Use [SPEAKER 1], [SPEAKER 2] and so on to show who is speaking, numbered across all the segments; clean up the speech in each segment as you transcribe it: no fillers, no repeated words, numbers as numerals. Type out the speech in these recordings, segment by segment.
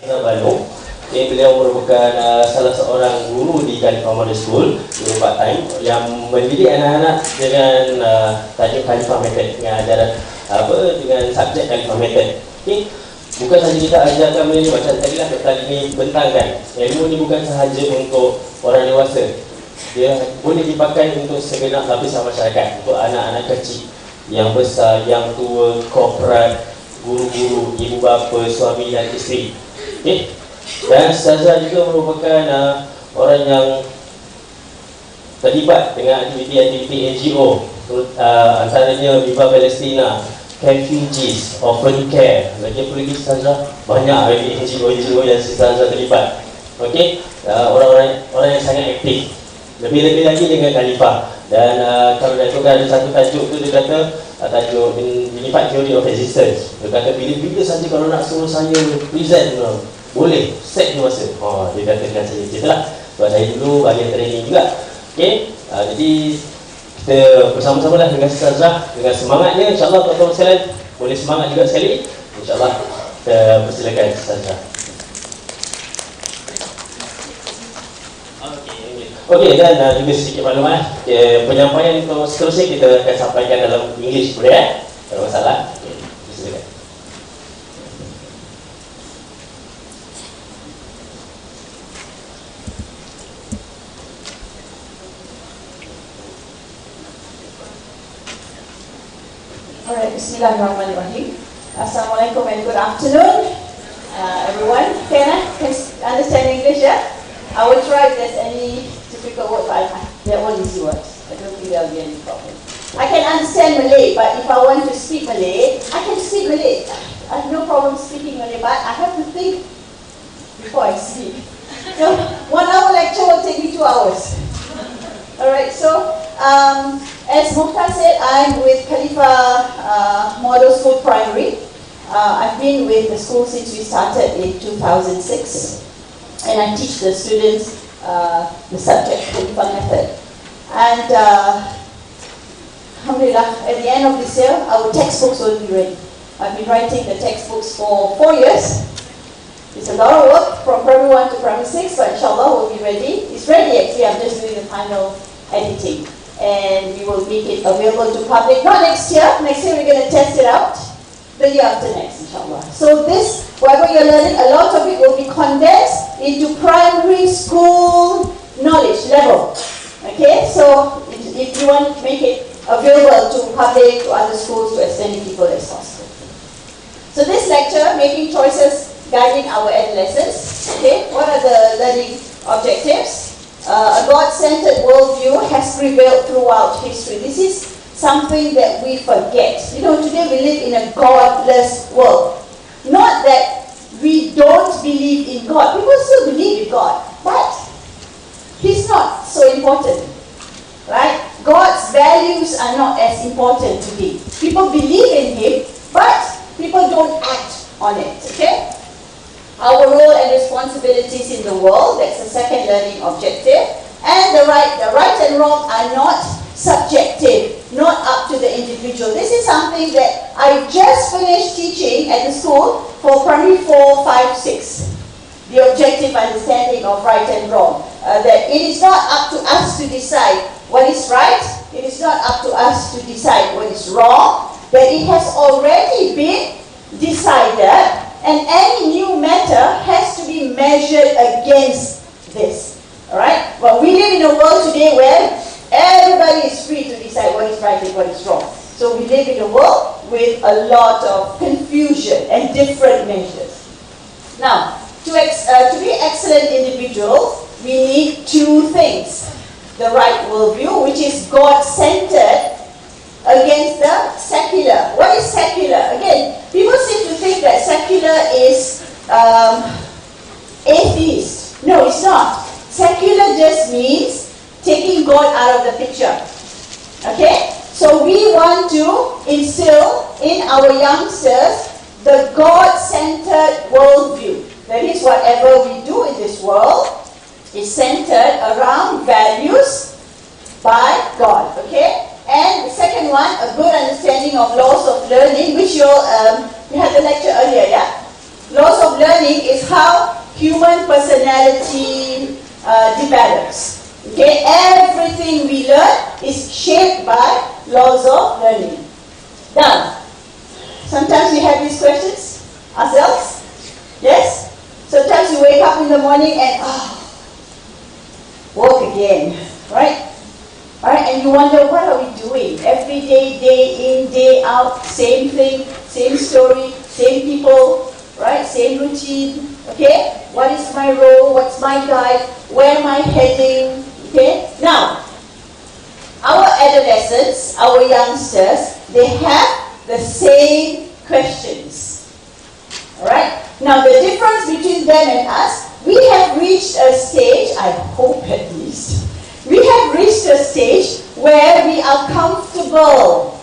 [SPEAKER 1] Baru, beliau merupakan salah seorang guru di Khalifah Model School, guru part time yang mendidik anak-anak dengan tajuk Khalifah Method, dengan ajaran dengan subjek Khalifah Method. Okay. Bukan sahaja kita ajarkan benda ni macam tadi lah, tadi ni bentangkan. Ilmu ni bukan sahaja untuk orang dewasa, dia boleh dipakai untuk segenap lapisan masyarakat, untuk anak-anak kecil, yang besar, yang tua, korporat, guru-guru, ibu bapa, suami dan isteri. Okay. Dan Ustazah juga merupakan orang yang terlibat dengan aktiviti-aktiviti NGO, antaranya Viva Palestina, Refugees, Open Care. Lagi apa lagi Ustazah? Banyak lagi NGO yang Ustazah terlibat. Okey, orang yang sangat aktif. Lebih-lebih lagi dengan Khalifah. Dan kalau Datuk ada satu tajuk tu, dia kata tajuk Unified Theory of Existence. Dia kata bila-bila saja kalau nak suruh saya present, boleh, set je masa. Dia katakan saya macam itulah. Sebab saya dulu bagian training juga. Okey, jadi kita bersama-sama lah dengan Ustazah, dengan semangatnya. InsyaAllah tuan-tuan sekalian boleh semangat juga sekali. InsyaAllah kita persilakan Ustazah. Okey, dan juga sedikit maklumat, penyampaian untuk seterusnya kita akan sampaikan dalam English, boleh tak ada masalah. Okay, silakan.
[SPEAKER 2] Alright, Bismillahirrahmanirrahim. Assalamualaikum and good afternoon, everyone. Can I understand English? Yeah, I will try if there's any difficult words, but they're all easy words. I don't think there'll be any problem. I can understand Malay, but if I want to speak Malay, I can speak Malay. I have no problem speaking Malay, but I have to think before I speak. So, 1 hour lecture will take me 2 hours. Alright, so as Mukhtar said, I'm with Khalifah Model School Primary. I've been with the school since we started in 2006, and I teach the students the subject Khalifah Method. And alhamdulillah, at the end of this year, our textbooks will be ready. I've been writing the textbooks for 4 years. It's a lot of work from primary 1 to primary 6, but inshallah we'll be ready. It's ready actually, I'm just doing the final editing. And we will make it available to public, not next year we're going to test it out, the year after next, inshallah. So this, whatever you're learning, a lot of it will be condensed into primary school knowledge level. Okay, so if you want to make it available to public, to other schools, to as many people as possible. So this lecture, Making Choices Guiding Our Adolescents. Okay, what are the learning objectives? A God-centered worldview has prevailed throughout history. This is something that we forget. You know, today we live in a godless world. Not that we don't believe in God. People still believe in God, but He's not so important, right? God's values are not as important to me. People believe in Him, but people don't act on it, okay? Our role and responsibilities in the world, that's the second learning objective. And the right and wrong are not subjective, not up to the individual. This is something that I just finished teaching at the school for primary 4, 5, 6. The objective understanding of right and wrong. That it is not up to us to decide what is right, it is not up to us to decide what is wrong, that it has already been decided, and any new matter has to be measured against this. Alright? Well, we live in a world today where everybody is free to decide what is right and what is wrong. So we live in a world with a lot of confusion and different measures. Now, to be excellent individuals, we need two things. The right worldview, which is God-centered, against the secular. What is secular? Again, people seem to think that secular is atheist. No, it's not. Secular just means taking God out of the picture. Okay? So we want to instill in our youngsters the God-centered worldview. That is, whatever we do in this world is centered around values by God. Okay? And the second one, a good understanding of laws of learning, which you had the lecture earlier, yeah? Laws of learning is how human personality develops. Okay, everything we learn is shaped by laws of learning. Now, sometimes we have these questions ourselves. Yes? Sometimes you wake up in the morning and work again, right? Alright, and you wonder, what are we doing? Every day, day in, day out, same thing, same story, same people, right? Same routine, okay? What is my role? What's my guide? Where am I heading? Okay? Now, our adolescents, our youngsters, they have the same questions. Alright? Now, the difference between them and us, we have reached a stage, I hope at least, we have reached a stage where we are comfortable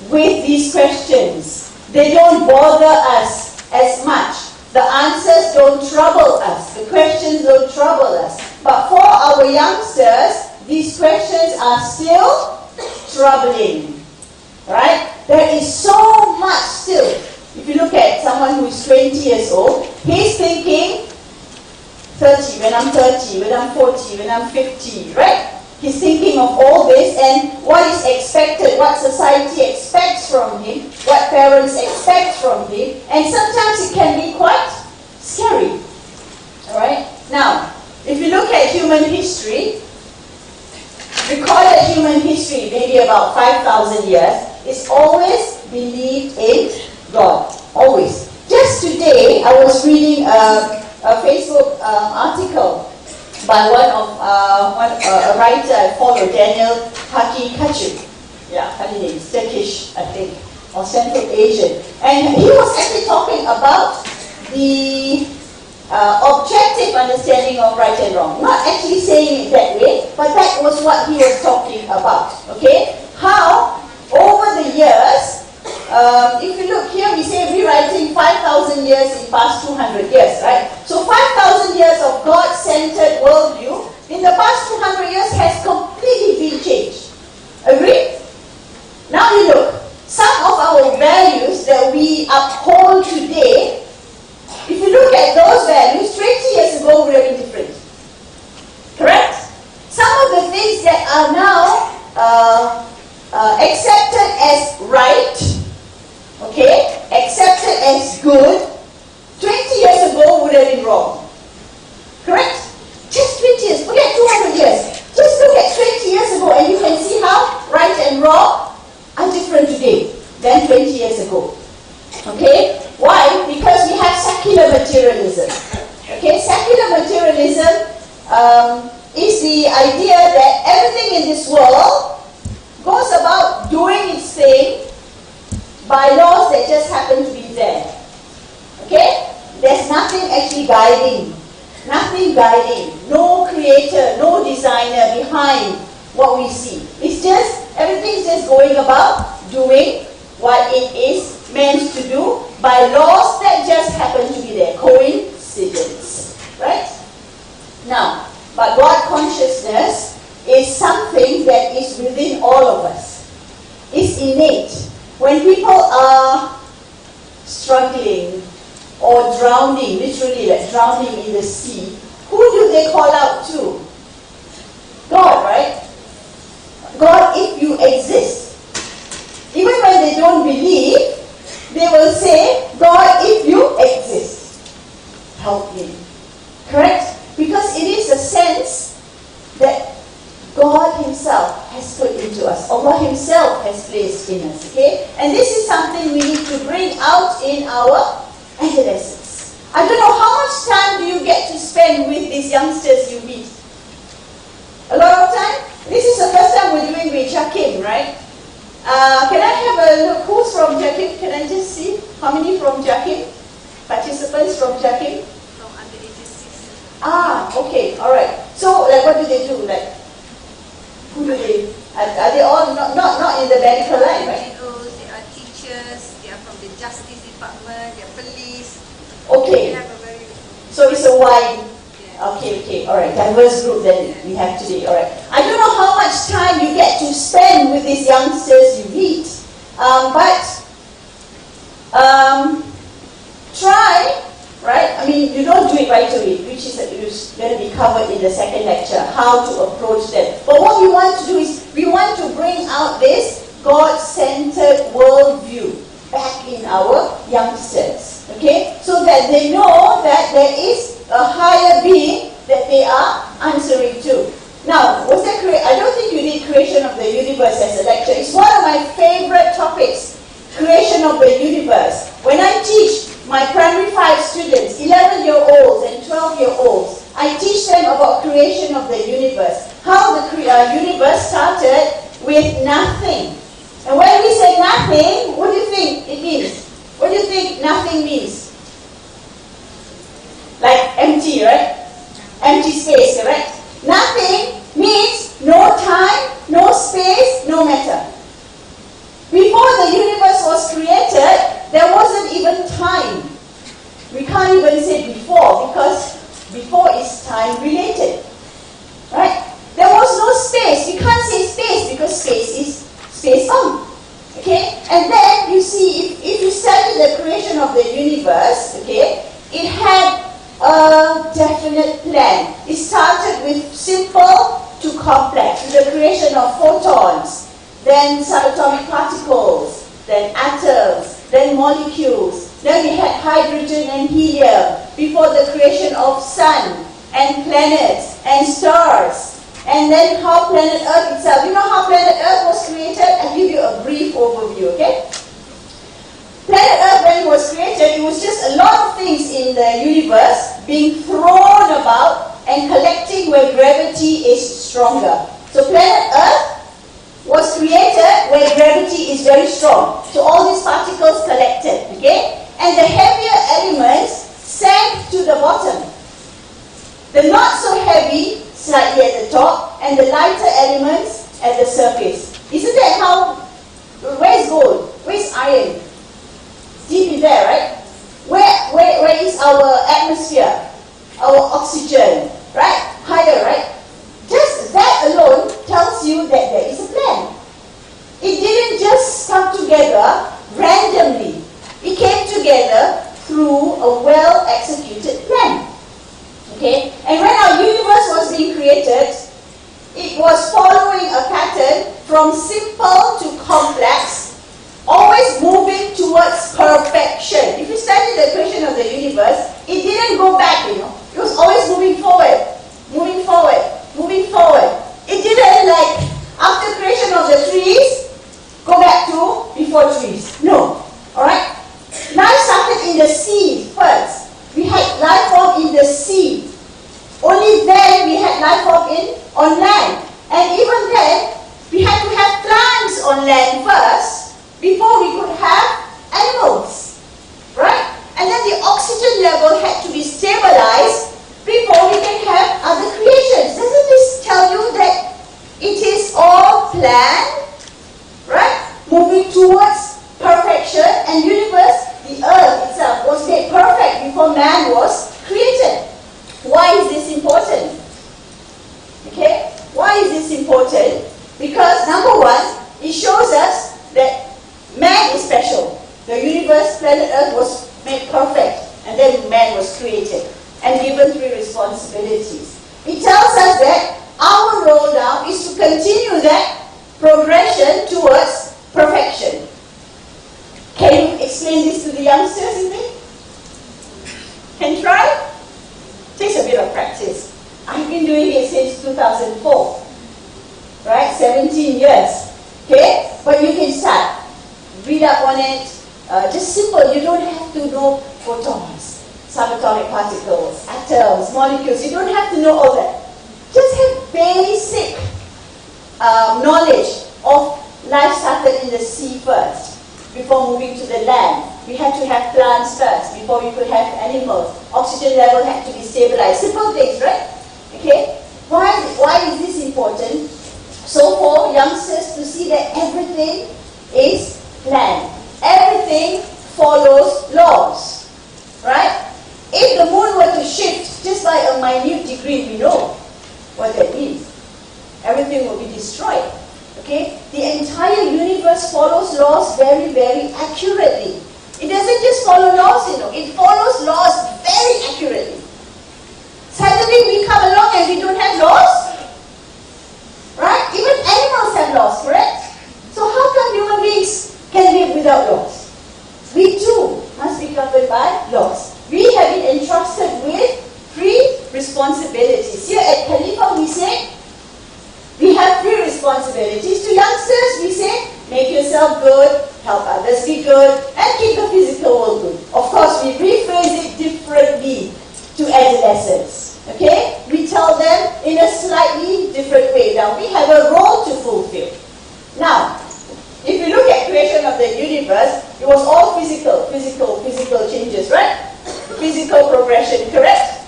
[SPEAKER 2] with these questions. They don't bother us as much. The answers don't trouble us. The questions don't trouble us. But for our youngsters, these questions are still troubling. Right? There is so much still. If you look at someone who is 20 years old, he's thinking 30, when I'm 30, when I'm 40, when I'm 50, right? He's thinking of all this and what is expected, what society expects from him, what parents expect from him, and sometimes it can be quite scary. Alright? Now, if you look at human history, recorded human history, maybe about 5,000 years, is always believed in God. Always. Just today, I was reading a Facebook article by a writer I follow, Daniel Hakikachu. Yeah, funny name, Turkish, I think, or Central Asian. And he was actually talking about the objective understanding of right and wrong. Not actually saying it that way, but that was what he was talking about. Okay? How, over the years, if you look here, we say rewriting 5,000 years in past 200 years, right? So 5,000 years of God-centered worldview in the past 200 years has completely been changed. Agree? Now you look, some of our values that we uphold today, if you look at those values, 20 years ago would have been different. Correct? Some of the things that are now accepted as right, okay, accepted as good, 20 years ago would have been wrong. Correct? Just 20 years, forget 200 years. Just look at 20 years ago and you can see how right and wrong are different today than 20 years ago. Okay? Why? Because we have secular materialism. Okay? Secular materialism is the idea that everything in this world goes about doing its thing by laws that just happen to be there. Okay? There's nothing actually guiding. Nothing guiding. No creator, no designer behind what we see. It's just, everything's just going about doing what it is meant to do by laws that just happen to be there. Coincidence. Right? Now, but God consciousness is something that is within all of us. It's innate. When people are struggling or drowning, literally like drowning in the sea, who do they call out to? God, right? God, if you exist. Even when they don't believe, they will say, God, if you exist, help me. Correct? Because it is a sense that God Himself has put into us. Allah Himself has placed in us. Okay? And this is something we need to bring out in our adolescence. I don't know how much time do you get to spend with these youngsters you meet? A lot of time? This is the first time we're doing with Jakim, right? Can I have a look? Who's from Jakim? Can I just see? How many from Jakim? Participants from Jakim?
[SPEAKER 3] From under ages 6.
[SPEAKER 2] Ah, okay, alright. So, like, what do they do? Like, who do they? Are they all not in the medical line, right?
[SPEAKER 3] NGOs, they are teachers, they are from the justice department, they are police.
[SPEAKER 2] Okay.
[SPEAKER 3] They have a very...
[SPEAKER 2] So it's a wide,
[SPEAKER 3] Yeah.
[SPEAKER 2] okay, alright, diverse group that we have today, alright. I don't know how much time you get to spend with these youngsters you meet, but try you don't do it right away, which is going to be covered in the second lecture, how to approach them. But what we want to do is, we want to bring out this God-centered worldview back in our youngsters, okay? So that they know that there is a higher being that they are answering to. Now, I don't think you need creation of the universe as a lecture. It's one of my favorite topics, creation of the universe. When I teach my primary 5 students, 11-year-olds and 12-year-olds, I teach them about creation of the universe. How the universe started with nothing. And when we say nothing, what do you think it means? What do you think nothing means? Like empty, right? Empty space, correct? Nothing means no time, no space, no matter. Before the universe was created, there wasn't even time. We can't even say before, because before is time related. Right? There was no space. We can't say space because space is space-time. Okay? And then you see, if you study the creation of the universe, okay, it had a definite plan. It started with simple to complex, with the creation of photons, then subatomic particles, then atoms, then molecules. Then we had hydrogen and helium before the creation of sun and planets and stars. And then how planet Earth itself. You know how planet Earth was created? I'll give you a brief overview, okay? Planet Earth, when it was created, it was just a lot of things in the universe being thrown about and collecting where gravity is stronger. So planet Earth was created where gravity is very strong. So all these particles collected, okay? And the heavier elements sank to the bottom. The not so heavy, slightly at the top, and the lighter elements at the surface. Isn't that how, where's gold? Where's iron? Deep in there, right? Where is our atmosphere? Our oxygen, right? Higher, right? Just that alone tells you that there is a plan. It didn't just come together randomly. It came together through a well-executed plan. Okay? And when our universe was being created, it was following a pattern from simple to complex, always moving towards perfection. If you study the creation of the universe, it didn't go back, you know. It was always moving forward, moving forward, moving forward. It didn't, like, after creation of the trees, go back to before trees. No. Alright? Life started in the sea first. We had life form in the sea. Only then we had life form on land. And even then, we had to have plants on land first before we could have animals. Right? And then the oxygen level had to be stabilized before we can have other creations. Doesn't this tell you that it is all planned? Right? Moving towards perfection, and universe, the earth itself, was made perfect before man was created. Why is this important? Okay? Why is this important? Because number one, it shows us that man is special. The universe, planet Earth was made perfect, and then man was created and given 3 responsibilities. It tells us that our role now is to continue that progression towards perfection. Can you explain this to the youngsters, you think? Can try? Takes a bit of practice. I've been doing it since 2004. Right? 17 years. Okay? But you can start. Read up on it. Just simple. You don't have to know photons, subatomic particles, atoms, molecules. You don't have to know all that. Just have basic knowledge of life started in the sea first. Before moving to the land, we had to have plants first before we could have animals. Oxygen level had to be stabilized. Simple things, right? Okay? Why is this important? So for youngsters to see that everything is planned. Everything follows laws. Right? If the moon were to shift just by a minute degree, we know what that means. Everything will be destroyed. Okay? The entire universe follows laws very, very accurately. It doesn't just follow laws, you know. It follows laws very accurately. be governed by laws. We have been entrusted with 3 responsibilities. Here at Khalifa we say, we have 3 responsibilities. To youngsters we say, make yourself good, help others be good, and keep the physical world good. Of course, we rephrase it differently to adolescents. Okay? We tell them in a slightly different way. Now, we have a role to fulfill. Now, if you look at creation of the universe, it was all physical changes, right? Physical progression, correct?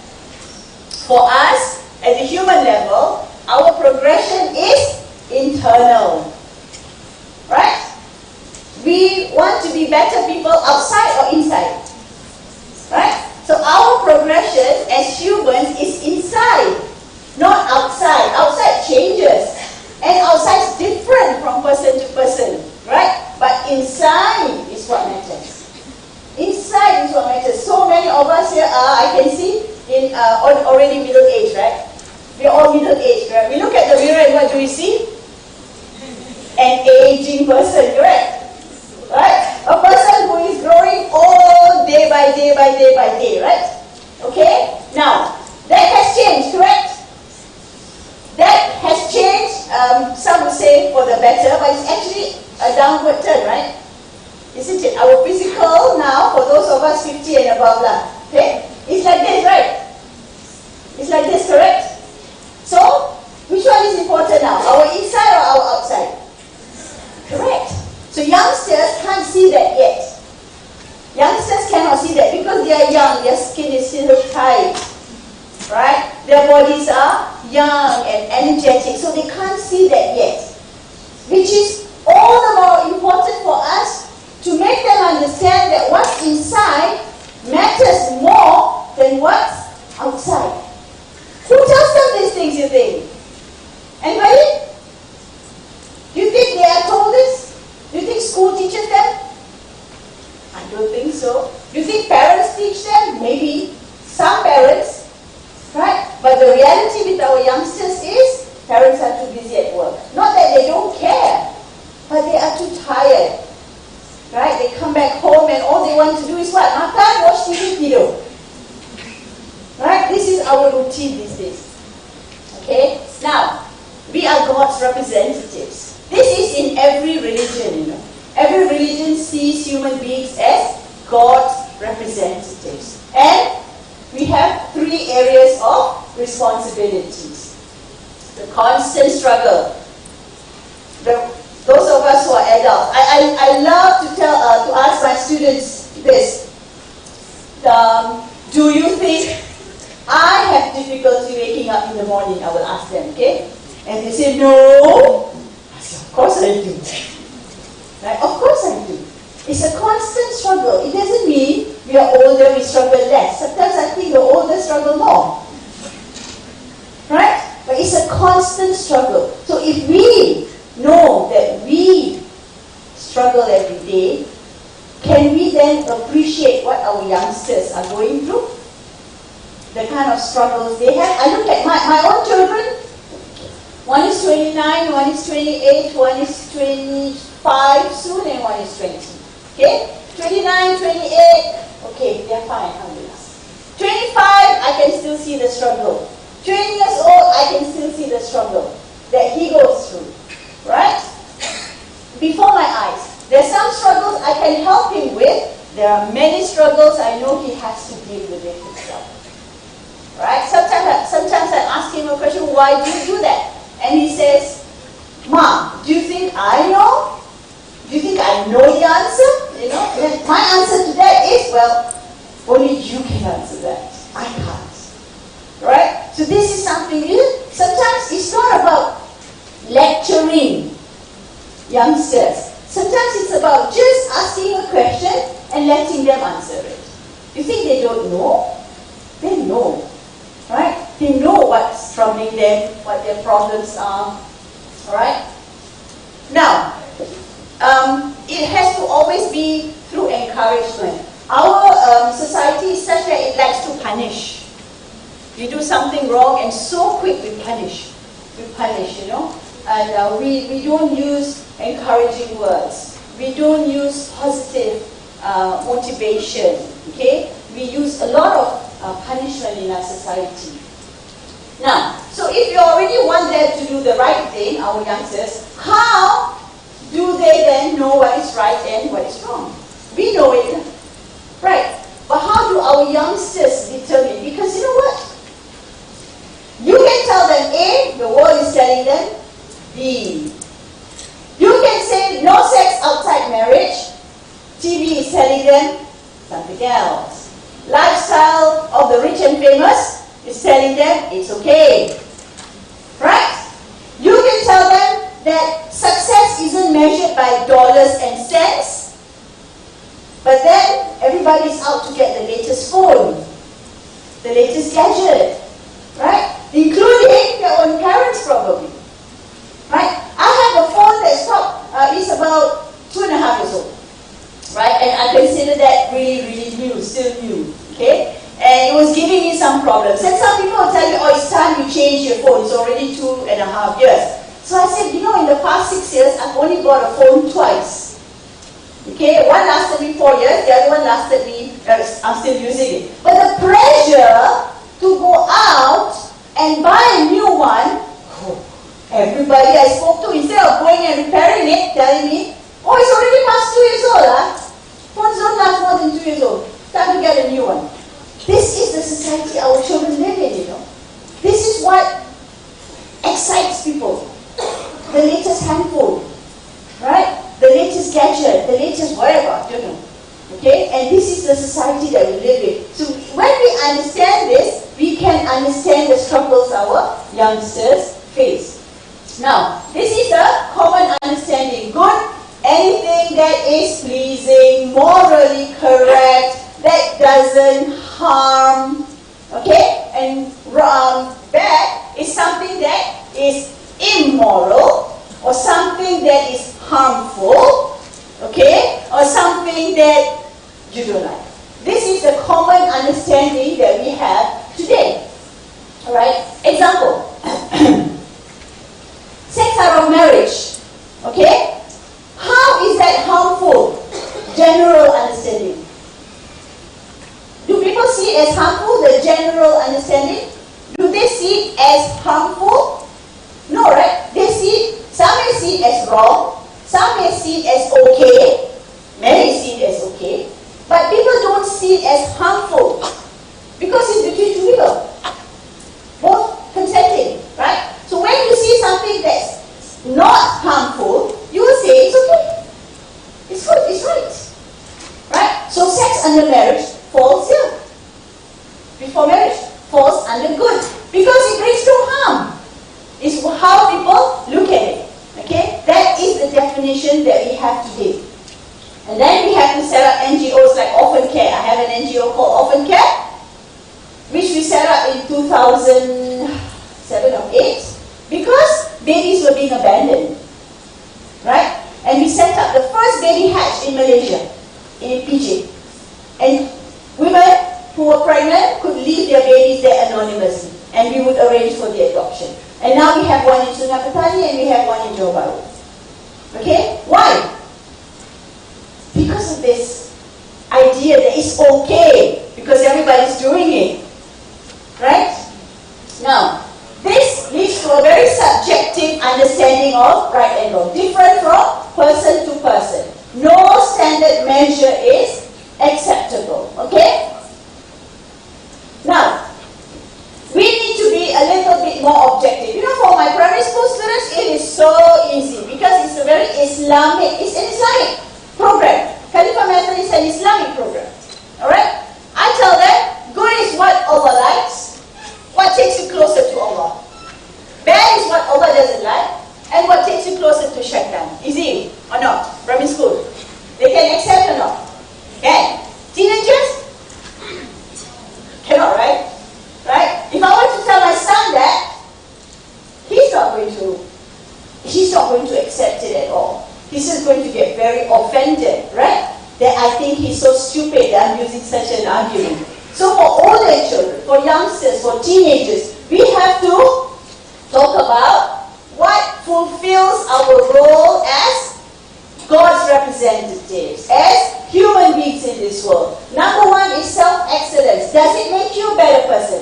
[SPEAKER 2] For us, at the human level, our progression is internal. Right? We want to be better people outside or inside. Right? So our progression as humans is inside, not outside. Outside changes. And outside is different from person to person. Right? But inside is what matters. Inside is what matters. So many of us here are, I can see, already middle age, right? We're all middle age, right? We look at the mirror and what do we see? An aging person, correct? Right? A person who is growing old day by day by day by day, right? Okay? Now, that has changed, correct? That has changed, some would say for the better, but it's actually a downward turn, right? Isn't it? Our physical now, for those of us 50 and above, okay? It's like this, right? It's like this, correct? So, which one is important now? Our inside or our outside? Correct. So youngsters can't see that yet. Youngsters cannot see that because they are young, their skin is still tight. Right? Their bodies are young and energetic, so they can't see that yet. Which is all the more important for us to make them understand that what's inside matters more than what's outside. Who tells them these things, you think? Anybody? Do you think they are told this? Do you think school teaches them? I don't think so. Do you think parents teach them? Maybe. Some parents. Right? But the reality with our youngsters is parents are too busy at work. Not that they don't care, but they are too tired. Right? They come back home and all they want to do is what? Makan, watch TV, tidur. Right? This is our routine these days. Okay? Now, we are God's representatives. This is in every religion, you know. Every religion sees human beings as God's representatives. And we have 3 areas of responsibilities. The constant struggle. Those of us who are adults. I love to ask my students this. Do you think I have difficulty waking up in the morning? I will ask them, okay? And they say, no. I say, of course I do. Right? Of course I do. It's a constant struggle. It doesn't mean we are older, we struggle less. Sometimes I think the older struggle more. Right? But it's a constant struggle. So if we know that we struggle every day, can we then appreciate what our youngsters are going through? The kind of struggles they have. I look at my own children. One is 29, one is 28, one is 25 soon, and one is 20. Okay? 29, 28, okay, they're fine, alhamdulillah. 25, I can still see the struggle. 20 years old, I can still see the struggle that he goes through. Right? Before my eyes. There are some struggles I can help him with. There are many struggles I know he has to deal with it himself. Right? Sometimes I ask him a question, why do you do that? And he says, Mom, do you think I know? Do you think I know the answer? You know? And my answer to that is, well, only you can answer that. I can't. Right? So this is something, sometimes it's not about lecturing youngsters. Sometimes it's about just asking a question and letting them answer it. You think they don't know? They know. Right? They know what's troubling them, what their problems are. Alright? Now, it has to always be through encouragement. Our society is such that it likes to punish. You do something wrong and so quick we punish. We punish, you know. And we don't use encouraging words. We don't use positive motivation. Okay, we use a lot of punishment in our society. Now, so if you already want them to do the right thing, our youngsters, how do they then know what is right and what is wrong? We know it, right? But how do our youngsters determine? Because you know what? You can tell them A, the world is telling them B. You can say no sex outside marriage. TV is telling them something else. Lifestyle of the rich and famous is telling them it's okay. Right? You can tell them that success isn't measured by dollars and cents. But then everybody's out to get the latest phone, the latest gadget, right? Including their own parents probably, right? I have a phone that's is about 2.5 years old, right? And I consider that really, really new, still new, okay? And it was giving me some problems. And some people will tell you, oh, it's time you change your phone. It's already 2.5 years. So I said, you know, in the past 6 years, I've only bought a phone twice. Okay, one lasted me 4 years, the other one lasted me, I'm still using it. But the pressure to go out and buy a new one, everybody I spoke to, instead of going and repairing it, telling me, oh, it's already past 2 years old, huh? Phones don't last more than 2 years old. Time to get a new one. This is the society our children live in, you know. This is what excites people. The latest handphone, right? The latest gadget, the latest whatever, you know. Okay? And this is the society that we live in. So when we understand this, we can understand the struggles our youngsters face. Now, this is a common understanding. Good, anything that is pleasing, morally correct, that doesn't harm. Okay? And bad is something that is immoral, or something that is harmful, okay, or something that you don't like. This is the common understanding that we have today. Alright? Example. Sex out of marriage. Okay? How is that harmful? General understanding. Do people see it as harmful, the general understanding? Do they see it as harmful? No, right? They see, some may see it as wrong, some may see it as okay, many see it as okay, but people don't see it as harmful because it's between two people, both consenting, right? So when you see something that's not harmful, you will say it's okay, it's good, it's right, right? So sex under marriage falls here. Before marriage falls under good because it brings no harm. It's how people look at it. Okay? That is the definition that we have today. And then we have to set up NGOs like Orphan Care. I have an NGO called Orphan Care, which we set up in 2007 or 8 because babies were being abandoned. Right? And we set up the first baby hatch in Malaysia, in PJ. And women who were pregnant could leave their babies there anonymously. And we would arrange for the adoption. And now we have one in Sungai Petani and we have one in Johor Bahru. Okay? Why? Because of this idea that it's okay because everybody's doing it. Right? Now, this leads to a very subjective understanding of right and wrong. Different from person to person. No standard measure is acceptable. Okay? Now, we need to be a little bit more objective. You know, for my primary school students, it is so easy because it's a very Islamic, it's an Islamic program. Khalifa Method is an Islamic program. Alright? I tell them, good is what Allah likes, what takes you closer to Allah. Bad is what Allah doesn't like, and what takes you closer to Shaitan. Easy or not? Primary school. They can accept or not? Okay. Teenagers? Cannot, right? Right? If I were to tell my son that, he's not going to accept it at all. He's just going to get very offended, right? That I think he's so stupid that I'm using such an argument. So for older children, for youngsters, for teenagers, we have to talk about what fulfills our role as God's representatives, as human beings in this world. Number one is self-excellence. Does it make you a better person?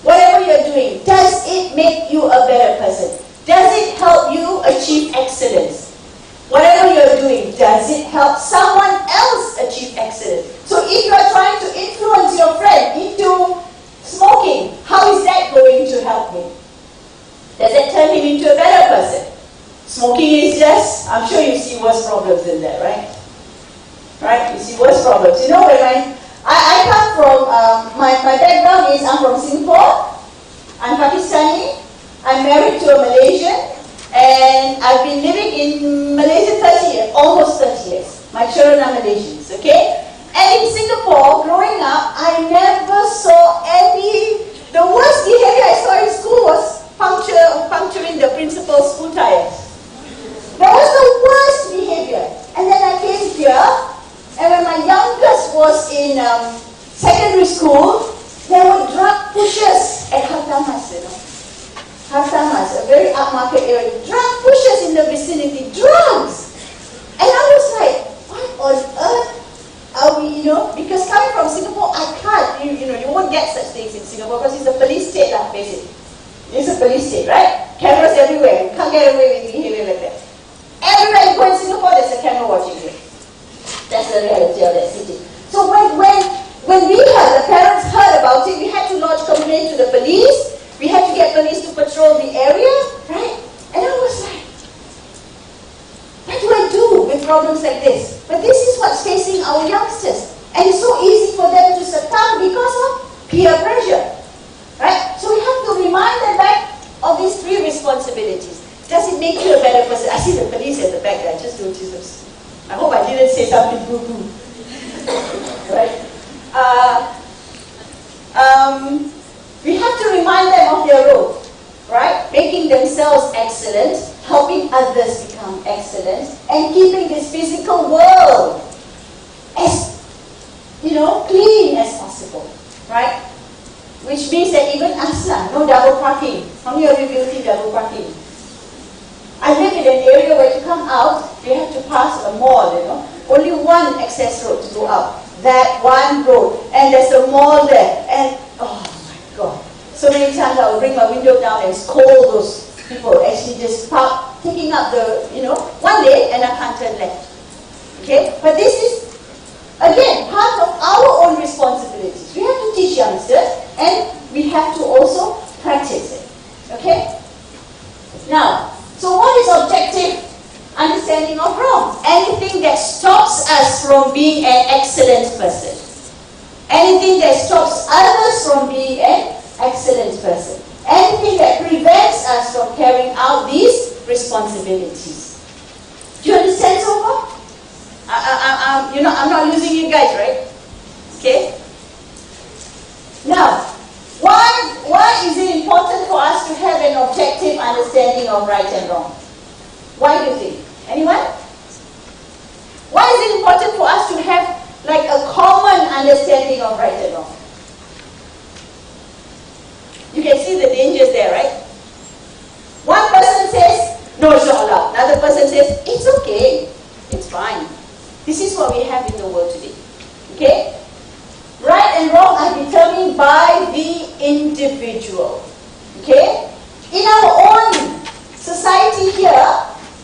[SPEAKER 2] Whatever you're doing, does it make you a better person? Does it help you achieve excellence? Whatever you're doing, does it help someone else achieve excellence? So if you're trying to influence your friend into smoking, how is that going to help him? Does it turn him into a better person? Smoking is just, I'm sure you see worse problems than that, right? Right? You see worse problems. You know, when I come from, my background is, I'm from Singapore, I'm Pakistani, I'm married to a Malaysian, and I've been living in Malaysia 30 years, almost 30 years. My children are Malaysians, okay? And in Singapore, growing up, I never saw the worst behavior I saw in school was puncturing the principal's school tires. That was the worst behavior. And then I came here, and when my youngest was in secondary school, there were drug pushers at Hartamas, you know. Hartamas, a very upmarket area. Drug pushers in the vicinity, drugs. And I was like, what on earth are we, you know, because coming from Singapore, I can't, you know, you won't get such things in Singapore because it's a police state, like, basically. It's a police state, right? Cameras everywhere. You can't get away with behavior like that. Everywhere you go in Singapore, there's a camera watching you. That's the reality of that city. So when the parents heard about it, we had to lodge complaint to the police. We had to get police to patrol the area, right? And I was like, what do I do with problems like this? But this is what's facing our youngsters. And it's so easy for them to succumb because of peer pressure, right? So we have to remind them back of these three responsibilities. Does it make you a better person? I see the police at the back there. I just noticed this. I hope I didn't say something boo-boo. Right? We have to remind them of their role, right? Making themselves excellent, helping others become excellent, and keeping this physical world as, you know, clean as possible, right? Which means that even Aslan, no double parking. How many of you guilty double parking? I live in an area where to come out, you have to pass a mall, you know. Only one access road to go out. That one road. And there's a mall there. And, oh my God. So many times I will bring my window down and scold those people. Actually just park, taking up the, you know, one lane and I can't turn left. Okay? But this is, again, part of our own responsibilities. We have to teach youngsters and we have to also practice it. Okay? Now, so what is objective understanding of wrong? Anything that stops us from being an excellent person. Anything that stops others from being an excellent person. Anything that prevents us from carrying out these responsibilities. Do you understand so far? You know, I'm not losing you guys, right? Okay? Now, why is it important for us to have an objective understanding of right and wrong? Why do you think? Anyone? Why is it important for us to have like a common understanding of right and wrong? You can see the dangers there, right? One person says, no, it's not allowed. Another person says, it's okay. It's fine. This is what we have in the world today. Okay? Right and wrong are determined by the individual. Okay? In our own society here,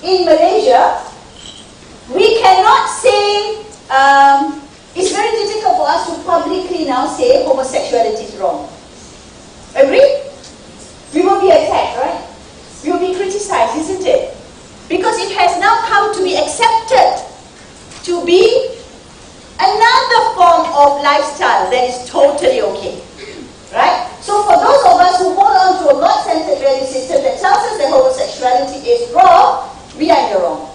[SPEAKER 2] in Malaysia, we cannot say, it's very difficult for us to publicly now say homosexuality is wrong. Agree? We will be attacked, right? We will be criticized, isn't it? Because it has now come to be accepted to be another form of lifestyle that is totally okay. Right? So for those of us who hold on to a God-centered value system that tells us that homosexuality is wrong, we are in the wrong.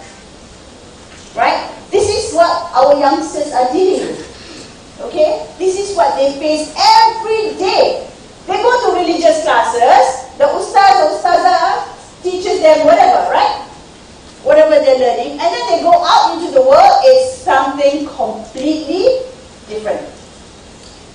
[SPEAKER 2] Right? This is what our youngsters are dealing with. Okay? This is what they face every day. They go to religious classes, the ustaz or ustazah teaches them whatever, right? Whatever they're learning, and then they go out into the world, it's something completely different.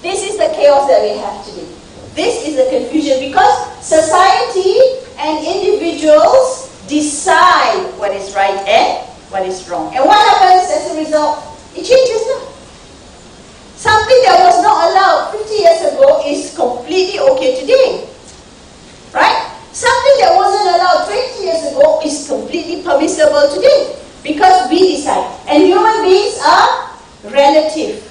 [SPEAKER 2] This is the chaos that we have today. This is the confusion because society and individuals decide what is right and what is wrong. And what happens as a result? It changes now. Something that was not allowed 50 years ago is completely okay today. Right? Something that wasn't allowed 20 years ago is completely permissible today. Because we decide. And human beings are relative.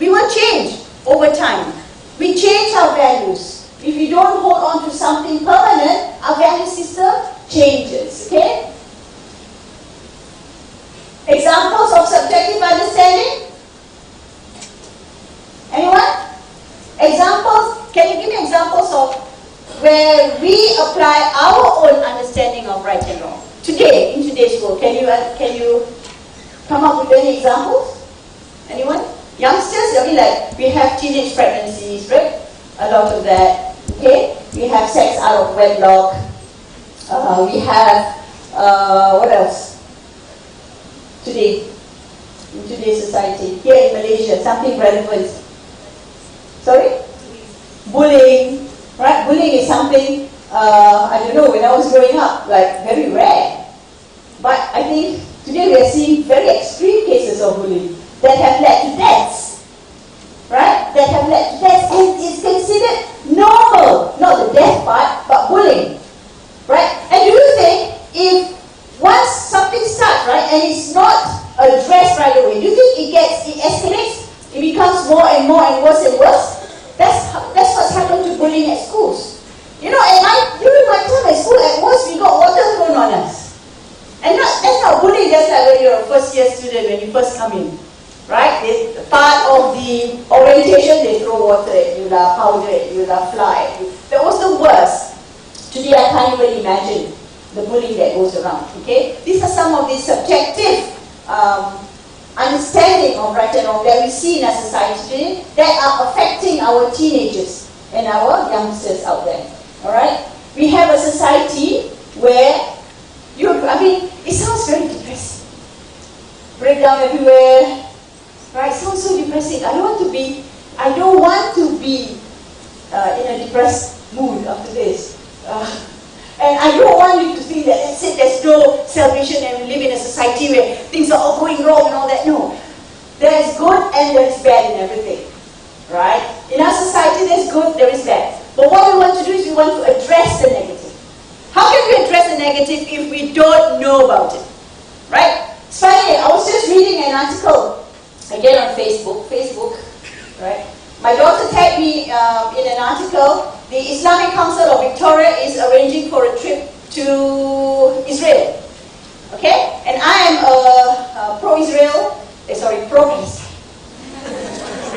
[SPEAKER 2] We will change over time. We change our values. If we don't hold on to something permanent, our value system changes. Okay? Examples of subjective understanding? Anyone? Examples? Can you give me examples of where we apply our own understanding of right and wrong? Today, in today's world, can you come up with any examples? Anyone? Youngsters, I mean, like, we have teenage pregnancies, right? A lot of that. Okay? We have sex out of wedlock. We have, what else? Today, in today's society, here in Malaysia, something relevant. Sorry? Bullying. Right? Bullying is something, I don't know, when I was growing up, like, very rare. But I think today we are seeing very extreme cases of bullying that have led to deaths. Right? That have led to deaths. And it's considered normal. Not the death part, but bullying. Right? And do you think if once something starts, right, and it's not addressed right away, do you think it escalates? It becomes more and worse and worse? That's what's happened to bullying at schools. You know, during my time at school, at most we got water thrown on us. And that's not bullying just like when you're a first year student, when you first come in. Right? Part of the orientation, they throw water at you, powder at you, fly at you. That was the worst. Today I can't even imagine the bullying that goes around. Okay? These are some of the subjective understanding of right and wrong that we see in our society today that are affecting our teenagers and our youngsters out there. Alright? We have a society where it sounds very depressing. Breakdown everywhere. Right? It sounds so depressing. I don't want to be in a depressed mood after this. And I don't want you to think that that's it, there's no salvation and we live in a society where things are all going wrong and all that. No. There's good and there's bad in everything. Right? In our society there's good, there is bad. But what we want to do is we want to address the negative. How can we address the negative if we don't know about it? Right? It's funny, I was just reading an article again on Facebook, right? My daughter tagged me in an article. The Islamic Council of Victoria is arranging for a trip to Israel. Okay? And I am a pro-Palestine.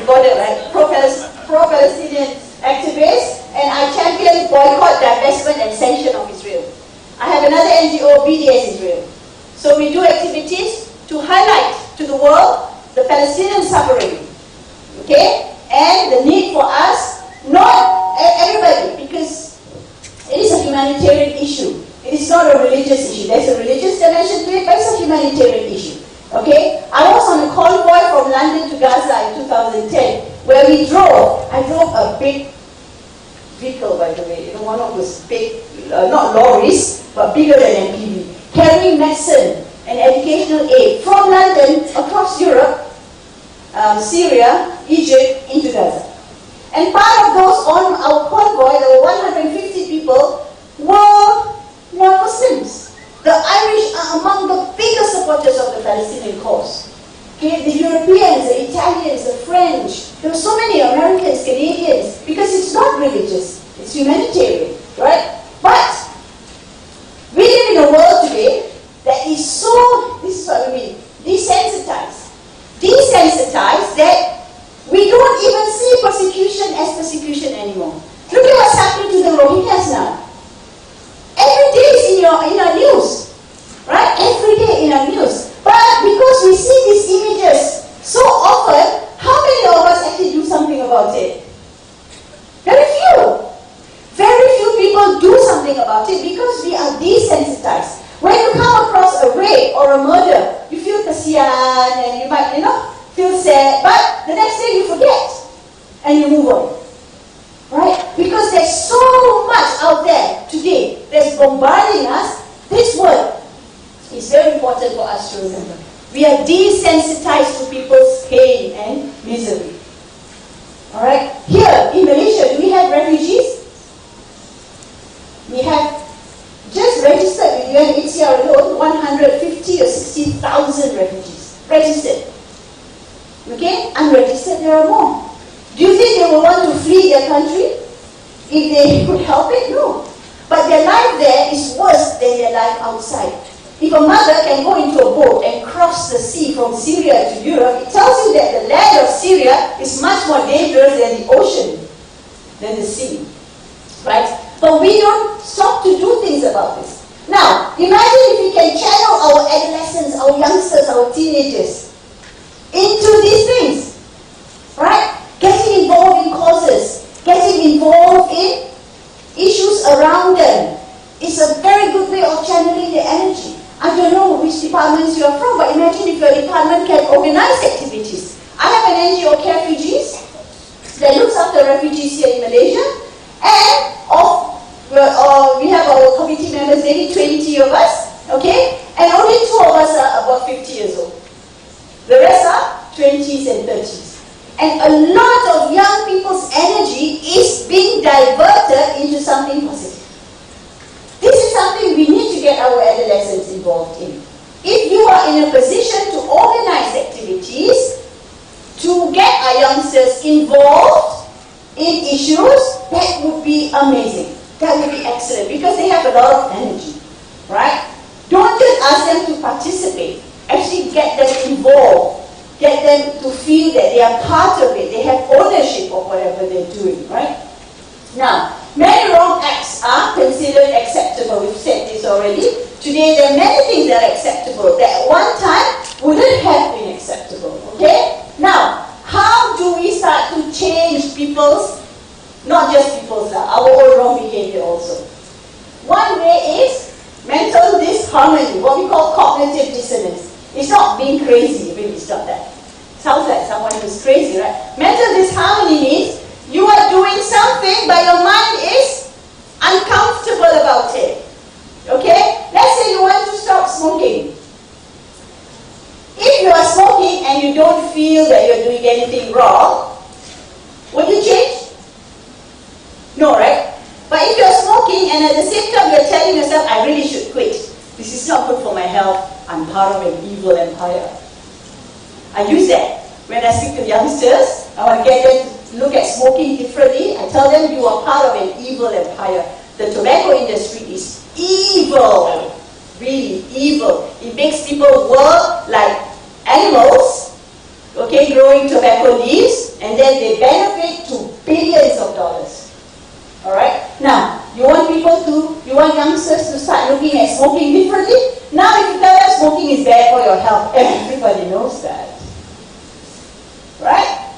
[SPEAKER 2] Border, right? Pro-Palestinian activist, and I champion boycott, divestment and sanction of Israel. I have another NGO, BDS Israel. So we do activities to highlight to the world the Palestinian suffering. Okay? And the need for us, not everybody, because it is a humanitarian issue. It is not a religious issue. There's a religious dimension to it, but it's a humanitarian issue. Okay? I was on a convoy from London to Gaza in 2010, where I drove a big vehicle, by the way, one of those big, not lorries, but bigger than MPV, carrying medicine and educational aid from London across Europe, Syria, Egypt, into Gaza. And part of those on our convoy, there were 150 people, were non-Muslims. The Irish are among the biggest supporters of the Palestinian cause. Okay, the Europeans, the Italians, the French, there were so many Americans, Canadians, because it's not religious, it's humanitarian, right? But we live in a world today that is so, this is what I mean, desensitized that we don't even see persecution as persecution anymore. Look at what's happening to the Rohingyas now. Every day is in our news, right? Every day in our news. But because we see these images so often, how many of us actually do something about it? Very few. Very few people do something about it because we are desensitized. When you come across a rape or a murder, you feel kasihan and you might, feel sad, but the next day you forget and you move on. Right? Because there's so much out there today that's bombarding us. This word is very important for us to remember. We are desensitized to people's pain and misery. Alright? Here in Malaysia, do we have refugees? We have just registered with UNHCR alone 150 or 60,000 refugees. Registered. Okay? Unregistered, there are more. Do you think they will want to flee their country if they could help it? No. But their life there is worse than their life outside. If a mother can go into a boat and cross the sea from Syria to Europe, it tells you that the land of Syria is much more dangerous than the ocean, than the sea. Right? But we don't stop to do things about this. Now, imagine if we can channel our adolescents, our youngsters, our teenagers into these things. Right? Getting involved in causes, getting involved in issues around them. It's a very good way of channeling their energy. I don't know which departments you are from, but imagine if your department can organize activities. I have an NGO, Refugees, that looks after refugees here in Malaysia, and we have our committee members, maybe 20 of us, okay? And only 2 of us are above 50 years old. The rest are 20s and 30s. And a lot of young people's energy is being diverted into something positive. This is something we need to get our adolescents involved in. If you are in a position to organize activities, to get our youngsters involved in issues, that would be amazing. That would be excellent because they have a lot of energy, right? Don't just ask them to participate. Actually get them involved. Get them to feel that they are part of it. They have ownership of whatever they're doing, right? Now, many wrong acts are considered acceptable. We've said this already. Today, there are many things that are acceptable that at one time wouldn't have been acceptable, okay? Now, how do we start to change people's, not just people's, our own wrong behavior also? One way is mental disharmony, what we call cognitive dissonance. It's not being crazy, really, it's not that. Sounds like someone who's crazy, right? Mental disharmony means you are doing something, but your mind is uncomfortable about it. Okay? Let's say you want to stop smoking. If you are smoking and you don't feel that you're doing anything wrong, would you change? No, right? But if you're smoking and at the same time you're telling yourself, I really should quit. This is not good for my health. I'm part of an evil empire. I use that. When I speak to youngsters, I want to get them to look at smoking differently. I tell them you are part of an evil empire. The tobacco industry is evil. Really evil. It makes people work like animals, okay, growing tobacco leaves, and then they benefit to billions of dollars. Alright? Now, you want youngsters to start looking at smoking differently? Now, if you tell them smoking is bad for your health, everybody knows that. Right?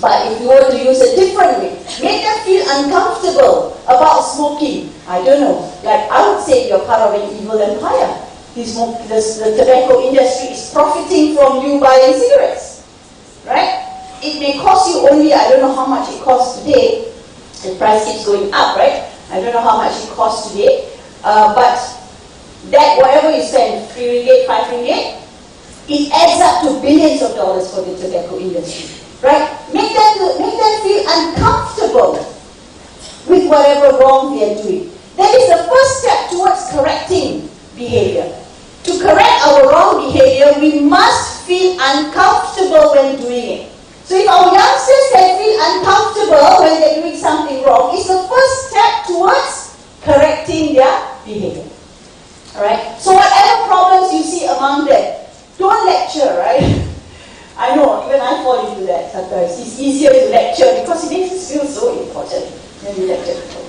[SPEAKER 2] But if you want to use a different way, make them feel uncomfortable about smoking. I don't know. Like I would say you're part of an evil empire. The tobacco industry is profiting from you buying cigarettes. Right? It may cost you only, I don't know how much it costs today. The price keeps going up, right? I don't know how much it costs today. But that whatever you spend, 3 ringgit, 5 ringgit, it adds up to billions of dollars for the tobacco industry. Right? Make them feel uncomfortable with whatever wrong they are doing. That is the first step towards correcting behavior. To correct our wrong behavior, we must feel uncomfortable when doing it. So if our youngsters can feel uncomfortable when they're doing something wrong, it's the first step towards correcting their behavior. Alright? So whatever problems you see among them, don't lecture, right? I know, even I fall into that sometimes. It's easier to lecture because it makes us feel so important when we lecture people.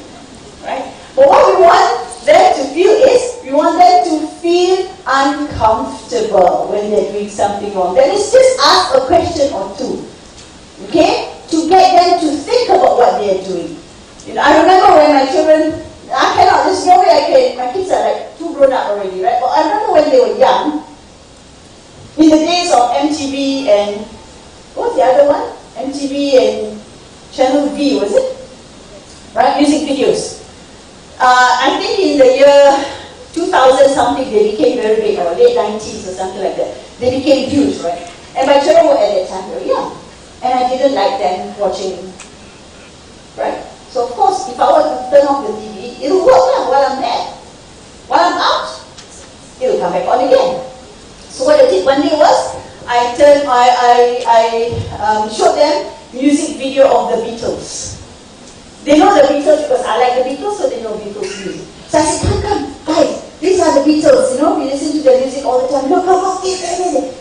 [SPEAKER 2] Right? But what we want them to feel is, we want them to feel uncomfortable when they're doing something wrong. Then it's just ask a question or two. Okay? To get them to think about what they're doing. You know, I remember when my children, there's no way I can, my kids are like too grown up already, right? But I remember when they were young, in the days of MTV and, what's the other one? MTV and Channel V, was it? Right? Music videos. I think in the year 2000 something, they became very big, or late 90s or something like that. They became huge, right? And my children were at that time very young. And I didn't like them watching, right? So of course, if I were to turn off the TV, it'll work while I'm there. While I'm out, it'll come back on again. So what I did one day was, I showed them music video of the Beatles. They know the Beatles because I like the Beatles, so they know Beatles music. So I said, come, guys, these are the Beatles, we listen to their music all the time. Come, watch them.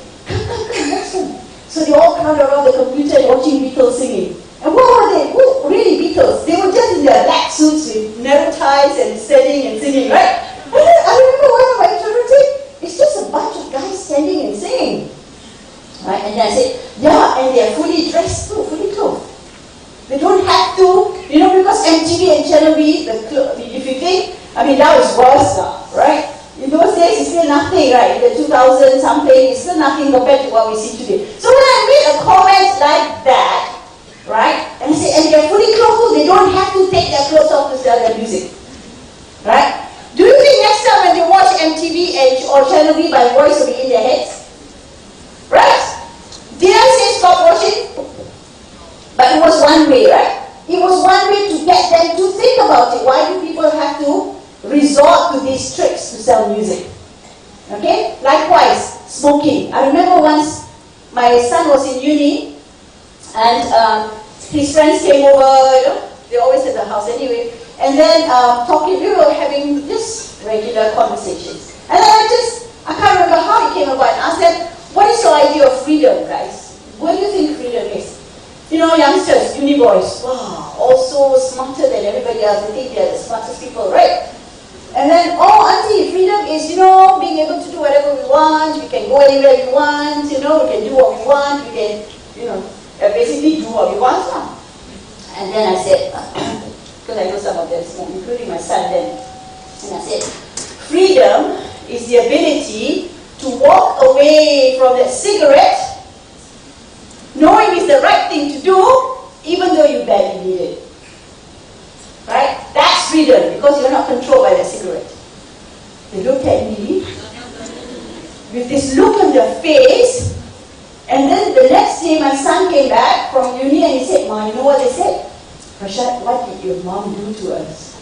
[SPEAKER 2] So they all crowd around the computer and watching Beatles singing. And what were they? Oh, really Beatles? They were just in their black suits with narrow ties and standing and singing, right? And then I remember one of my children said, it's just a bunch of guys standing and singing. Right? And then I said, yeah, and they're fully dressed too, fully clothed. They don't have to, because MTV and Channel V, if you think, that was worse now, right? In those days, it's still nothing, right? In the 2000 something, it's still nothing compared to what we see today. So when I made a comment like that, right? And I said, and they're fully clothed, they don't have to take their clothes off to sell their music. Right? Do you think next time when they watch MTV or Channel V, my voice will be in their heads? Right? Did I say stop watching? But it was one way, right? It was one way to get them to think about it. Why do people have to resort to these tricks to sell music? Okay? Likewise, smoking. I remember once my son was in uni and his friends came over, they always at the house anyway, and then we were having just regular conversations. And then I can't remember how it came about, and asked them, what is your idea of freedom, guys? What do you think freedom is? Youngsters, uni boys, wow, also smarter than everybody else. They think they're the smartest people, right? And then, auntie, freedom is, being able to do whatever we want. We can go anywhere we want, we can do what we want. We can, basically do what we want now. And then I said, because I know some of them smoke, including my son then, and I said, freedom is the ability to walk away from that cigarette knowing it's the right thing to do, even though you badly need it. Right? That's freedom, because you're not controlled by that cigarette. They looked at me with this look on their face, and then the next day my son came back from uni and he said, Mom, you know what they said? Rashad, what did your mom do to us?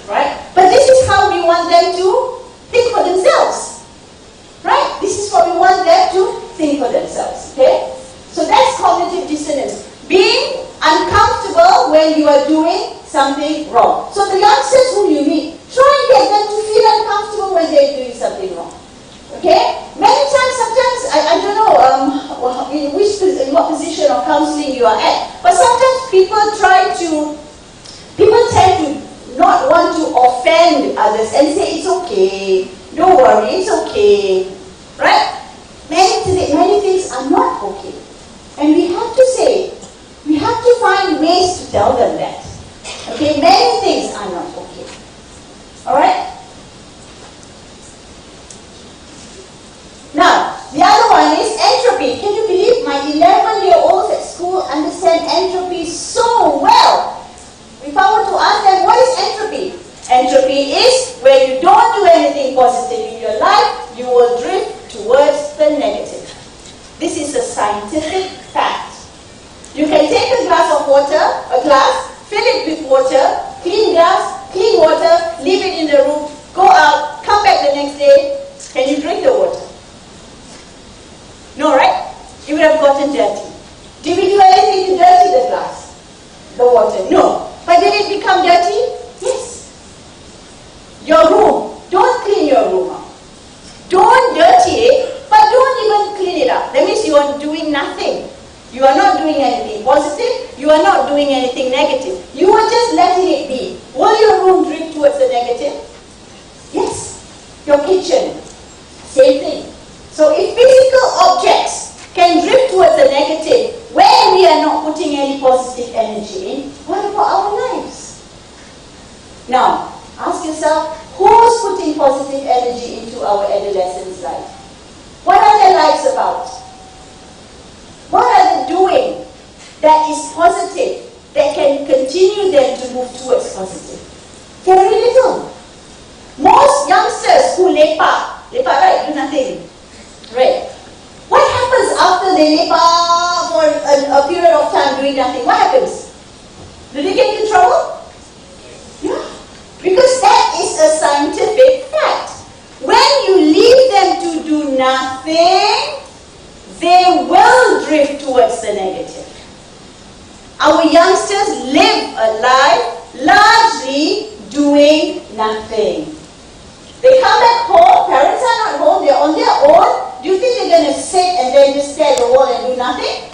[SPEAKER 2] Right? But this is how we want them to think for themselves. Right? This is what we want them to think for themselves. Okay? So that's cognitive dissonance. Being uncomfortable when you are doing something wrong. So the youngsters who you meet, try and get them to feel uncomfortable when they're doing something wrong. Okay? Many times, sometimes, I don't know in what position of counseling you are at, but sometimes people tend to not want to offend others and say, it's okay, don't worry, it's okay. Right? Many things are not okay. And we have to say, we have to find ways to tell them that. Okay, many things are not okay. Alright? Now, the other one is entropy. Can you believe my 11-year-olds at school understand entropy so well? If I were to ask them, what is entropy? Entropy is when you don't do anything positive in your life, you will drift towards the negative. This is a scientific fact. You can take a glass of water, fill it with water, clean glass, clean water, leave it in the room, go out, come back the next day. Can you drink the water? No, right? It would have gotten dirty. Did we do anything to dirty the glass? The water? No. But did it become dirty? Yes. Your room. Don't clean your room up. Don't dirty it, but don't even clean it up. That means you are doing nothing. You are not doing anything positive. You are not doing anything negative. You are just letting it be. Will your room drift towards the negative? Yes. Your kitchen. Same thing. So if physical objects can drift towards the negative when we are not putting any positive energy in, what about our lives? Now, ask yourself, who's putting positive energy into our adolescents' life? What are their lives about? What are they doing that is positive, that can continue them to move towards positive? Very little. Most those youngsters who lepak, right, do nothing, right? What happens after they lepak for a period of time doing nothing? What happens? Do they get into trouble? Yeah, because that is a scientific fact. When you leave them to do nothing, they will drift towards the negative. Our youngsters live a life largely doing nothing. They come back home, parents are not home, they're on their own. Do you think they're going to sit and then just stare at the wall and do nothing?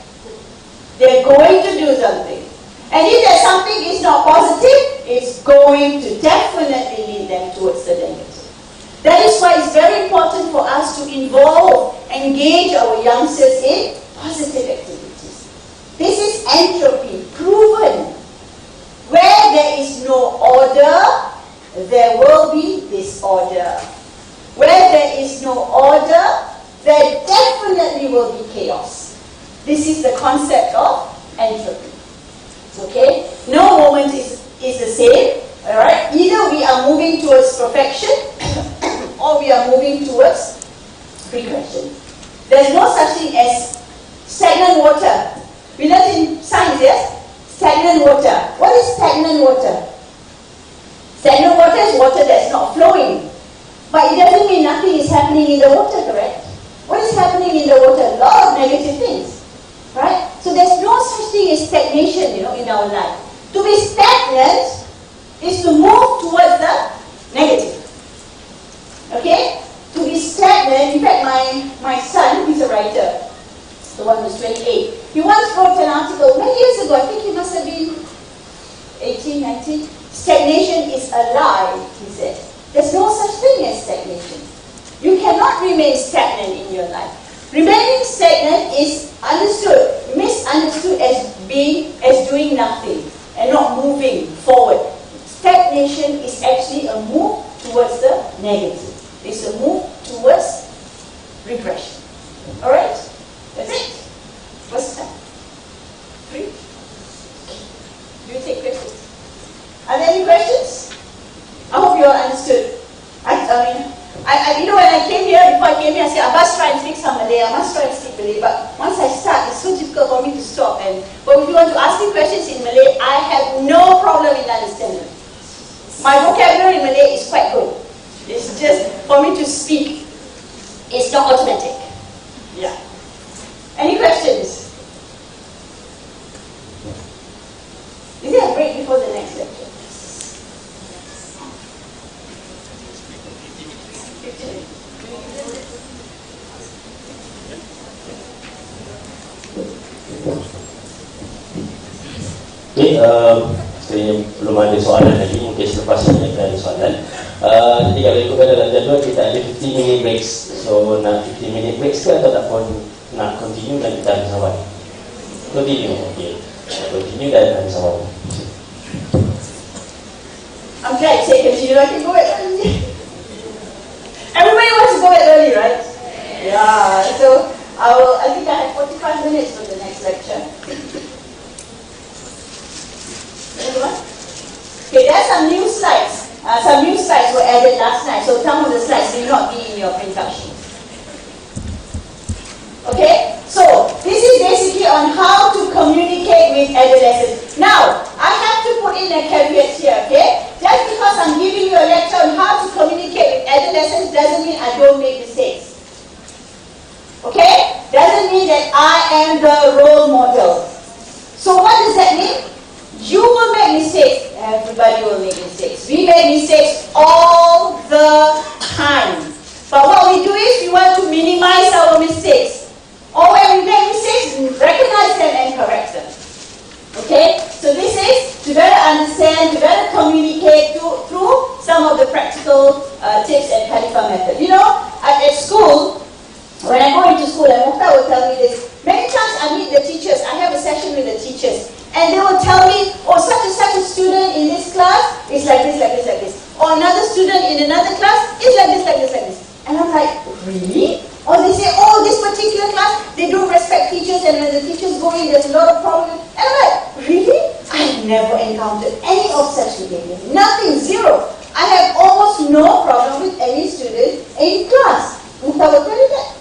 [SPEAKER 2] They're going to do something. And if there's something is not positive, it's going to definitely lead them towards the negative. That is why it's very important for us to engage our youngsters in positive activities. This is entropy, proven. Where there is no order, there will be disorder. Where there is no order, there definitely will be chaos. This is the concept of entropy. Okay? No moment is the same. Alright? Either we are moving towards perfection or we are moving towards regression. There's no such thing as stagnant water. We learned in science, yes? Stagnant water. What is stagnant water? Stagnant water is water that's not flowing. But it doesn't mean nothing is happening in the water, correct? What is happening in the water? A lot of negative things. Right? So there's no such thing as stagnation, in our life. To be stagnant is to move towards the negative. Okay? To be stagnant, in fact, my son, he's a writer, the one who's 28. He once wrote an article many years ago, I think he must have been 18, 19. Stagnation is a lie, he said. There's no such thing as stagnation. You cannot remain stagnant in your life. Remaining stagnant is misunderstood as doing nothing and not moving forward. Stagnation is actually a move towards the negative. It's a move towards regression. Alright? That's it. What's the time? 3? Do you take questions? Are there any questions? I hope you all understood. When I came here, before I came here, I said, I must try and speak some Malay, I must try and speak Malay. But once I start, it's so difficult for me to stop. But if you want to ask me questions in Malay, I have no problem in understanding. My vocabulary in Malay is quite good. It's just for me to speak. It's not automatic. Yeah. Any questions? Is there a break before the next lecture? 15 minutes.
[SPEAKER 1] Okay, saya belum ada soalan lagi, mungkin selepas ini akan ada soalan. Jadi kalau ikutkan dalam jadual, kita ada 15 minute breaks. So, nak 15 minute breaks ke atau tak pun nak continue dan kita ada sawat? Continue, okay. Continue dan ada sawat.
[SPEAKER 2] I'm glad you say continue, I can go back early. Everybody wants to go back early, right? Yeah, so I think I have 45 minutes for the next lecture. Okay, there are some new slides. Some new slides were added last night, so some of the slides may not be in your printout sheet. Okay, so this is basically on how to communicate with adolescents. Now, I have to put in a caveat here, okay? Just because I'm giving you a lecture on how to communicate with adolescents doesn't mean I don't make mistakes. Okay? Doesn't mean that I am the role model. So what does that mean? You will make mistakes. Everybody will make mistakes. We make mistakes all the time. But what we do is we want to minimize our mistakes. Or when we make mistakes, recognize them and correct them. Okay? So this is to better understand, to better communicate through some of the practical tips and Khalifa method. At school, when I go into school, and Mukhtar will tell me this, many times I meet the teachers, I have a session with the teachers, and they will tell me, oh, such and such a student in this class is like this, like this, like this. Or another student in another class is like this, like this, like this. And I'm like, really? Or they say, oh, this particular class, they don't respect teachers, and when the teachers go in, there's a lot of problems. And I'm like, really? I've never encountered any of such behavior. Nothing, zero. I have almost almost no problem with any student in class. Muhtar will tell you that.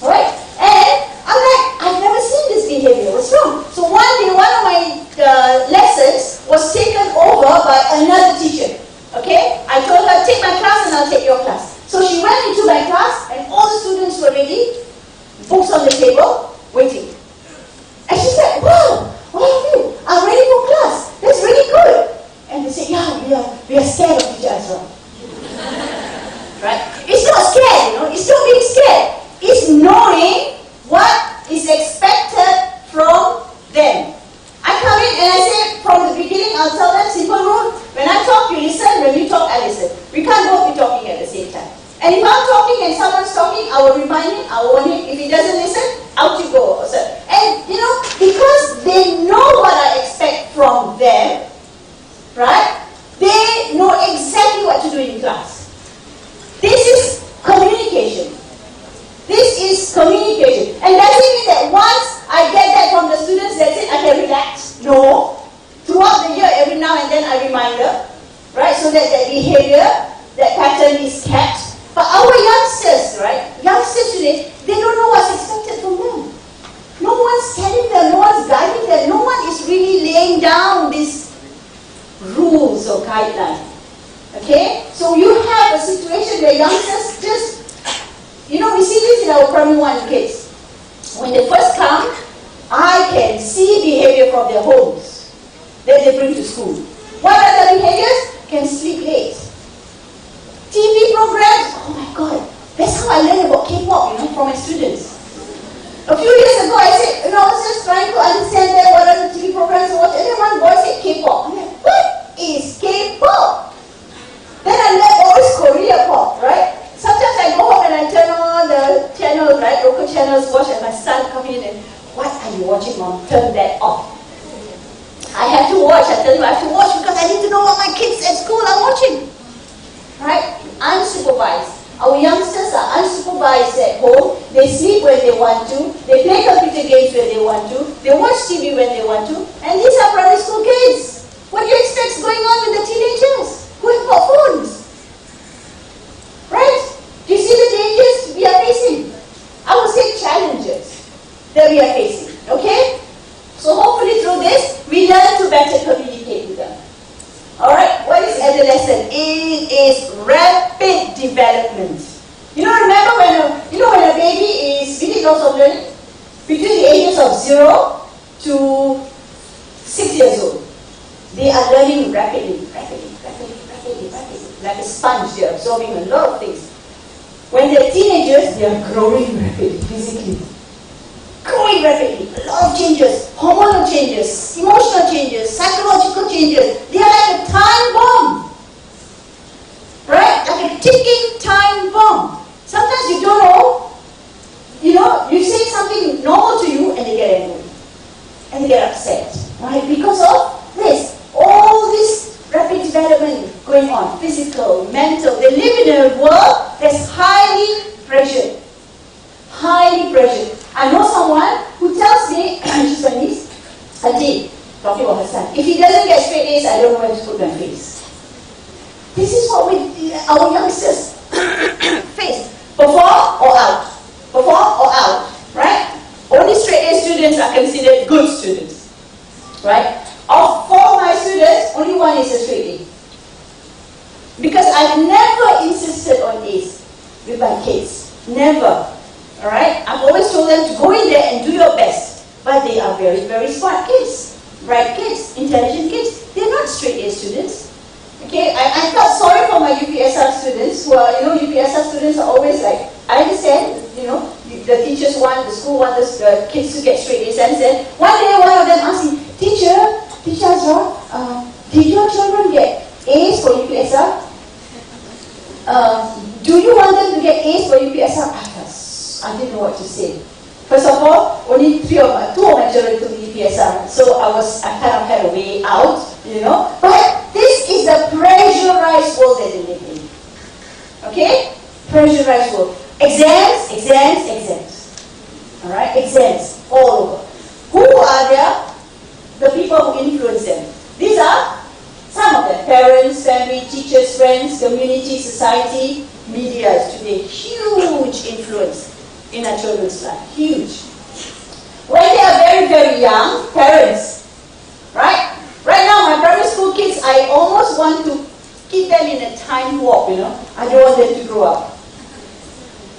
[SPEAKER 2] Alright? And I'm like, I've never seen this behavior. What's wrong? So one day, one of my lessons was taken over by another teacher. Okay? I told her, take my class and I'll take your class. So she went into my class and all the students were ready, books on the table, waiting. And she said, wow, all of you are ready for class. That's really good. And they said, yeah, we are scared of teacher Azra. Right? It's not scared, it's not being scared. It's knowing what is expected from them. I come in and I say, from the beginning, I'll tell them, simple rule, when I talk, you listen, when you talk, I listen. We can't both be talking at the same time. And if I'm talking and someone's talking, I will remind him, I will warn him. If he doesn't listen, out you go. And, because they know what I expect from them, right? They know exactly what to do in class. This is communication. This is communication. And does it mean that once I get that from the students, that's it, I can relax? No. Throughout the year, every now and then, I remind them, right? So that behavior, that pattern is kept. But our youngsters, right? Youngsters today, they don't know what's expected from them. No one's telling them, no one's guiding them, no one is really laying down these rules or guidelines. Okay? So you have a situation where youngsters just, we see this in our primary 1 kids. When they first come, I can see behavior from their homes that they bring to school. What are the behaviors? Can sleep late. TV programs, oh my God, that's how I learned about K-pop, from my students. A few years ago, I said, I was just trying to understand that what are the TV programs to watch, and then one boy said K-pop. I'm like, what is K-pop? Then I learned always Korea pop, right? Sometimes I go home and I turn on the channels, right, local channels, watch, and my son come in and, what are you watching, Mom? Turn that off. I have to watch, I tell you, I have to watch because I need to know what my kids at school are watching. Right? Unsupervised. Our youngsters are unsupervised at home. They sleep when they want to. They play computer games when they want to. They watch TV when they want to. And these are primary school kids. What do you expect is going on with the teenagers who have got phones? Right? Do you see the dangers we are facing? I would say challenges that we are facing. Okay? So hopefully through this, we learn to better communicate with them. Alright, what is adolescent? It is rapid development. Remember when a baby is really lots of learning? Between the ages of 0 to 6 years old. They are learning rapidly. Like a sponge, they are absorbing a lot of things. When they're teenagers, they are growing rapidly, physically. Growing rapidly. A lot of changes, hormonal changes, emotional changes, psychological changes. They are like a time bomb. Right? Like a ticking time bomb. Sometimes you don't know. You say something normal to you and they get angry. And they get upset. Right? Because of this. All this rapid development going on. Physical, mental. They live in a world that's highly pressured. Highly pressured. I know someone who tells me, she's a niece, Adi, talking about her son, if he doesn't get straight A's, I don't know where to put my face. This is what our youngsters face. Perform or out. Perform or out. Right? Only straight A students are considered good students. Right? Of 4 of my students, only 1 is a straight A. Because I've never insisted on A's with my kids. Never. Alright? I've always told them to go in there and do your best. But they are very, very smart kids. Bright kids. Intelligent kids. They're not straight A students. Okay? I felt sorry for my UPSR students who are, UPSR students are always like, I understand, the teachers want, the school wants the kids to get straight A's. And then one day one of them asked me, Teacher Azra, did your children get A's for UPSR? Do you want them to get A's for UPSR? I didn't know what to say. First of all, only 2 of my children took UPSR, so I kind of had a way out, But this is the pressurized world that they live in. Okay? Pressurized world. Exams. Alright? Exams. All over. Who are there? The people who influence them. These are some of them. parents, family, teachers, friends, community, society, media is today huge influence in our children's life. Huge. When they are very, very young, parents, right? Right now, my primary school kids, I almost want to keep them in a time warp, I don't want them to grow up.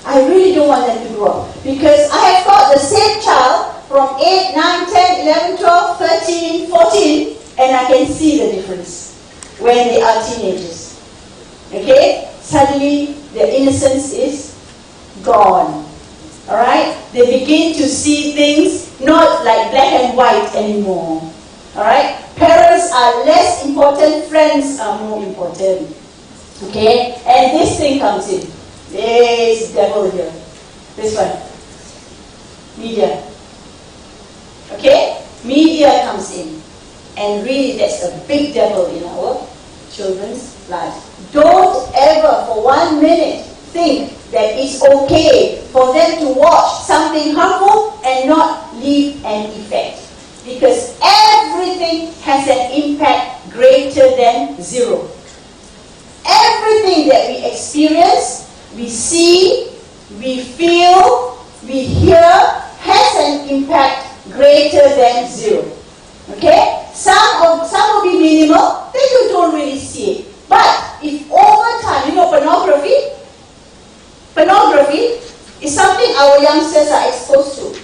[SPEAKER 2] I really don't want them to grow up. Because I have taught the same child from 8, 9, 10, 11, 12, 13, 14, and I can see the difference when they are teenagers. Okay? Suddenly, their innocence is gone. Alright? They begin to see things not like black and white anymore. Alright? Parents are less important, friends are more important. Okay? And this thing comes in. This devil here. This one. Media. Okay? Media comes in. And really that's a big devil in our children's lives. Don't ever for 1 minute think that it's okay for them to watch something harmful and not leave an effect. Because everything has an impact greater than zero. Everything that we experience, we see, we feel, we hear, has an impact greater than zero. Okay? Some will be minimal, then you don't really see it. But if over time, pornography is something our youngsters are exposed to.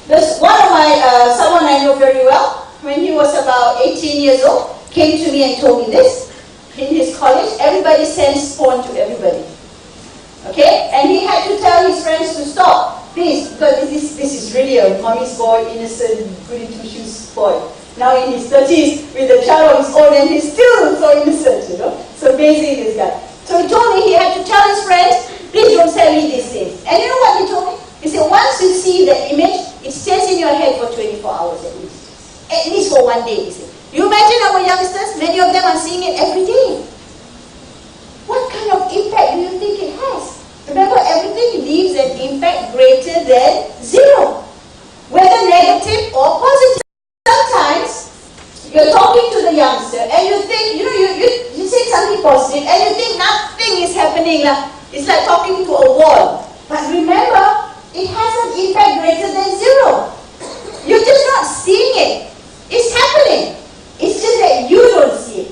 [SPEAKER 2] There's someone I know very well, when he was about 18 years old, came to me and told me this. In his college, everybody sends porn to everybody. Okay? And he had to tell his friends to stop. Please, because this is really a mommy's boy, innocent, goody two-shoes boy. Now in his 30s, with a child of his own, and he's still so innocent, It's amazing, this guy. So he told me he had to tell his friends, please don't send me these things. And you know what he told me? He said, once you see the image, it stays in your head for 24 hours at least. At least for 1 day, he said. You imagine our youngsters, many of them are seeing it every day. What kind of impact do you think it has? Remember, everything leaves an impact greater than zero. Whether negative or positive. Sometimes, you're talking to the youngster and you think, you say something positive and you think nothing is happening. It's like talking to a wall. But remember, it has an impact greater than zero. You're just not seeing it. It's happening. It's just that you don't see it.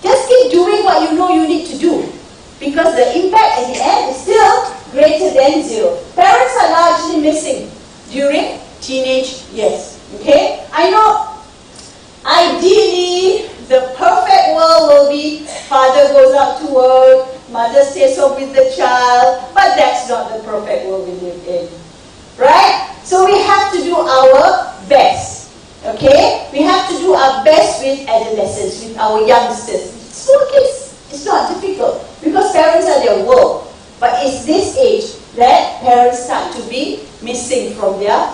[SPEAKER 2] Just keep doing what you know you need to do. Because the impact at the end is still greater than zero. Parents are largely missing during teenage years. Okay? I know, ideally, the perfect world will be father goes out to work, mother stays home with the child, but that's not the perfect world we live in. Right? So we have to do our best. Okay? We have to do our best with adolescents, with our youngsters. Small kids, it's not difficult because parents are their world. But it's this age that parents start to be missing from their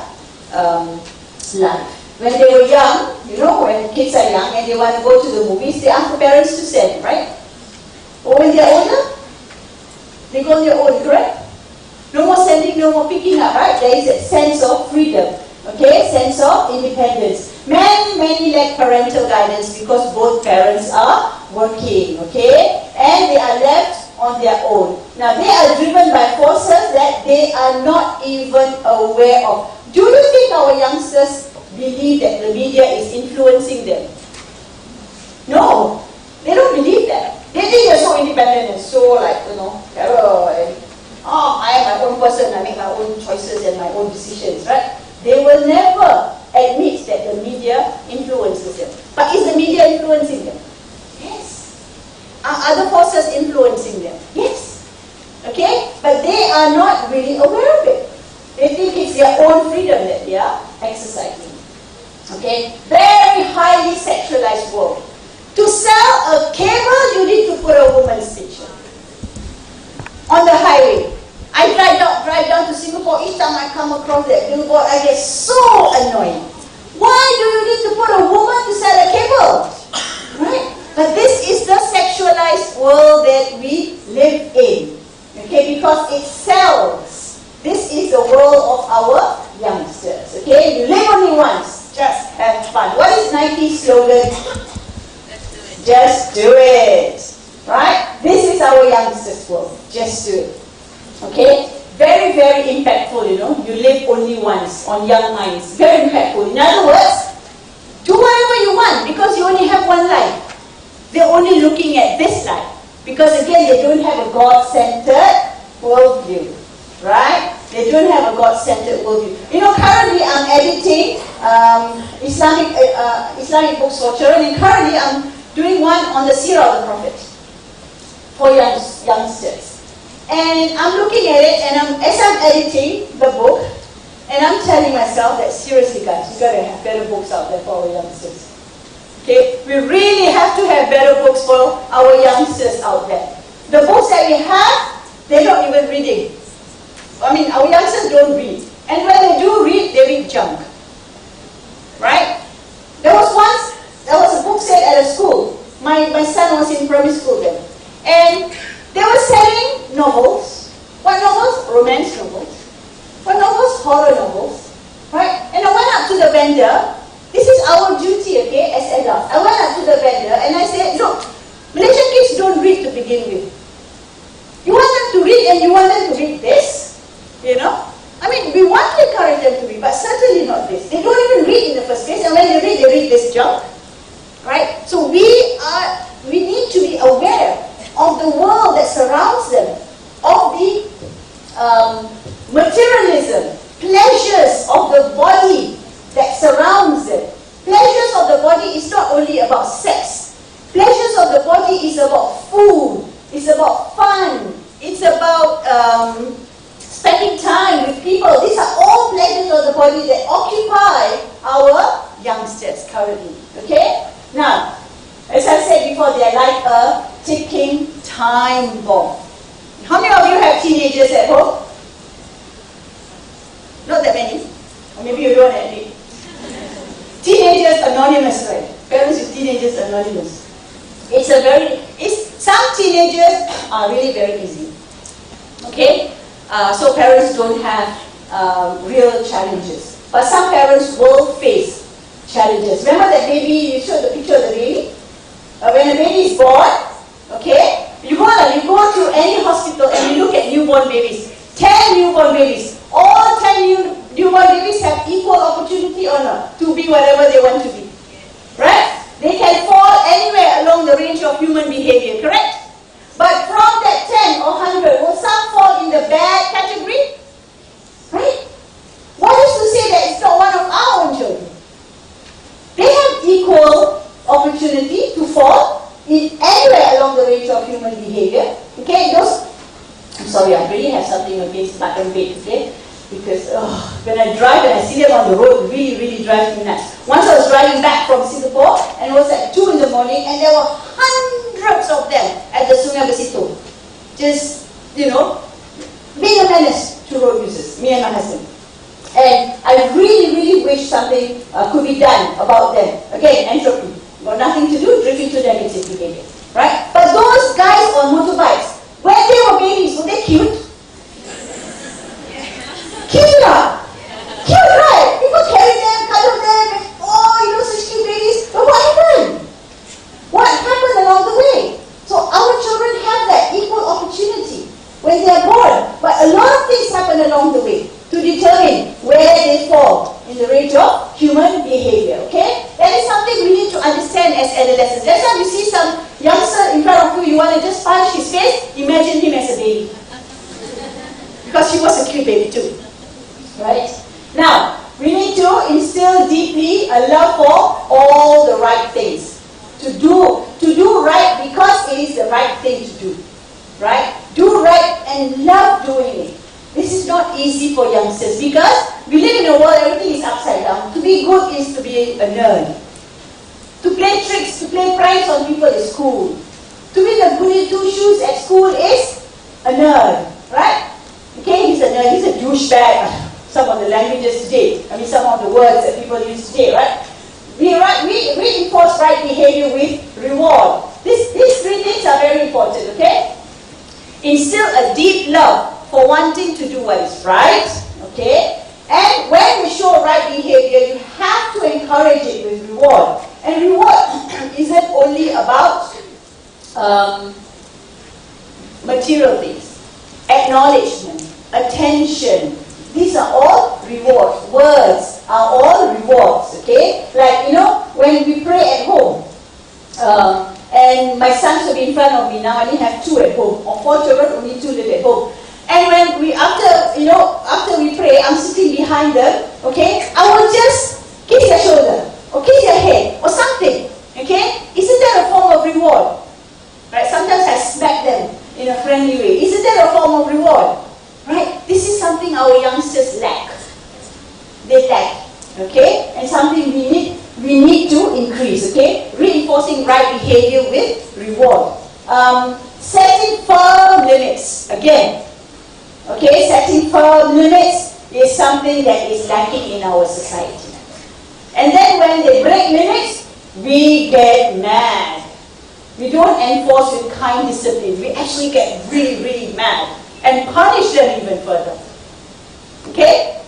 [SPEAKER 2] life. When they were young, when kids are young and they want to go to the movies, they ask the parents to send, right? But when they're older, they go on their own, correct? No more sending, no more picking up, right? There is a sense of freedom, okay? Sense of independence. Many lack parental guidance because both parents are working, okay? And they are left on their own. Now, they are driven by forces that they are not even aware of. Do you think our youngsters believe that the media is influencing them? No, they don't believe that. They think they're so independent and so I am my own person, I make my own choices and my own decisions, right? They will never admit that the media influences them. But is the media influencing them? Yes. Are other forces influencing them? Yes. Okay? But they are not really aware of it. They think it's their own freedom that they are exercising. Okay? Very highly sexualized world. To sell a cable, you need to put a woman's picture. On the highway. I drive down to Singapore. Each time I come across that billboard, I get so annoyed. Why do you need to put a woman to sell a cable? Right? But this is the sexualized world that we live in. Okay? Because it sells. This is the world of our youngsters. Okay? You live only once. Just have fun. What is Nike's slogan? Just do it. Right? This is our youngsters' world. Just do it. Okay? Very, very impactful, you know. You live only once on young minds. Very impactful. In other words, do whatever you want because you only have one life. They're only looking at this life. Because again, they don't have a God-centered worldview. Right? They don't have a God-centered worldview. You know, currently I'm editing Islamic books for children, and currently I'm doing one on the Seerah of the Prophet for youngsters. And I'm looking at it, and as I'm editing the book, and I'm telling myself that seriously guys, we've got to have better books out there for our youngsters. Okay? We really have to have better books for our youngsters out there. The books that we have, they're not even reading. I mean, our youngsters don't read. And when they do read, they read junk. Right? There was a book set at a school. My son was in primary school then. And they were selling novels. What novels? Romance novels. What novels? Horror novels. Right? And I went up to the vendor. This is our duty, okay, as adults. I went up to the vendor and I said, look, Malaysian kids don't read to begin with. You want them to read and you want them to read this? You know? I mean, we want to encourage them to read, but certainly not this. They don't even read in the first place, and when they read this junk. Right? So we need to be aware of the world that surrounds them, of the materialism, pleasures of the body that surrounds them. Pleasures of the body is not only about sex. Pleasures of the body is about food, it's about fun, it's about spending time with people. These are all pleasures of the body that occupy our youngsters currently. Okay? Now, as I said before, they're like a ticking time bomb. How many of you have teenagers at home? Not that many. Or maybe you don't admit. Teenagers Anonymous, right? Parents with Teenagers Anonymous. Some teenagers are really very easy. Okay? So parents don't have real challenges. But some parents will face challenges. Remember that baby, you showed the picture of the baby? When a baby is born, okay, you go to any hospital and you look at newborn babies. 10 newborn babies. All 10 newborn babies have equal opportunity or not to be whatever they want to be. Right? They can fall anywhere along the range of human behavior, correct? But from that 10 or 100, will some fall in the bad category? Right? What is to say that it's not one of our own children? They have equal opportunity to fall in anywhere along the range of human behavior. Okay, I'm sorry, I really have something against button bed, okay? Because when I drive and I see them on the road, it really, really drives me nuts. Once I was driving back from Singapore, and it was at 2 in the morning, and there were hundreds of them at the Sungai Besito. Just, being a menace to road users, me and my husband. And I really, really wish something could be done about them. Again, entropy. Got nothing to do, drifting to negative behavior. Right? But those guys on motorbikes, when they were babies, were they cute? Cute, huh? Cute, right? People carry them, cuddle them, and, such cute babies. But what happened? What happened along the way? So our children have that equal opportunity when they are born. But a lot of things happen along the way to determine where they fall in the range of human behavior, okay? That is something we need to understand as adolescents. That's why you see some youngster in front of you, you want to just punch his face, imagine him as a baby. Because he was a cute baby too. Right? Now, we need to instill deeply a love for all the right things. To do right because it is the right thing to do. Right? Do right and love doing it. This is not easy for youngsters because we live in a world everything is upside down. To be good is to be a nerd. To play tricks, to play pranks on people is cool. To be the goody two-shoes at school is a nerd. Right? Okay, he's a nerd, he's a douchebag. Some of the languages today, some of the words that people use today, right? We reinforce right behavior with reward. These three things are very important, okay? Instill a deep love for wanting to do what is right, okay? And when you show right behavior, you have to encourage it with reward. And reward isn't only about material things, acknowledgement, attention. These are all rewards. Words are all rewards, okay? Like, you know, when we pray at home, and my sons will be in front of me now, I only have 2 at home, or 4 children, only 2 live at home. And when we, after we pray, I'm sitting behind them, okay? I will just kiss their shoulder, or kiss their head, or something, okay? Isn't that a form of reward? Right? Sometimes I smack them in a friendly way. Isn't that a form of reward? Right? This is something our youngsters lack. They lack, okay? And something we need to increase, okay? Reinforcing right behavior with reward. Setting firm limits, again. Okay, setting firm limits is something that is lacking in our society. And then when they break limits, we get mad. We don't enforce with kind discipline. We actually get really, really mad and punish them even further. Okay?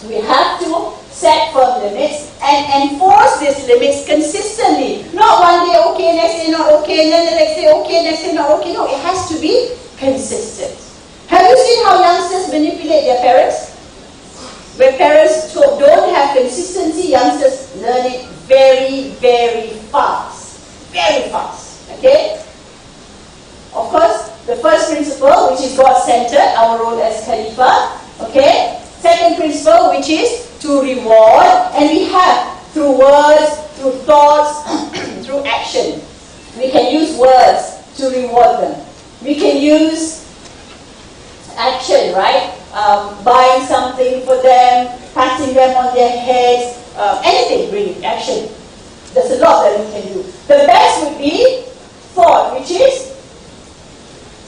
[SPEAKER 2] We have to set firm limits and enforce these limits consistently. Not one day okay, next day not okay, and then the next day okay, next day not okay. No, it has to be consistent. Have you seen how youngsters manipulate their parents? When parents don't have consistency, youngsters learn it very, very fast. Very fast. Okay? Of course, the first principle, which is God-centered, our role as Khalifa. Okay? Second principle, which is to reward, and we have through words, through thoughts, through action. We can use words to reward them. We can use action, right? Buying something for them, patting them on their heads, anything really, action. There's a lot that we can do. The best would be thought, which is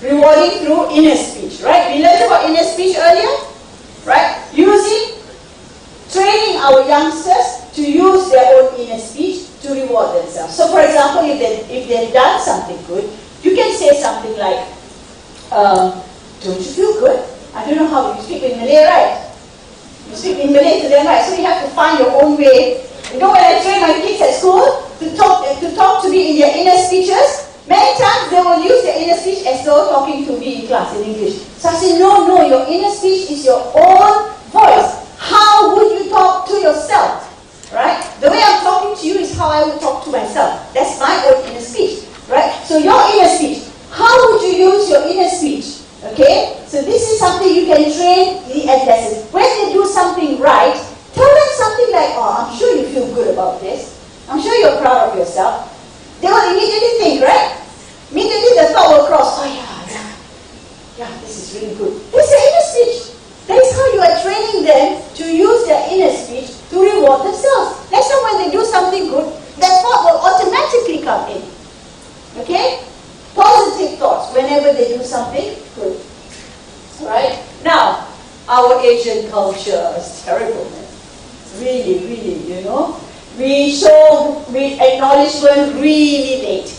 [SPEAKER 2] rewarding through inner speech, right? We learned about inner speech earlier, right? Training our youngsters to use their own inner speech to reward themselves. So for example, if they've done something good, you can say something like, don't you feel good? I don't know how you speak in Malay, right? You speak in Malay to them, right? So you have to find your own way. You know, when I train my kids at school to talk to me in their inner speeches, many times they will use their inner speech as though talking to me in class in English. So I say, no, your inner speech is your own voice. How would you talk to yourself? Right? The way I'm talking to you is how I would talk to myself. That's my own inner speech. Right? So your inner speech. How would you use your inner speech? Okay? So this is something you can train the adolescents. When they do something right, tell them something like, oh, I'm sure you feel good about this. I'm sure you're proud of yourself. They will immediately think, right? Immediately the thought will cross, oh yeah, this is really good. This is inner speech. That is how you are training them to use their inner speech to reward themselves. Next time when they do something good, that thought will automatically come in. Okay? Positive thoughts whenever they do something good. Right? Now, our Asian culture is terrible, man. Really, you know. We show acknowledgement really late.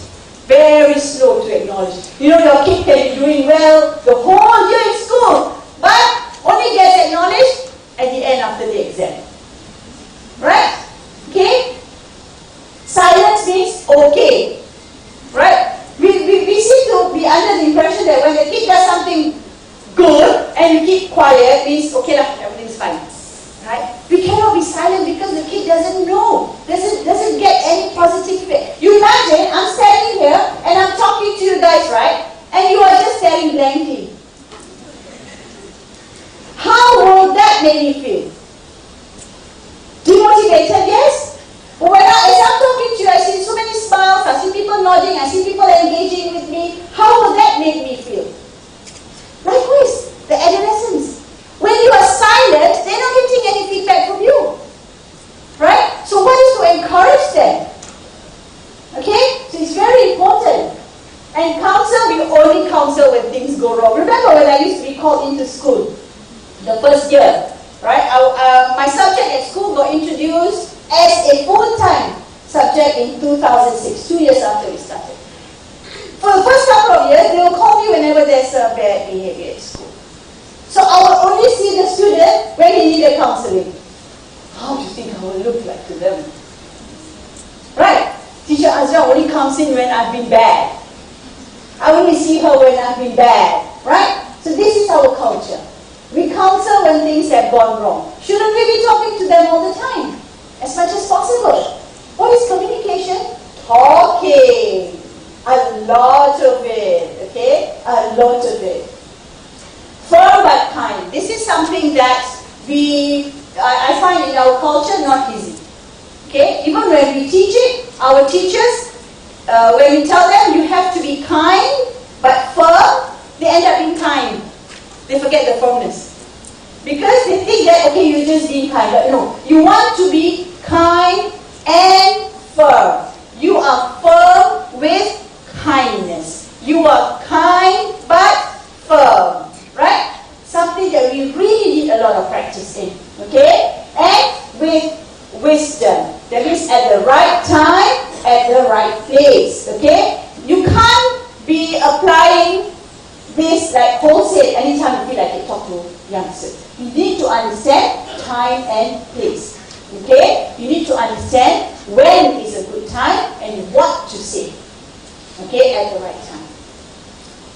[SPEAKER 2] Very slow to acknowledge. You know, your kid can be doing well the whole year in school, but only gets acknowledged at the end after the exam. Right? Okay? Silence means okay. Right? We seem to be under the impression that when the kid does something good and you keep quiet, means okay lah, everything's fine. Right? We cannot be silent because the kid doesn't know, doesn't get any positive feedback. You imagine I'm standing here and I'm talking to you guys, right? And you are just staring blankly. How will that make me feel? Demotivated, yes? But when as I'm talking to you, I see so many smiles, I see people nodding, I see people engaging with me. How will that make me feel? Likewise, the adolescents. When you are silent, they're not getting any feedback from you. Right? So what is to encourage them? Okay? So it's very important. And counsel, we only counsel when things go wrong. Remember when I used to be called into school? The first year. Right? My subject at school got introduced as a full-time subject in 2006, 2 years after we started. For the first couple of years, they will call me whenever there's a bad behavior at school. So I will only see the student when he needed counseling. How do you think I will look like to them? Right? Teacher Azra only comes in when I've been bad. I only see her when I've been bad, right? So this is our culture. We counsel when things have gone wrong. Shouldn't we be talking to them all the time? As much as possible. What is communication? Talking. A lot of it, okay? A lot of it. Firm but kind. This is something that I find in our culture not easy. Okay? Even when we teach it, our teachers, when we tell them you have to be kind but firm, they end up being kind. They forget the firmness. Because they think that, okay, you're just being kind. But no, you want to be kind and firm. You are firm with kindness. You are kind but firm. Right? Something that we really need a lot of practice in. Okay? And with wisdom. That means at the right time, at the right place. Okay? You can't be applying this like wholesale anytime you feel like you talk to youngsters. You need to understand time and place. Okay? You need to understand when is a good time and what to say. Okay? At the right time.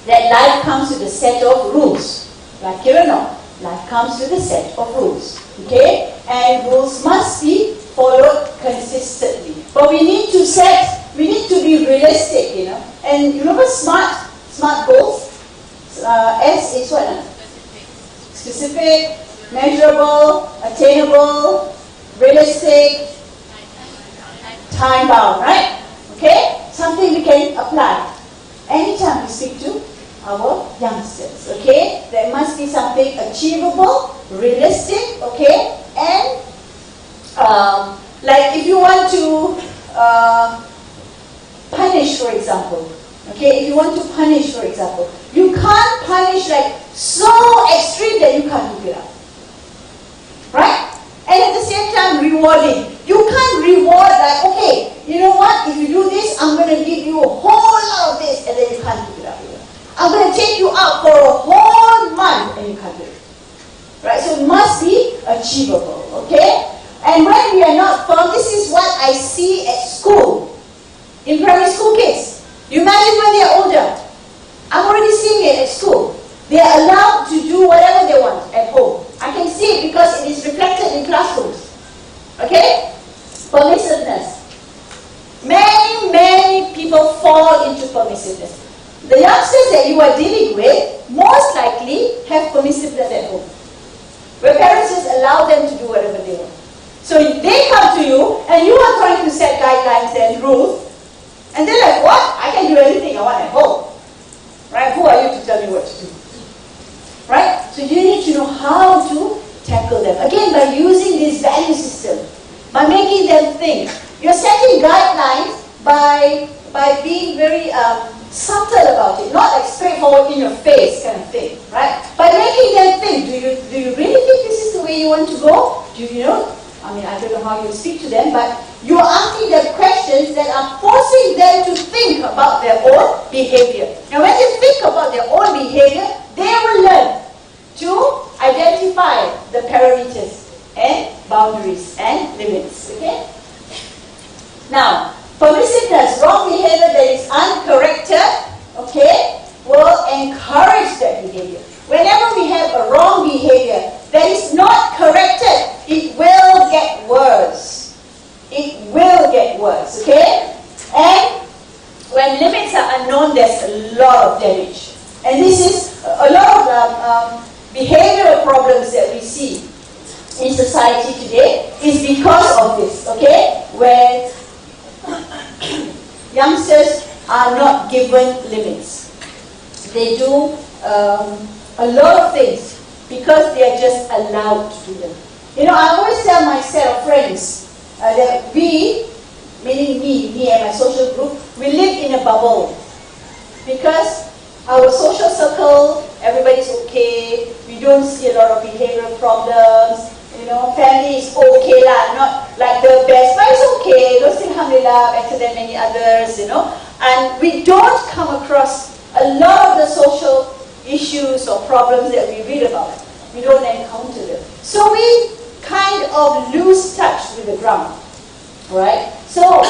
[SPEAKER 2] That life comes with a set of rules. Like it or not, life comes with a set of rules. Okay? And rules must be followed consistently. But we need to be realistic, you know. And you remember SMART goals? S is what? Specific, measurable, attainable, realistic, time-bound, right? Okay? Something we can apply anytime we speak to our youngsters, okay? There must be something achievable, realistic, okay? And like if you want to punish, for example, okay? If you want to punish, for example, you can't punish like so extreme that you can't do it up, right? And at the same time, rewarding. You can't reward like, okay, you know what? If you do this, I'm going to give you a whole lot of this, and then you can't do it up. I'm going to take you out for a whole month, and you can't do it. Right? So it must be achievable, okay? And when we are not firm, this is what I see at school. In primary school kids. You imagine when they are older. I'm already seeing it at school. They are allowed to do whatever they want at home. I can see it because it is reflected in classrooms. Okay? Permissiveness. Many people fall into permissiveness. The youngsters that you are dealing with most likely have permissiveness at home. Where parents just allow them to do whatever they want. So they come to you and you are trying to set guidelines and rules. And they're like, what? I can do anything I want at home. Right? Who are you to tell me what to do? Right? So you need to know how to tackle them. Again, by using this value system. By making them think. You're setting guidelines by being very subtle about it. Not like straightforward in your face kind of thing. Right? By making them think. Do you really think this is the way you want to go? Do you know? I mean, I don't know how you speak to them, but you're asking them questions that are forcing them to think about their own behavior. Now, when they think about their own behavior, they will learn to identify the parameters and boundaries and limits. Okay? Now, permissiveness, wrong behavior that is uncorrected, okay, will encourage that behavior. Whenever we have a wrong behavior that is not corrected, it will get worse. It will get worse, okay? And when limits are unknown, there's a lot of damage. And this is a lot of behavioral problems that we see in society today is because of this, okay? When youngsters are not given limits. They do a lot of things because they are just allowed to do them. You know, I always tell my set of friends that we, meaning me and my social group, we live in a bubble. Because our social circle, everybody's okay, we don't see a lot of behavioral problems, you know, family is okay lah, not like the best, but it's okay, those things, alhamdulillah, better than many others, you know. And we don't come across a lot of the social issues or problems that we read about. We don't encounter them. So we kind of lose touch with the ground, right? So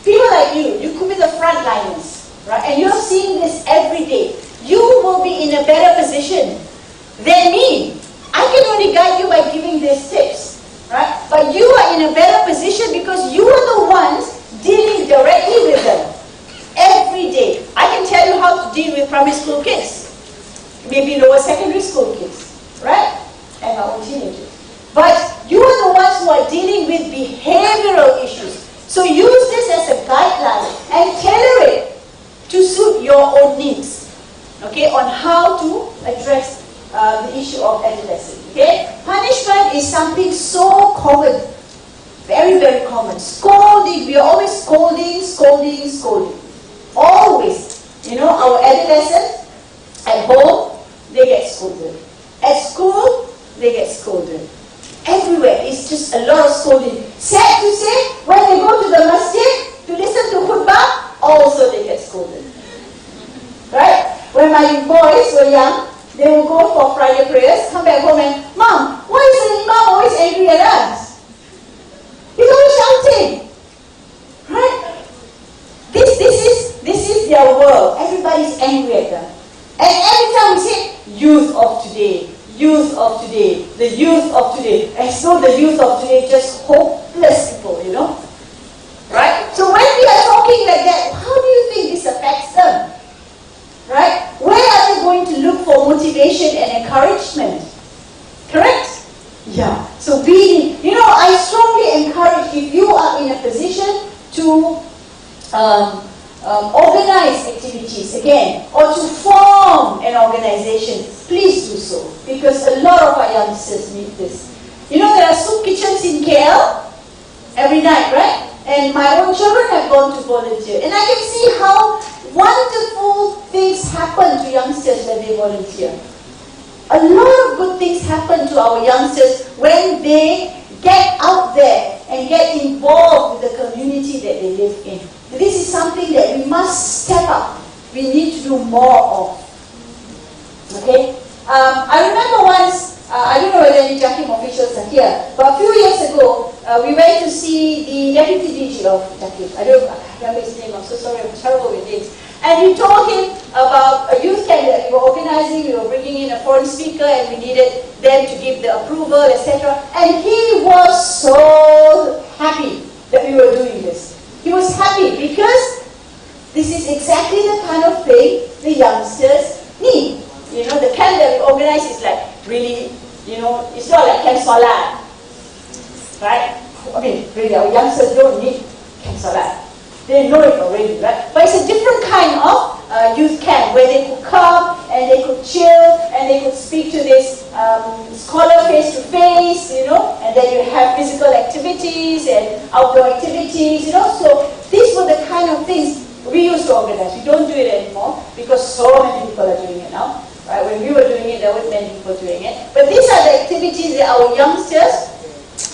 [SPEAKER 2] people like you could be the frontliners, right? And you're seeing this every every day, you will be in a better position than me. I can only guide you by giving these tips, right? But you are in a better position because you are the ones dealing directly with them every day. I can tell you how to deal with primary school kids, maybe lower secondary school kids, right? And our teenagers. But you are the ones who are dealing with behavioral issues. So use this as a guideline and tailor it to suit your own needs, okay, on how to address the issue of adolescence, okay? Punishment is something so common, very, very common. Scolding, we are always scolding. Always. You know, our adolescents, at home, they get scolded. At school, they get scolded. Everywhere, it's just a lot of scolding. Sad to say, when they go to the masjid to listen to khutbah, also they get scolded. Right? When my boys were young, they would go for Friday prayers, come back home and, Mom, why is the Imam always angry at us? He's always shouting. Right? This is their world. Everybody's angry at them. And every time we say, youth of today, the youth of today, as though the youth of today just hopeless people, you know? Right? So when we are talking like that, how do you think this affects them? Right? Where are they going to look for motivation and encouragement? Correct? Yeah. So I strongly encourage, if you are in a position to organize activities again, or to form an organization, please do so, because a lot of our youngsters need this. You know, there are soup kitchens in KL every night, right? And my own children have gone to volunteer, and I can see how wonderful things happen to youngsters when they volunteer. A lot of good things happen to our youngsters when they get out there and get involved with the community that they live in. This is something that we must step up. We need to do more of. Okay? I remember once, I don't know whether any Jakim officials are here, but a few years ago, we went to see the deputy DG of Jakim. I don't remember his name, I'm so sorry, I'm terrible with names. And we told him about a youth camp that we were organizing. We were bringing in a foreign speaker and we needed them to give the approval, etc. And he was so happy that we were doing this. He was happy because this is exactly the kind of thing the youngsters need. You know, the camp that we organize is like really, you know, it's not like Camp Solar. Right? I mean, really, our youngsters don't need Camp Solar. They know it already, right? But it's a different kind of youth camp where they could come and they could chill and they could speak to this scholar face to face, you know, and then you have physical activities and outdoor activities, you know. So these were the kind of things we used to organize. We don't do it anymore because so many people are doing it now. Right? When we were doing it, there weren't many people doing it. But these are the activities that our youngsters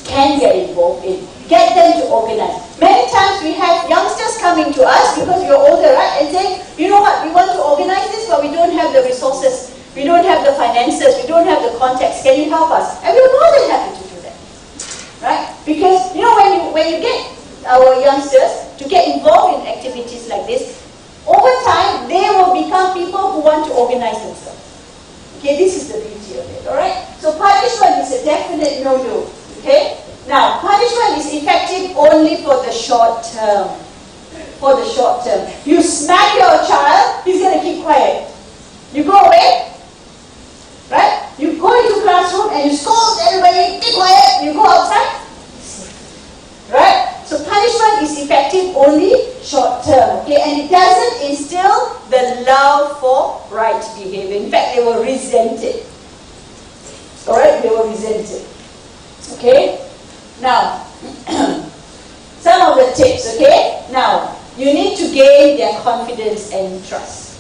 [SPEAKER 2] can get involved in. Get them to organize. Many times we have youngsters coming to us because we're older, right? And saying, you know what, we want to organize this, but we don't have the resources. We don't have the finances. We don't have the contacts. Can you help us? And we're more than happy to do that. Right? Because, you know, when you get our youngsters to get involved in activities like this, over time, they will become people who want to organize themselves. Okay, this is the beauty of it, alright? So punishment is a definite no-no, okay? Now, punishment is effective only for the short term. For the short term. You smack your child, he's going to keep quiet. You go away, right? You go into classroom and you scold everybody, be quiet, you go outside, right? So punishment is effective only short term, okay? And it doesn't instill the love for right behavior. In fact, they will resent it. Alright, they will resent it. Okay? Now, some of the tips, okay? Now, you need to gain their confidence and trust.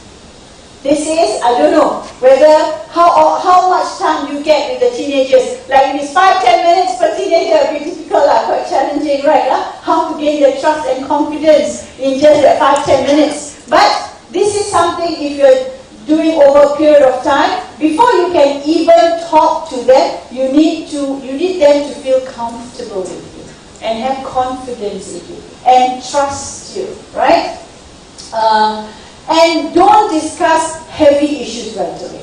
[SPEAKER 2] This is, I don't know, whether how much time you get with the teenagers. Like if it's 5-10 minutes per teenager, it will be difficult, quite challenging, right? How to gain their trust and confidence in just that 5-10 minutes. But this is something, if you're doing over a period of time, before you can even talk to them, you need them to feel comfortable with you and have confidence in you and trust you, right? And And don't discuss heavy issues right away.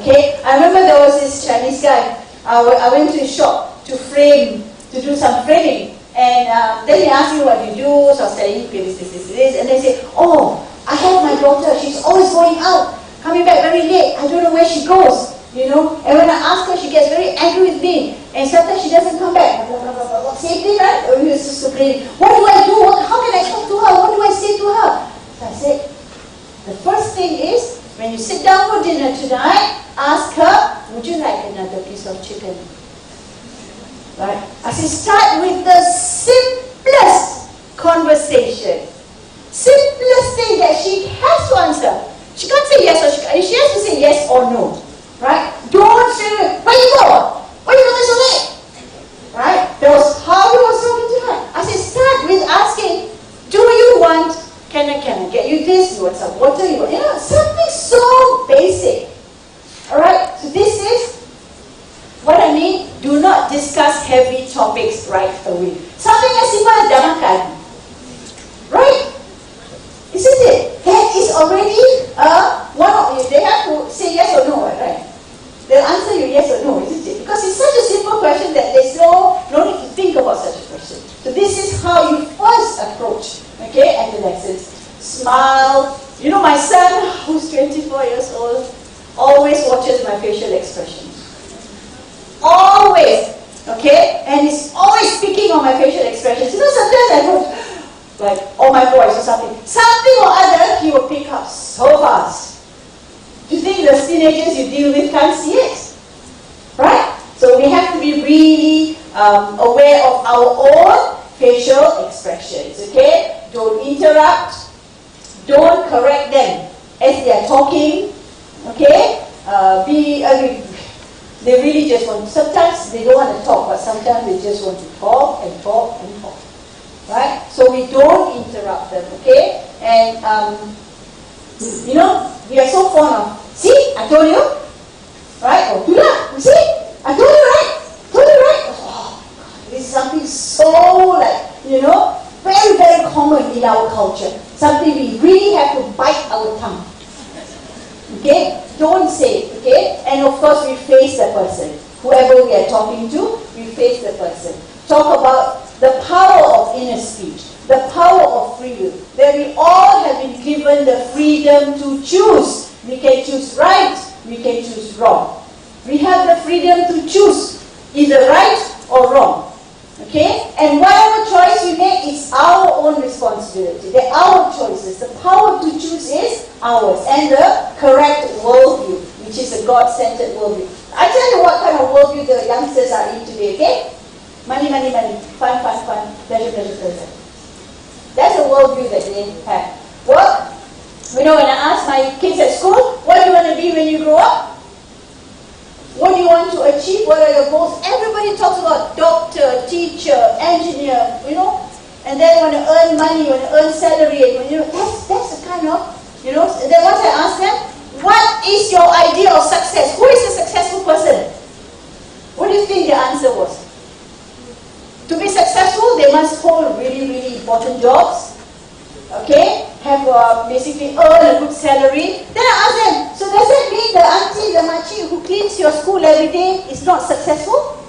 [SPEAKER 2] Okay? I remember there was this Chinese guy. I went to his shop to do some framing. And then he asked me what you do. So I was telling him this. And they say, oh, I have my daughter. She's always going out, coming back very late. I don't know where she goes. You know, and when I ask her, she gets very angry with me. And sometimes she doesn't come back. Same thing, right? He was just complaining. What do I do? How can I talk to her? What do I say to her? So I said, the first thing is, when you sit down for dinner tonight, ask her, would you like another piece of chicken? Right? I said, start with the simplest conversation. Simplest thing that she has to answer. She can't say yes or she has to say yes or no. Right? Don't say, where you go? Why you going so late? Right? That was how he was talking to her. I said, start with asking, do you want, can I get you this? You want some water? You want, something so basic. Alright? So this is what I mean. Do not discuss heavy topics right away. Something as simple as makan. Right? Isn't it? That is already one of you. They have to say yes or no, right? They'll answer you yes or no, isn't it? Because it's such a simple question that there's no need to think about such a question. So this is how you first approach, okay, adolescents. Smile. You know, my son, who's 24 years old, always watches my facial expressions. Always. Okay? And he's always speaking on my facial expressions. You know, sometimes I go, like, oh my voice or something. Something or other, he will pick up so fast. Do you think the teenagers you deal with can't see it? Right? So we have to be really aware of our own facial expressions. Okay? Don't interrupt. Don't correct them as they are talking. Okay? They really just want, sometimes they don't want to talk, but sometimes they just want to talk and talk and talk. Right? So we don't interrupt them, okay? And, we are so fond of, see, I told you, right? Oh, you see, I told you, right? Oh, this is something so, very, very common in our culture. Something we really have to bite our tongue. Okay? Don't say it, okay? And of course, we face the person. Whoever we are talking to, we face the person. Talk about the power of inner speech, the power of free will, that we all have been given the freedom to choose. We can choose right, we can choose wrong. We have the freedom to choose either right or wrong. Okay? And whatever choice we make is our own responsibility. They're our choices. The power to choose is ours. And the correct worldview, which is a God-centered worldview. I tell you what kind of worldview the youngsters are in today, okay? Money, money, money. Fun, fun, fun. Pleasure, pleasure, pleasure. That's the worldview that they have. Work. When I ask my kids at school, what do you want to be when you grow up? What do you want to achieve? What are your goals? Everybody talks about doctor, teacher, engineer, and then you want to earn money, you want to earn salary, and that's the kind of, then once I ask them, what is your idea of success? Who is a successful person? What do you think the answer was? To be successful, they must hold really, really important jobs, okay? Have basically earn a good salary. Then I ask them, so does that mean the auntie, the machi who cleans your school every day is not successful?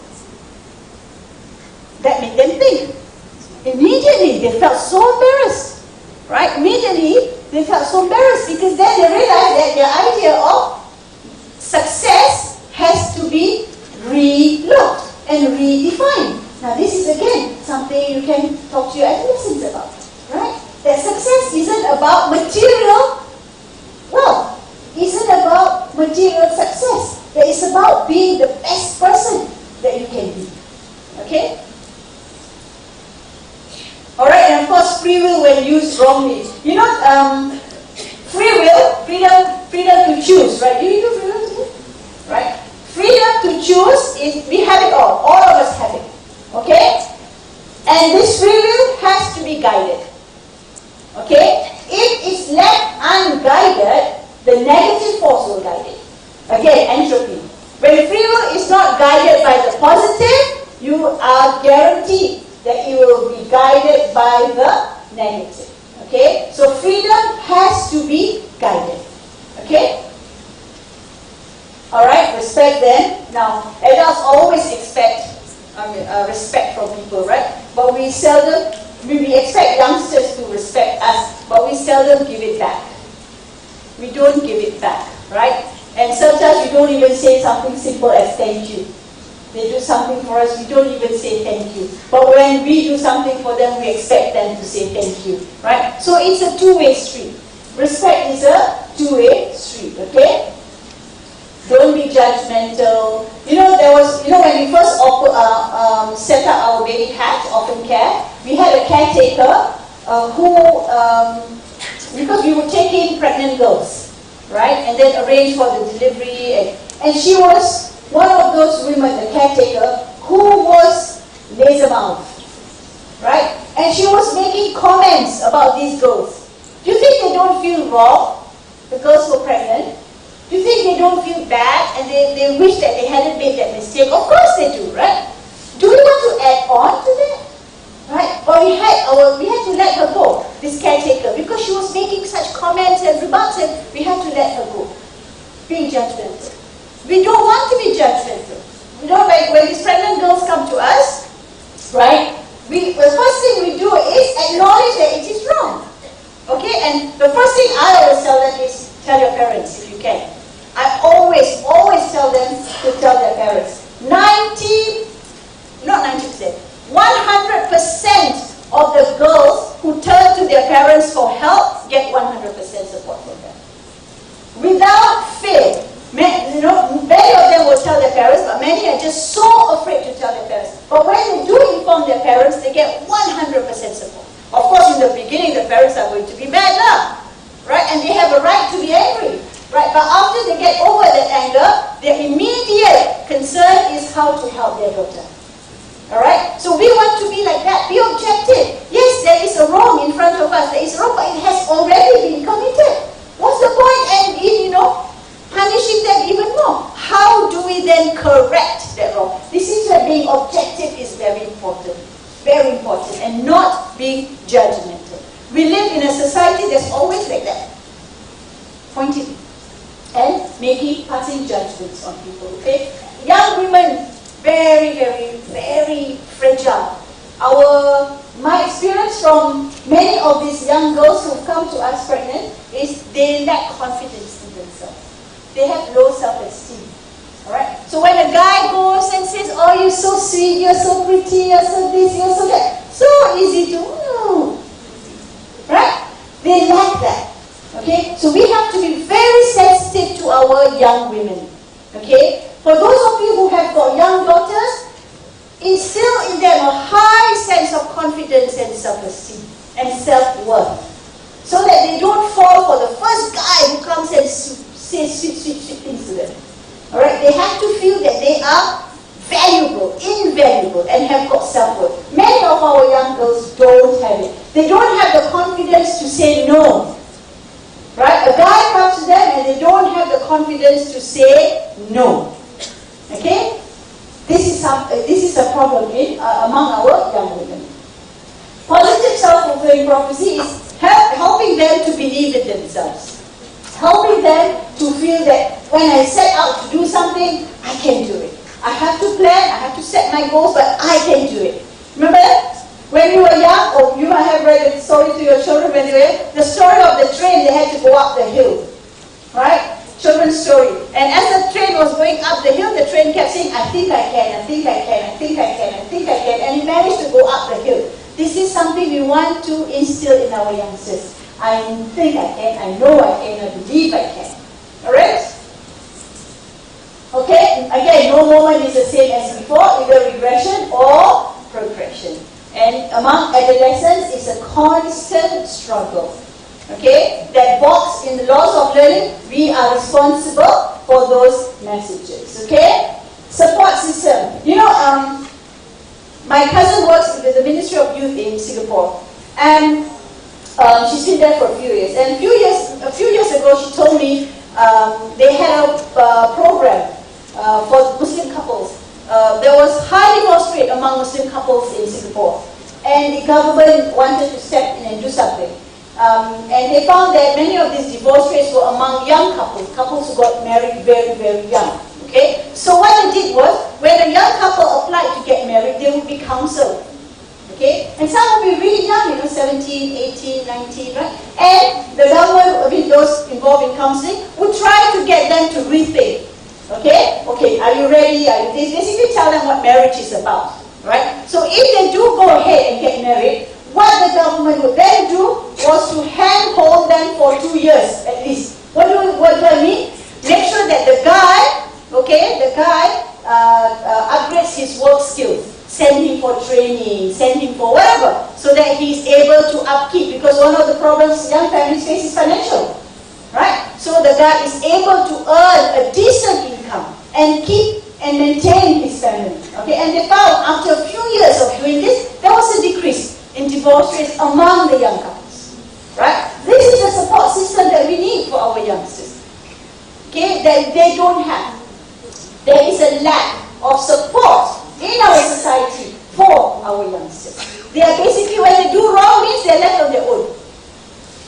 [SPEAKER 2] That made them think. Immediately, they felt so embarrassed. Right? Immediately, they felt so embarrassed because then they realized that their idea of success has to be relooked and redefined. Now, this is again something you can talk to your adolescents about. Right? That success isn't about material wealth, isn't about material success. That it's about being the best person that you can be. Okay? Alright, and of course, free will when used wrongly. Free will, freedom to choose, right? Do you know freedom to choose? Right? Freedom to choose is, we have it all of us have it. Okay? And this free will has to be guided. Okay? If it's left unguided, the negative force will guide it. Again, entropy. When free will is not guided by the positive, you are guaranteed that it will be guided by the negative. Okay? So freedom has to be guided. Okay? Alright, respect them. Now, adults always expect respect from people, right? But we expect youngsters to respect us, but we seldom give it back. We don't give it back, right? And sometimes we don't even say something simple as thank you. They do something for us, we don't even say thank you. But when we do something for them, we expect them to say thank you, right? So it's a two-way street. Respect is a two-way street, okay? Don't be judgmental. When we first set up our baby hatch, Orphan Care, we had a caretaker because we would take in pregnant girls, right? And then arrange for the delivery. And she was one of those women, the caretaker, who was laser-mouthed, right? And she was making comments about these girls. Do you think they don't feel wrong? The girls were pregnant. Do you think they don't feel bad and they wish that they hadn't made that mistake? Of course they do, right? Do we want to add on to that? Right? But we had to let her go, this caretaker, because she was making such comments and remarks, and we had to let her go. Being judgmental. We don't want to be judgmental. When these pregnant girls come to us, right? The first thing we do is acknowledge that it is wrong. Okay? And the first thing I always tell them is tell your parents if you can. I always tell them to tell their parents. 100% of the girls who turn to their parents for help get 100% support from them. Without fail. Many of them will tell their parents, but many are just so afraid to tell their parents. But when they do inform their parents, they get 100% support. Of course, in the beginning, the parents are going to be mad now, right? And they have a right to be angry. Right, but after they get over that anger, their immediate concern is how to help their daughter. Alright? So we want to be like that. Be objective. Yes, there is a wrong in front of us. There is a wrong, but it has already been committed. What's the point in punishing them even more? How do we then correct that wrong? This is where being objective is very important. Very important. And not being judgmental. We live in a society that's always like that. Pointing. And passing judgments on people, okay? Young women, very, very, very fragile. My experience from many of these young girls who come to us pregnant is they lack confidence in themselves. They have low self-esteem, alright? So when a guy goes and says, oh, you're so sweet, you're so pretty, you're so this, you're so that, so easy to, right? They lack that. Okay, so we have to be very sensitive to our young women. Okay, for those of you who have got young daughters, instill in them a high sense of confidence and self-esteem and self-worth, so that they don't fall for the first guy who comes and says sweet things to them. All right, they have to feel that they are valuable, invaluable, and have got self-worth. Many of our young girls don't have it. They don't have the confidence to say no. Right? A guy comes to them and they don't have the confidence to say no. Okay? This is a problem among our young women. Positive self-fulfilling prophecy is helping them to believe in themselves. Helping them to feel that when I set out to do something, I can do it. I have to plan, I have to set my goals, but I can do it. Remember that? When you were young, or you might have read a story to your children when they were young, the story of the train, they had to go up the hill. Right? Children's story. And as the train was going up the hill, the train kept saying, I think I can, I think I can, I think I can, I think I can, and it managed to go up the hill. This is something we want to instill in our youngsters. I think I can, I know I can, I believe I can. Alright? Okay? Again, no moment is the same as before, either regression or progression. And among adolescents, it's a constant struggle. Okay? That box in the laws of learning, we are responsible for those messages. Okay? Support system. My cousin works with the Ministry of Youth in Singapore. And she's been there for a few years. And a few years ago, she told me they had a program for Muslim couples. There was high divorce rate among Muslim couples in Singapore, and the government wanted to step in and do something. And they found that many of these divorce rates were among young couples who got married very, very young. Okay? So what they did was, when a young couple applied to get married, they would be counseled. Okay? And some would be really young, 17, 18, 19, right? And the government, those involved in counseling, would try to get them to rethink. Okay? Okay, are you ready? Are you this? Basically tell them what marriage is about. Right? So if they do go ahead and get married, what the government would then do was to handhold them for 2 years at least. What do I mean? Make sure that the guy upgrades his work skills. Send him for training, send him for whatever, so that he's able to upkeep. Because one of the problems young families face is financial. Right? So the guy is able to earn a decent income and keep and maintain his family. Okay? And they found after a few years of doing this, there was a decrease in divorce rates among the young couples. Right? This is the support system that we need for our youngsters. Okay? That they don't have. There is a lack of support in our society for our youngsters. They are basically, when they do wrong means they're left on their own.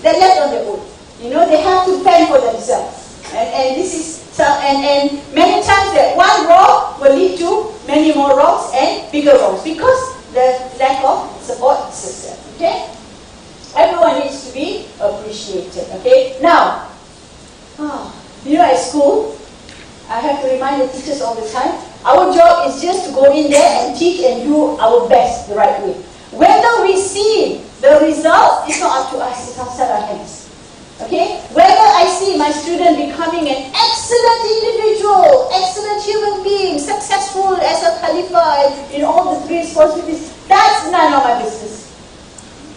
[SPEAKER 2] They're left on their own. They have to fend for themselves. And this is and many times that one wrong will lead to many more wrongs and bigger wrongs because the lack of support system. Okay? Everyone needs to be appreciated. Okay? Now, at school, I have to remind the teachers all the time, our job is just to go in there and teach and do our best the right way. Whether we see the result, it's not up to us, it's outside our hands. Okay? Whether I see my student becoming an excellent individual, excellent human being, successful as a Khalifa in all the 3 responsibilities, that's none of my business.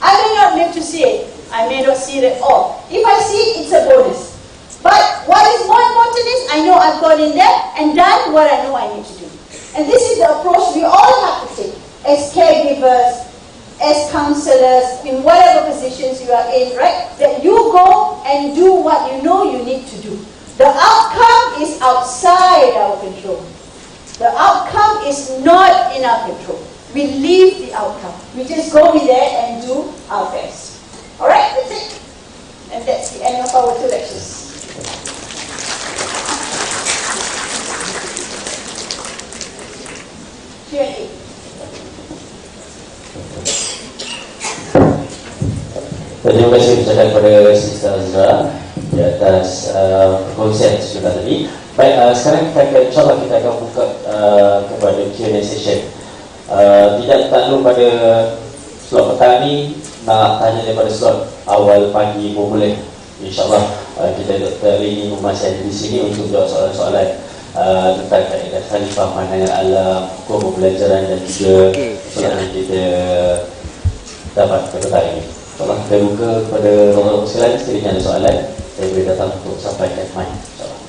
[SPEAKER 2] I may not live to see it. I may not see it at all. If I see it, it's a bonus. But what is more important is, I know I've gone in there and done what I know I need to do. And this is the approach we all have to take as caregivers, as counselors, in whatever positions you are in, right? That you go and do what you know you need to do. The outcome is outside our control. The outcome is not in our control. We leave the outcome. We just go in there and do our best. Alright, that's it. And that's the end of our 2 lectures. Q&A.
[SPEAKER 1] Terima kasih ucapkan kepada Sister Azra di atas perkongsian sebentar tadi. Baik, sekarang insyaAllah kita akan buka kepada Q&A session. Tidak takluk pada slot petang ni, nak tanya daripada slot awal pagi pun boleh. InsyaAllah kita Dr. Rini masih ada di sini untuk jawab soalan-soalan tentang kaedah khalifah, pandangan alam, hukum pembelajaran dan juga soalan yang kita dapat pada petang ini. InsyaAllah kita buka kepada orang-orang sekalian. Sekiranya ada soalan, saya boleh datang untuk sampaikan mic. InsyaAllah.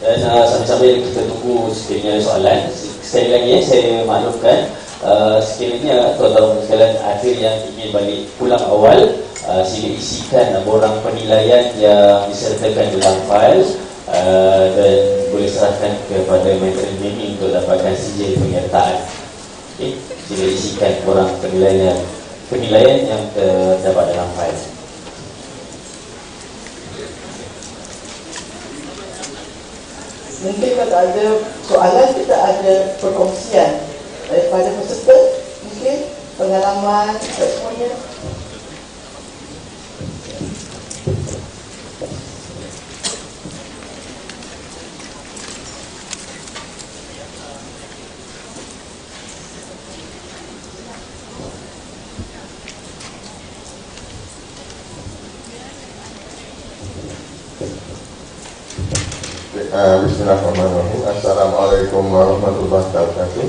[SPEAKER 1] Dan sambil-sambil kita tunggu sekiranya soalan, sekali lagi saya maklumkan sekiranya tuan-tuan sekalian akhir yang ingin balik pulang awal, sila isikan borang penilaian yang disertakan dalam fail dan boleh serahkan kepada materi bimbing untuk dapatkan sijil penyertaan. Okay. Sila isikan borang penilaian yang terdapat dalam fail.
[SPEAKER 4] Mungkin kalau ada soalan, kita ada perkongsian daripada peserta, mungkin pengalaman semuanya.
[SPEAKER 5] Bismillahirrahmanirrahim. Assalamualaikum warahmatullahi wabarakatuh.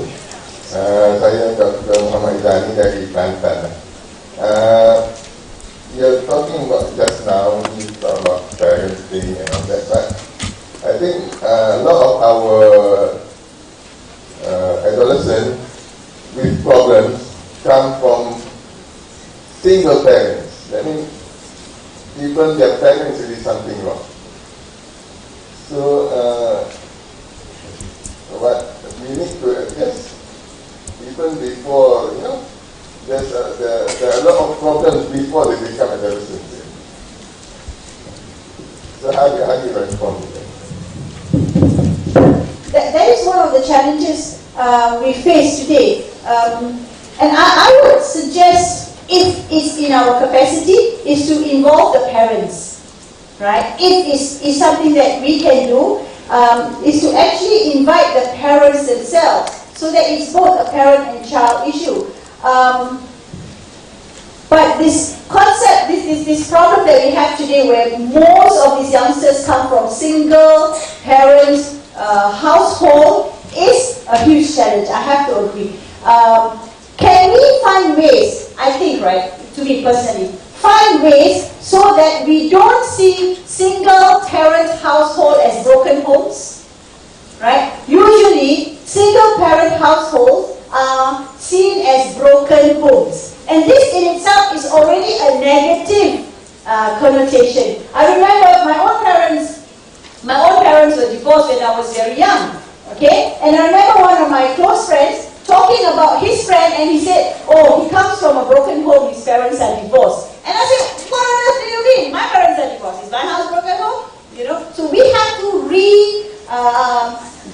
[SPEAKER 5] Saya Dr. Muhammad Izani dari Kelantan. You're talking about just now, you talk about parenting and all that, but I think a lot of our adolescents with problems single parents. That means even their parents did something wrong. So what we need to address even before, there are a lot of problems before they become adolescents. So how do you respond to that?
[SPEAKER 2] That is one of the challenges we face today. And I would suggest, if it's in our capacity, is to involve the parents, right? It is something that we can do, is to actually invite the parents themselves, so that it's both a parent and child issue. But this concept, this problem that we have today, where most of these youngsters come from single parents household, is a huge challenge. I have to agree. Can we find ways, I think, right, to me personally, find ways so that we don't see single parent household as broken homes, right? Usually, single parent households are seen as broken homes. And this in itself is already a negative connotation. I remember my own parents were divorced when I was very young, okay? And I remember one of my close friends talking about his friend, and he said, oh, he comes from a broken home, his parents are divorced. And I said, what on earth do you mean? My parents are divorced. Is my house broken home? So we have to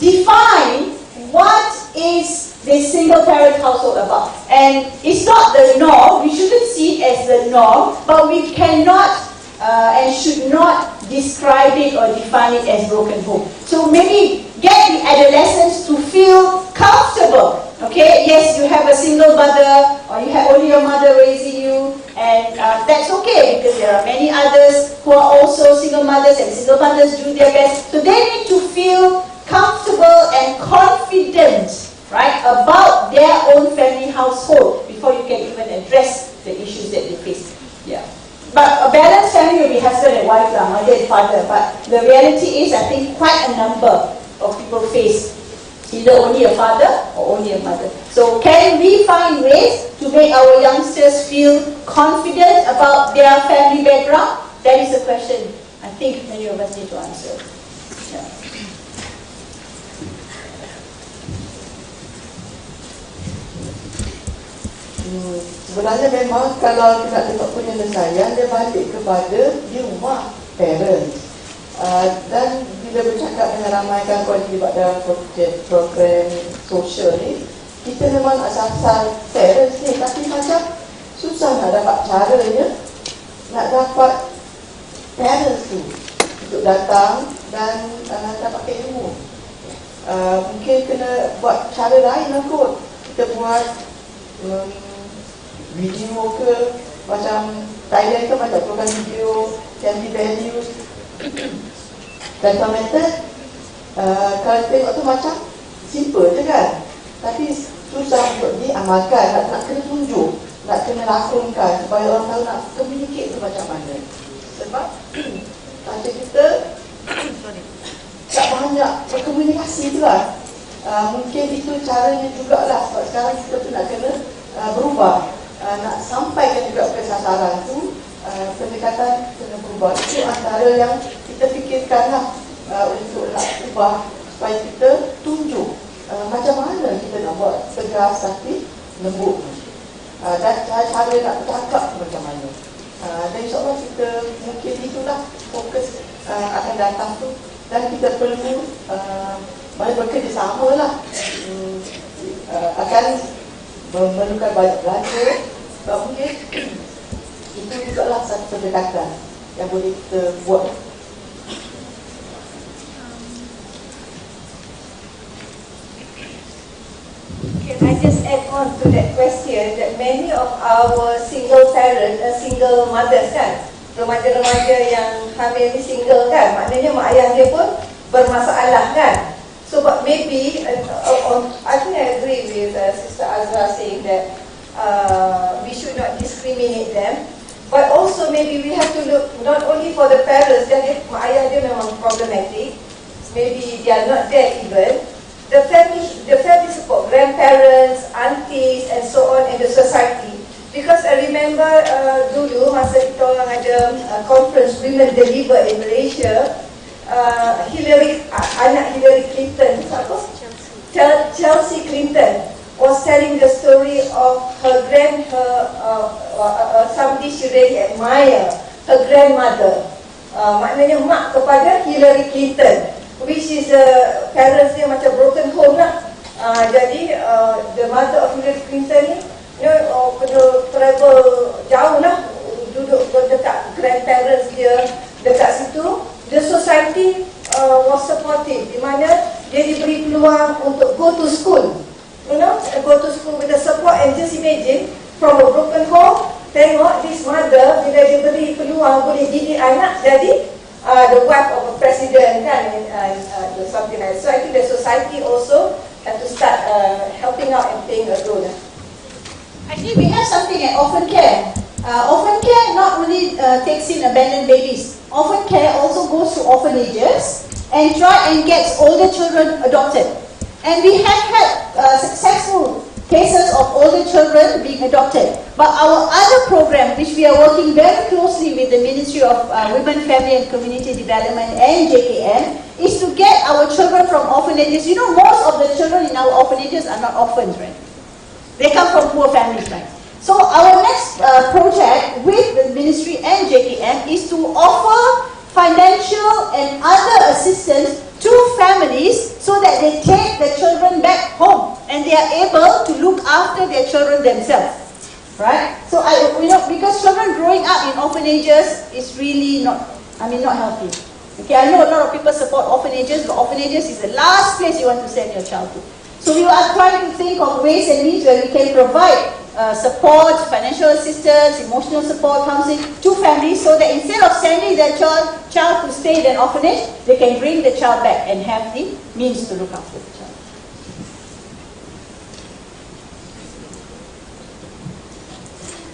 [SPEAKER 2] define what is this single parent household about. And it's not the norm, we shouldn't see it as the norm, but we cannot and should not describe it or define it as broken home. So maybe get the adolescents to feel comfortable. Okay, yes, you have a single mother, or you have only your mother raising you, and that's okay, because there are many others who are also single mothers, and single mothers do their best. So they need to feel comfortable and confident, right, about their own family household before you can even address the issues that they face. Yeah. But a balanced family will be husband and wife, mother and father. But the reality is, I think quite a number of people face either only a father or only a mother. So can we find ways to make our youngsters feel confident about their family background? That is a question I think many of us need to answer. Yeah.
[SPEAKER 4] Sebenarnya memang kalau kita tengok penyelesaian, dia balik kepada di rumah parents. Dan bila bercakap dengan ramai kan kalau terlibat dalam program sosial ni, kita memang asal-asal parents ni, tapi macam susah nak dapat caranya, nak dapat parents tu untuk datang dan dapat ilmu. Mungkin kena buat cara lain lah kot. Kita buat video ke, macam Thailand ke macam program video, family values. Dan method, kalau tengok tu macam simple je kan, tapi susah untuk diamalkan, nak kena tunjuk, nak kena lakonkan supaya orang tahu nak communicate tu macam mana. Sebab macam kita tak banyak berkomunikasi tu lah. Mungkin itu caranya jugalah, sebab sekarang kita pun nak kena berubah, nak sampaikan juga ke sasaran tu. Pendekatan kena berubah. Itu antara yang kita fikirkanlah untuk nak ubah, supaya kita tunjuk macam mana kita nak buat tegas tapi lembut, dan cara nak bercakap macam mana. Dan insyaAllah kita mungkin itulah fokus akan datang tu, dan kita perlu bekerjasama lah. Akan memerlukan banyak belanja, sebab mungkin itu juga lah satu pendekatan yang boleh kita buat.
[SPEAKER 3] Can I just add on to that question that many of our single parents, single mothers kan, remaja-remaja yang hamil ni single kan, maknanya mak ayah dia pun bermasalah kan. So but maybe, I think I agree with Sister Azra saying that we should not discriminate them. But also maybe we have to look not only for the parents, that mak ayah dia memang problematic, maybe they are not there even. The family support, grandparents, aunties and so on in the society Because I remember dulu masa kita orang ada conference Women Deliver in Malaysia, anak Hillary Clinton, Chelsea Clinton was telling the story of somebody she really admire, her grandmother. Maknanya mak kepada Hillary Clinton, which is parents dia macam broken home lah. Jadi the mother of Hillary Clinton ni kena travel jauh lah, duduk dekat grandparents dia dekat situ. The society was supportive, di mana dia diberi peluang untuk go to school, go to school with the support. And just imagine, from a broken home, tengok this mother bila dia beri peluang boleh didik anak jadi the wife of a president kan, something like that. So I think the society also have to start helping out and playing a role.
[SPEAKER 2] Actually, we have something at Orphan Care. Orphan Care not only takes in abandoned babies. Orphan Care also goes to orphanages and try and gets older children adopted. And we have had successful cases of older children being adopted. But our other program, which we are working very closely with the Ministry of Women, Family and Community Development and JKM, is to get our children from orphanages. You know, most of the children in our orphanages are not orphans, right? They come from poor families, right? So our next project with the Ministry and JKM is to offer financial and other assistance to families so that they take the children back home and they are able to look after their children themselves, right? So because children growing up in orphanages is really not healthy. Okay, I know a lot of people support orphanages, but orphanages is the last place you want to send your child to. So we are trying to think of ways and means where we can provide support, financial assistance, emotional support, counseling to families so that instead of sending their child to stay in an orphanage, they can bring the child back and have the means to look after the child.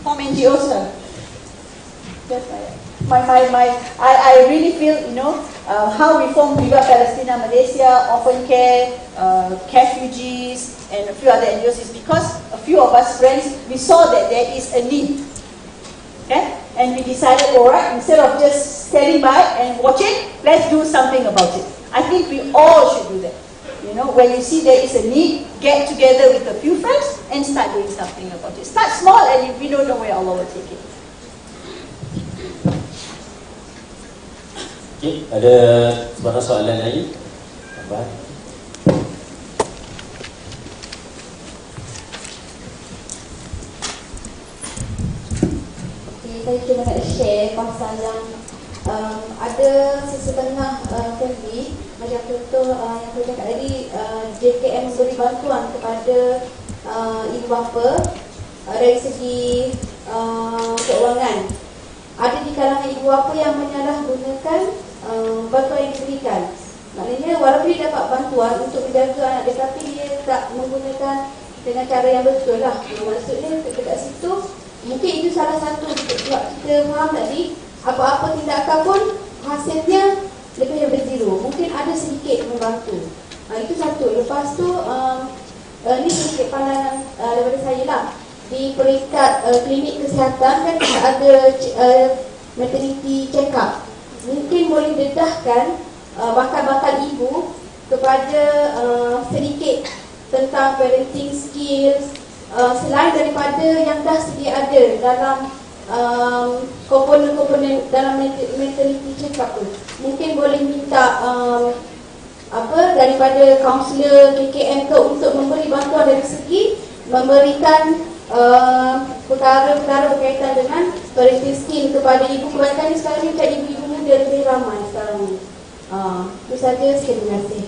[SPEAKER 2] From NGOs, sir. Yes, I really feel, how we formed Viva Palestina Malaysia, Orphan Care, Refugees, and a few other NGOs is because a few of us friends, we saw that there is a need. Okay? And we decided, alright, instead of just standing by and watching, let's do something about it. I think we all should do that. When you see there is a need, get together with a few friends and start doing something about it. Start small and we don't know where Allah will take it.
[SPEAKER 1] Okay, ada sebarang soalan lagi? Abang?
[SPEAKER 6] Okay, saya cuma nak share pasal yang ada sesetengah family, macam contoh yang saya cakap tadi, JKM memberi bantuan kepada ibu bapa dari segi keuangan. Ada di kalangan ibu bapa yang menyalahgunakan bantuan yang diberikan. Maknanya walaupun dia dapat bantuan untuk menjaga anak dia, tapi dia tak menggunakan dengan cara yang betul lah. Maksudnya dekat situ, mungkin itu salah satu sebab kita faham tadi, apa-apa tindakan pun hasilnya lebih daripada zero. Mungkin ada sedikit membantu. Itu satu. Lepas tu, ini sedikit pandangan daripada saya lah. Di peringkat klinik kesihatan kan ada maternity check-up. Mungkin boleh dedahkan bakal-bakal ibu kepada sedikit tentang parenting skills, selain daripada yang dah sedia ada dalam komponen-komponen dalam maternity check-up tu. Mungkin boleh minta daripada kaunselor KKM tu untuk memberi bantuan dari segi memberikan perkara-perkara berkaitan dengan parenting skill kepada ibu. Kebanyakan sekarang ni macam ibu-ibu muda lebih ramai sekarang ni. Itu saja, terima kasih.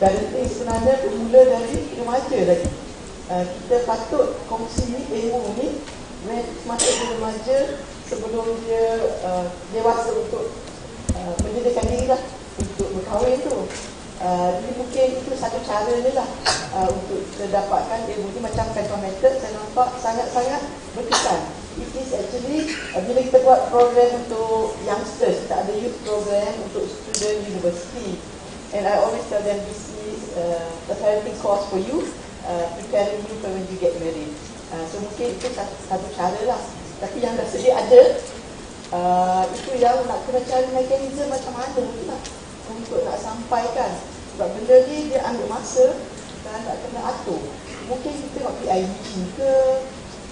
[SPEAKER 4] Parenting sebenarnya bermula dari remaja lagi. Kita patut kongsi ilmu ni semasa dia remaja sebelum dia dewasa untuk menyediakan diri lah untuk berkahwin tu. Jadi mungkin itu satu cara dia lah untuk kita dapatkan ilmu ni. Macam contoh method saya nampak sangat-sangat berkesan. It is actually Bila kita buat program untuk youngsters, kita ada youth program untuk student university. And I always tell them this is a parenting course for you, preparing you for when you get married. So mungkin itu satu cara lah. Tapi yang dah sedia ada, itu yang nak kena cari mekanisme macam mana lah untuk nak sampaikan. Sebab benda ni dia ambil masa dan nak kena atur. Mungkin kita tengok PIBG ke,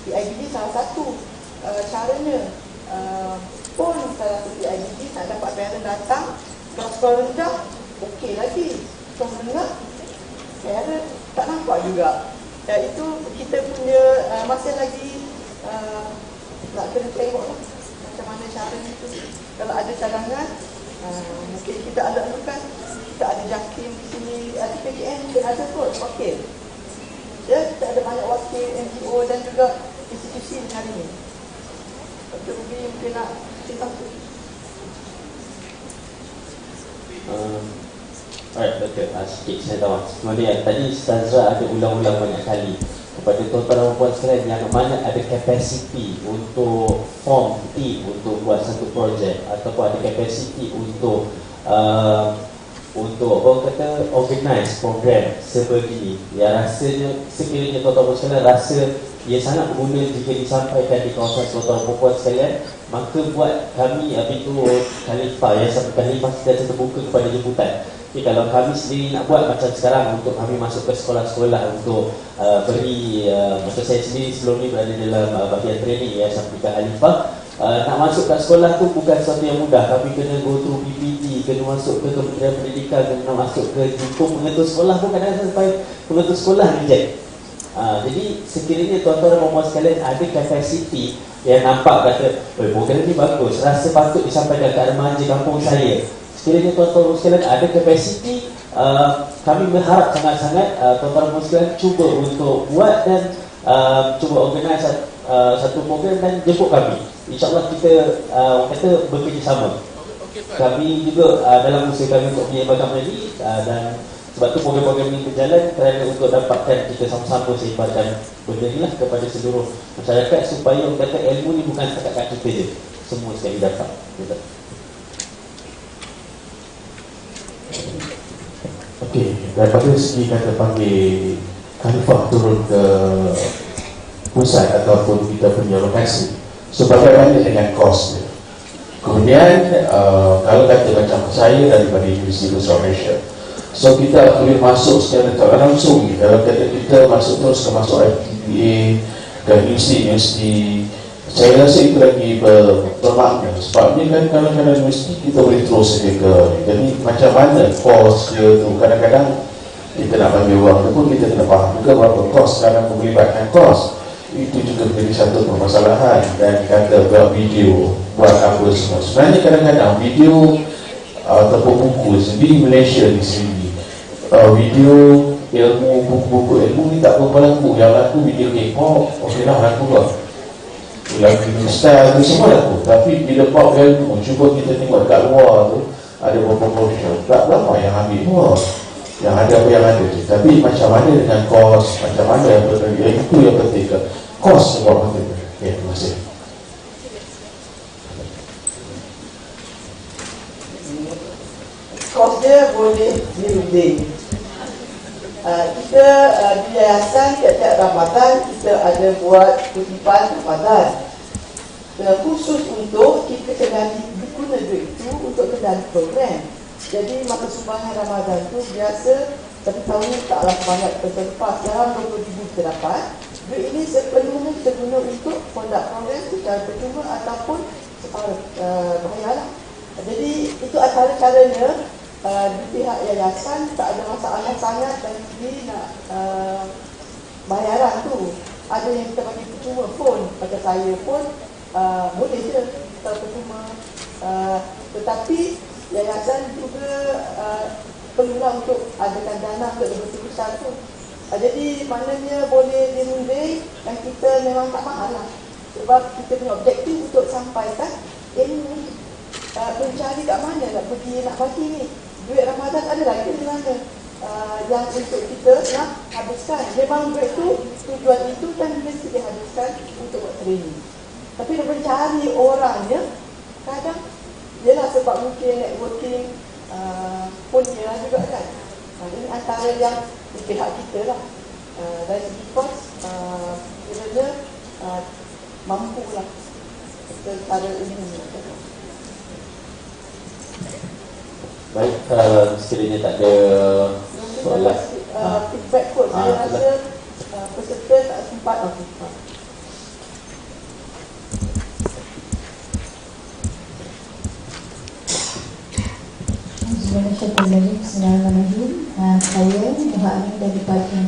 [SPEAKER 4] PIBG salah satu caranya. Pun salah satu PIBG nak dapat parent datang, kalau skor rendah, okey lagi. Skor rendah, parent tak nampak juga. Itu kita punya masih lagi nak kena tengok lah macam mana cara itu. Kalau ada cadangan, mungkin kita ada anukan, kita ada JAKIM di sini, ada PKN mungkin ada kot, wakil. Ya, kita ada banyak wakil NGO dan juga institusi di hari ini. Dr. Ruby mungkin nak cerita tu.
[SPEAKER 1] Alright, betul. Sikit saya tahu. Kemudian tadi Ustazah ada ulang-ulang banyak kali kepada tuan-tuan dan puan sekalian yang mana ada kapasiti untuk form team untuk buat satu projek ataupun ada kapasiti untuk orang kata organize program sebegini. Ya, rasanya sekiranya tuan-tuan dan sekalian rasa ia sangat berguna jika disampaikan di kawasan tuan-tuan dan puan sekalian, maka buat kami itu Khalifah ya, sampai Khalifah kita terbuka kepada jemputan. Jadi kalau kami sendiri nak buat macam sekarang untuk kami masuk ke sekolah-sekolah untuk beri macam saya sendiri sebelum ni berada dalam bahagian training ya sampai ke Khalifah, nak masuk ke sekolah tu bukan sesuatu yang mudah. Kami kena go through PPT, kena masuk ke Kementerian Pendidikan, kena masuk ke jumpa pengetua sekolah pun kadang-kadang sampai pengetua sekolah reject. Jadi sekiranya tuan-tuan dan puan sekalian ada kapasiti yang nampak kata program ni bagus, rasa patut disampaikan ke remaja kampung saya. Sekiranya tuan-tuan dan sekalian ada kapasiti, kami berharap sangat-sangat tuan-tuan dan sekalian cuba untuk buat dan cuba organize satu program dan jemput kami. InsyaAllah kita kata bekerjasama. Kami juga dalam usaha kami untuk menyebabkan ini dan sebab tu program-program ini berjalan kerana untuk dapatkan kita sama-sama sebarkan benda ni lah kepada seluruh masyarakat supaya orang kata ilmu ni bukan setakat kat kita je, semua sekali dapat. Betul.
[SPEAKER 7] Okey, daripada segi kata panggil Khalifah turun ke pusat ataupun kita punya lokasi, so bagaimana dengan kos dia? Kemudian kalau kata macam saya daripada Universiti Besar Malaysia, so kita boleh masuk secara tak langsung. Kalau kata kita masuk terus ke masuk IPA ke universiti, saya rasa itu lagi bermakna. Sebabnya kan kadang-kadang universiti kita boleh terus saja ke. Jadi macam mana kos dia tu, kadang-kadang kita nak bagi uang tu pun kita kena faham juga berapa kos dalam melibatkan kos. Itu juga menjadi satu permasalahan. Dan kata buat video, buat apa semua. Sebenarnya kadang-kadang video ataupun buku di Malaysia di sini, video ilmu, buku-buku ilmu ni tak berapa laku. Yang laku video K-pop, okeylah laku lah, lagu style tu semua laku. Tapi bila pop ilmu, cuba kita tengok kat luar tu ada berapa portion, tak berapa yang ambil semua, yang ada apa yang ada je. Tapi macam mana dengan kos, macam mana yang berkali, itu yang penting ke kos semua penting. Ya, terima kasih.
[SPEAKER 4] Kos dia boleh dirunding. Kita di yayasan tiap-tiap Ramadan kita ada buat kutipan Ramadan khusus untuk kita kendali guna duit itu untuk kendali program. Jadi masa sumbangan Ramadan tu biasa satu tahun ni taklah banyak terlepas, dalam 20,000 kita dapat. Duit ini sepenuhnya kita guna untuk conduct program secara percuma ataupun separuh bayar lah. Jadi itu antara caranya. Di pihak yayasan tak ada masalah sangat dari segi nak bayaran tu. Ada yang kita bagi percuma pun, macam saya pun boleh je kita percuma. Tetapi yayasan juga perlulah untuk adakan dana untuk lebih besar tu. Jadi maknanya boleh dirunding dan kita memang tak mahal lah. Sebab kita punya objektif untuk sampaikan ilmu, mencari kat mana nak pergi nak bagi ni. Duit Ramadan ada lagi di mana yang untuk kita nak habiskan. Memang duit tu, tujuan itu kan mesti dihabiskan untuk buat training. Tapi dia mencari orangnya, kadang yelah sebab mungkin networking pun dia juga kan. Ini antara yang di pihak kita lah. Dari segi kos, kiranya mampu lah secara ini.
[SPEAKER 1] Baik, sekiranya tak ada soalan.
[SPEAKER 4] Feedback kot, saya rasa peserta tak sempat.
[SPEAKER 8] Bismillahirrahmanirrahim. Saya Muhammad Amin daripada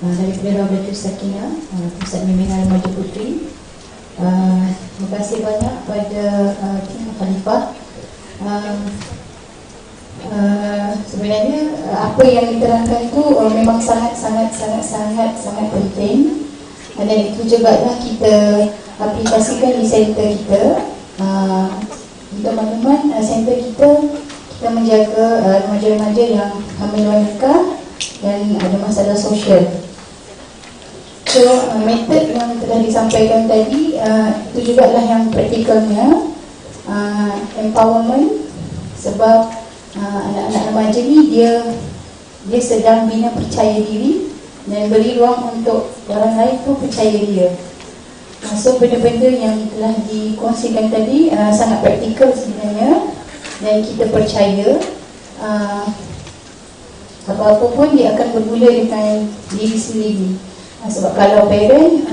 [SPEAKER 8] Daulatul Sakinah, Pusat Bimbingan Remaja Puteri. Terima kasih banyak pada tim Khalifah. Sebenarnya apa yang diterangkan itu memang sangat penting, dan itu juga lah kita aplikasikan di center kita. Teman-teman, center kita menjaga remaja-remaja yang hamil wanita dan ada masalah sosial. So metod yang telah disampaikan tadi itu juga lah yang praktikalnya, empowerment. Sebab anak-anak remaja ni dia sedang bina percaya diri dan beri ruang untuk orang lain pun percaya dia. So benda-benda yang telah dikongsikan tadi sangat praktikal sebenarnya, dan kita percaya apa-apa pun dia akan bermula dengan diri sendiri. Sebab kalau parent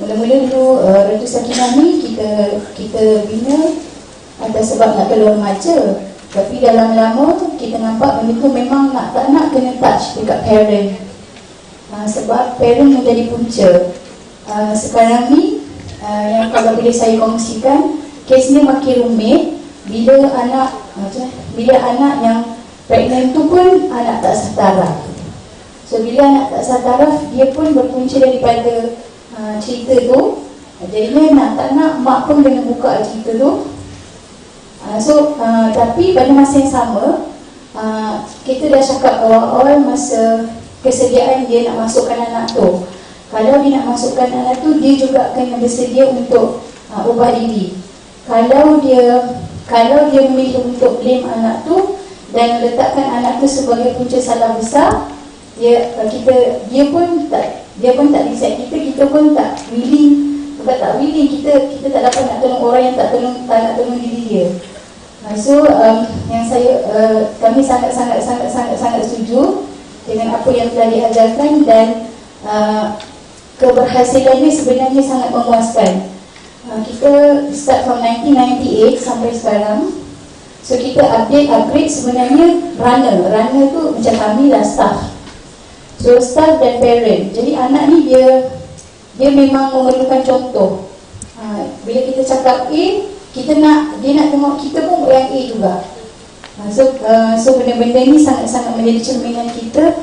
[SPEAKER 8] mula-mula dulu Ratu Sakinah ni kita bina atas sebab nak keluar remaja. Tapi dalam lama kita nampak benda tu memang tak nak kena touch dekat parent. Sebab parent menjadi punca. Sekarang ni yang kalau boleh saya kongsikan, kesnya makin rumit bila anak yang pregnant tu pun anak tak setaraf. So bila anak tak setaraf, dia pun berpunca daripada cerita tu. Jadinya nak tak nak mak pun kena buka cerita tu. Tapi pada masa yang sama, kita dah cakap awal-awal masa kesediaan dia nak masukkan anak tu. Kalau dia nak masukkan anak tu, dia juga kena bersedia untuk ubah diri. Kalau dia memilih untuk blame anak tu dan letakkan anak tu sebagai punca salah besar, dia pun tak decide, kita pun tak willing. Bukan tak willing, kita tak dapat nak tolong orang yang tak nak tolong diri dia. Kami sangat setuju dengan apa yang telah diajarkan, dan keberhasilannya sebenarnya sangat memuaskan. Kita start from 1998 sampai sekarang. So kita upgrade sebenarnya runner tu macam kami lah, staff. So staff dan parent. Jadi anak ni dia memang memerlukan contoh. Bila kita cakap A, dia nak tengok kita pun buat yang A juga. So benda-benda ni sangat-sangat menjadi cerminan kita,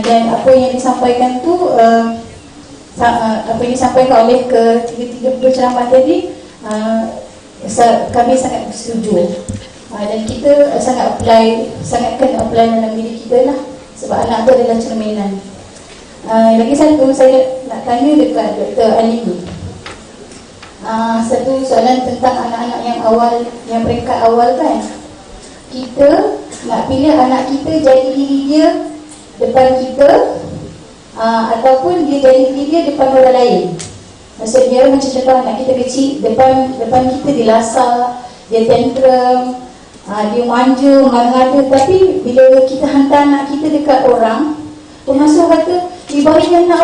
[SPEAKER 8] dan apa yang disampaikan tu apa yang disampaikan oleh ketiga penceramah tadi, kami sangat setuju, dan kita sangat kena apply dalam diri kita lah, sebab anak tu adalah cerminan. Lagi satu saya nak tanya dekat Dr. Alimi. Satu soalan tentang anak-anak yang peringkat awal kan. Kita nak pilih anak kita jadi diri dia depan kita, ataupun dia jadi diri dia depan orang lain. Maksudnya macam contoh anak kita kecil, depan kita dia lasar, dia tantrum, dia manja, marah-marah. Tapi bila kita hantar anak kita dekat orang, pengasuh kata, bayi anak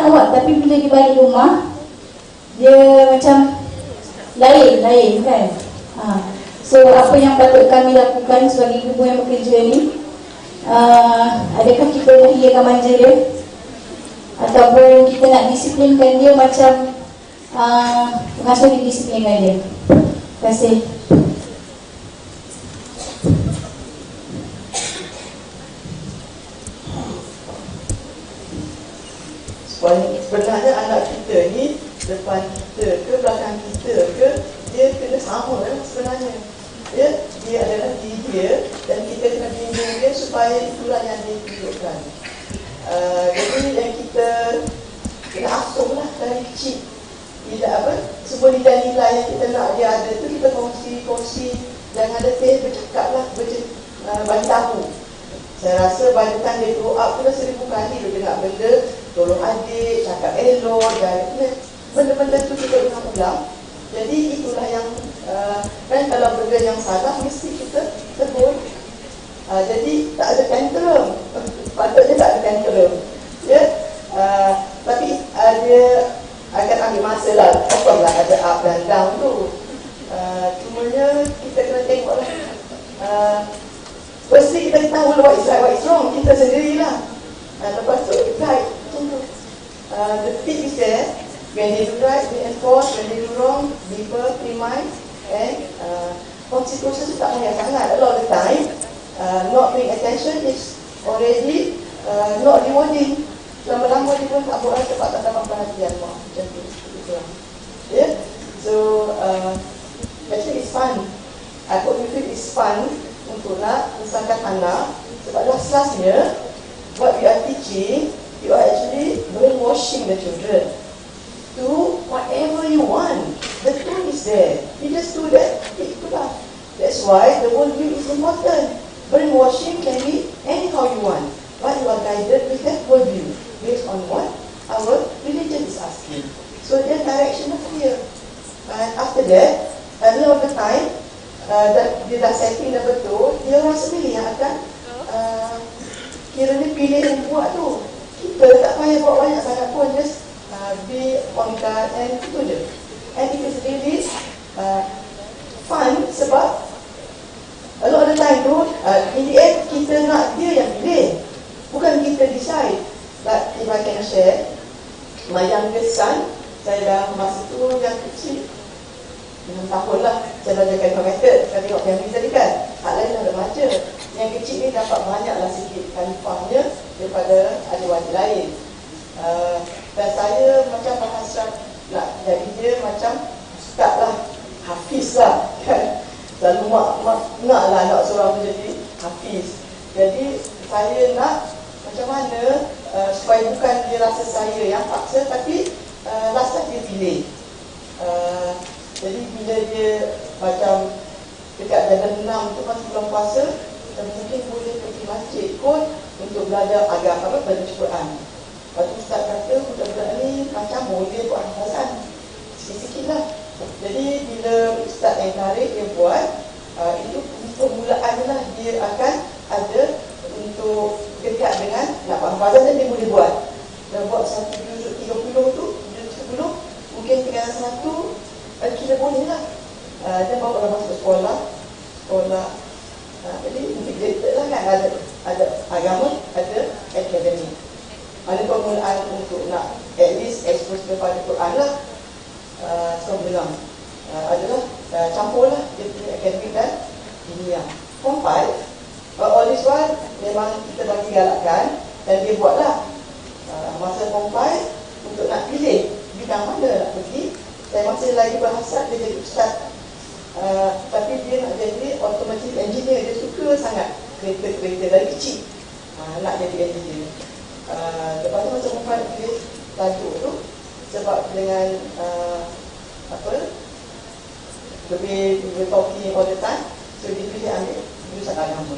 [SPEAKER 8] awak. Tapi bila dia balik rumah, dia macam lain kan. So apa yang patut kami lakukan sebagai ibu yang bekerja ni, adakah kita nak iakan manja dia, ataupun kita nak disiplinkan dia macam pengasuh didisiplinkan dia? Terima kasih.
[SPEAKER 4] Sebenarnya anak kita ni depan kita ke belakang kita ke, dia kena sama sebenarnya. Dia adalah diri dia, dan kita kena bimbing dia supaya itulah yang dia tunjukkan. Jadi yang kita kena asuh lah dari kecil. Tidak nilai yang kita nak dia ada tu kita kongsi, jangan letih, bercakap lah, bagi tahu. Saya rasa by the time dia grow up tu dah 1000 kali dia dengar benda, tolong adik, cakap elok, dan benda-benda tu kita ulang-ulang. Jadi itulah yang kan kalau benda yang salah mesti kita tegur. Jadi tak ada tantrum, patutnya tak ada tantrum, ya. Tapi dia akan ambil masa lah, of course lah ada up dan down tu. Cumanya kita kena tengok lah. Firstly kita tahu lah what is right, what is wrong, kita sendirilah. Lepas tu guide macam tu. The tip is there. When they do right, they enforce. When they do wrong, be firm, remind. And consequences tak payah sangat. A lot of the time, not paying attention is already not rewarding. Lama-lama dia pun tak buat sebab tak dapat perhatian. Macam tu. Yeah? So, actually it's fun. I hope you feel it's fun untuk nak usahakan anak. Sebab last-lastnya, what you are teaching, you are actually brainwashing the children. Do whatever you want. The tool is there. You just do that. Itulah. That's why the worldview is important. Brainwashing can be anyhow you want. But you are guided with that worldview based on what our religion is asking. So their direction is clear. And after that, at the end of the time, dia dah setting dah betul, dia orang sendiri yang akan kiranya pilih yang buat tu. Kita tak payah buat banyak sangat pun, just be on guard and itu je. And it is really fun sebab a lot of the time tu, in the end kita nak dia yang pilih, bukan kita decide. But if I can share, my youngest son, saya dah masa tu yang kecil 6 tahun lah saya belajarkan informatik. Saya tengok family tadi kan, hak lain dah remaja. Yang kecil ni dapat banyaklah sikit kalifahnya daripada adik-adik lain. Dan saya macam berhasrat nak jadi dia macam ustaz lah, hafiz lah kan. Selalu mak nak lah nak seorang menjadi hafiz. Jadi saya nak macam mana supaya bukan dia rasa saya yang paksa, tapi last time dia pilih. Jadi bila dia macam dekat dalam 6 tu masih belum puasa, dan mungkin boleh pergi masjid kot untuk belajar agama, belajar Quran. Lepas tu ustaz kata budak-budak ni macam boleh buat hafazan sikit-sikit lah. Jadi bila ustaz encourage dia buat, itu permulaan lah dia akan ada untuk dekat dengan nak buat hafazan, dan dia boleh buat. Dan buat 1 juzuk 30 tu, juzuk 10, mungkin tinggal 1, kita boleh lah. Dan baru dah masuk sekolah. Jadi integrated lah kan, ada agama, ada akademik. Ada permulaan untuk nak at least expose kepada Quran lah. So bilang adalah campur lah dia punya akademik dan ilmiah. Form 5, all this one memang kita bagi galakkan dan dia buat lah. Masa Form 5 untuk nak pilih bidang mana nak pergi, saya masih lagi berhasrat dia jadi ustaz. Tapi dia nak jadi automotive engineer. Dia suka sangat kereta-kereta dari kecil, nak jadi engineer. Lepas tu macam Muhammad pilih tajuk tu sebab dengan lebih talking all the time, so dia pilih ambil jurusan agama.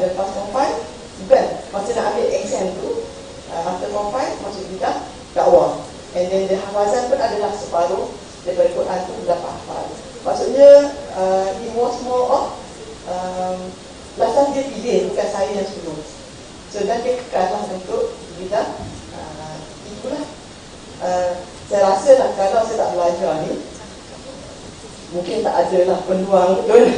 [SPEAKER 4] Dan lepas Form 5, bukan masa nak ambil exam tu, after Form 5 masuk bidang dakwah. And then the hafazan pun adalah separuh daripada Quran tu dapat hafal. Maksudnya it was more of last time dia pilih, bukan saya yang suruh. So dan dia kekallah untuk bidang itulah. Saya rasa lah kalau saya tak belajar ni, mungkin tak ada lah peluang betul.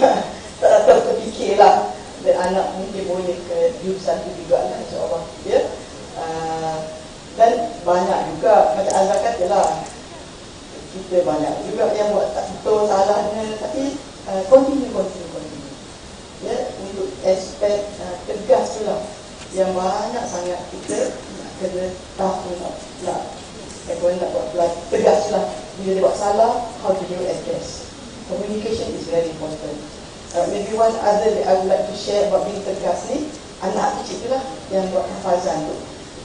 [SPEAKER 4] Tak tahu terfikir lah dan anak mungkin boleh ke jurusan tu juga lah, insyaAllah ya. Dan banyak juga macam Azhar kata lah, kita banyak juga yang buat tak betul, salahnya, tapi continue ya, untuk aspek tegas tu lah yang banyak sangat kita nak kena tahu nak buat tegas tu lah. Bila dia buat salah, how do you address? Communication is very important. Maybe one other that I would like to share about being tegas ni, anak kecil tu lah yang buat hafazan tu.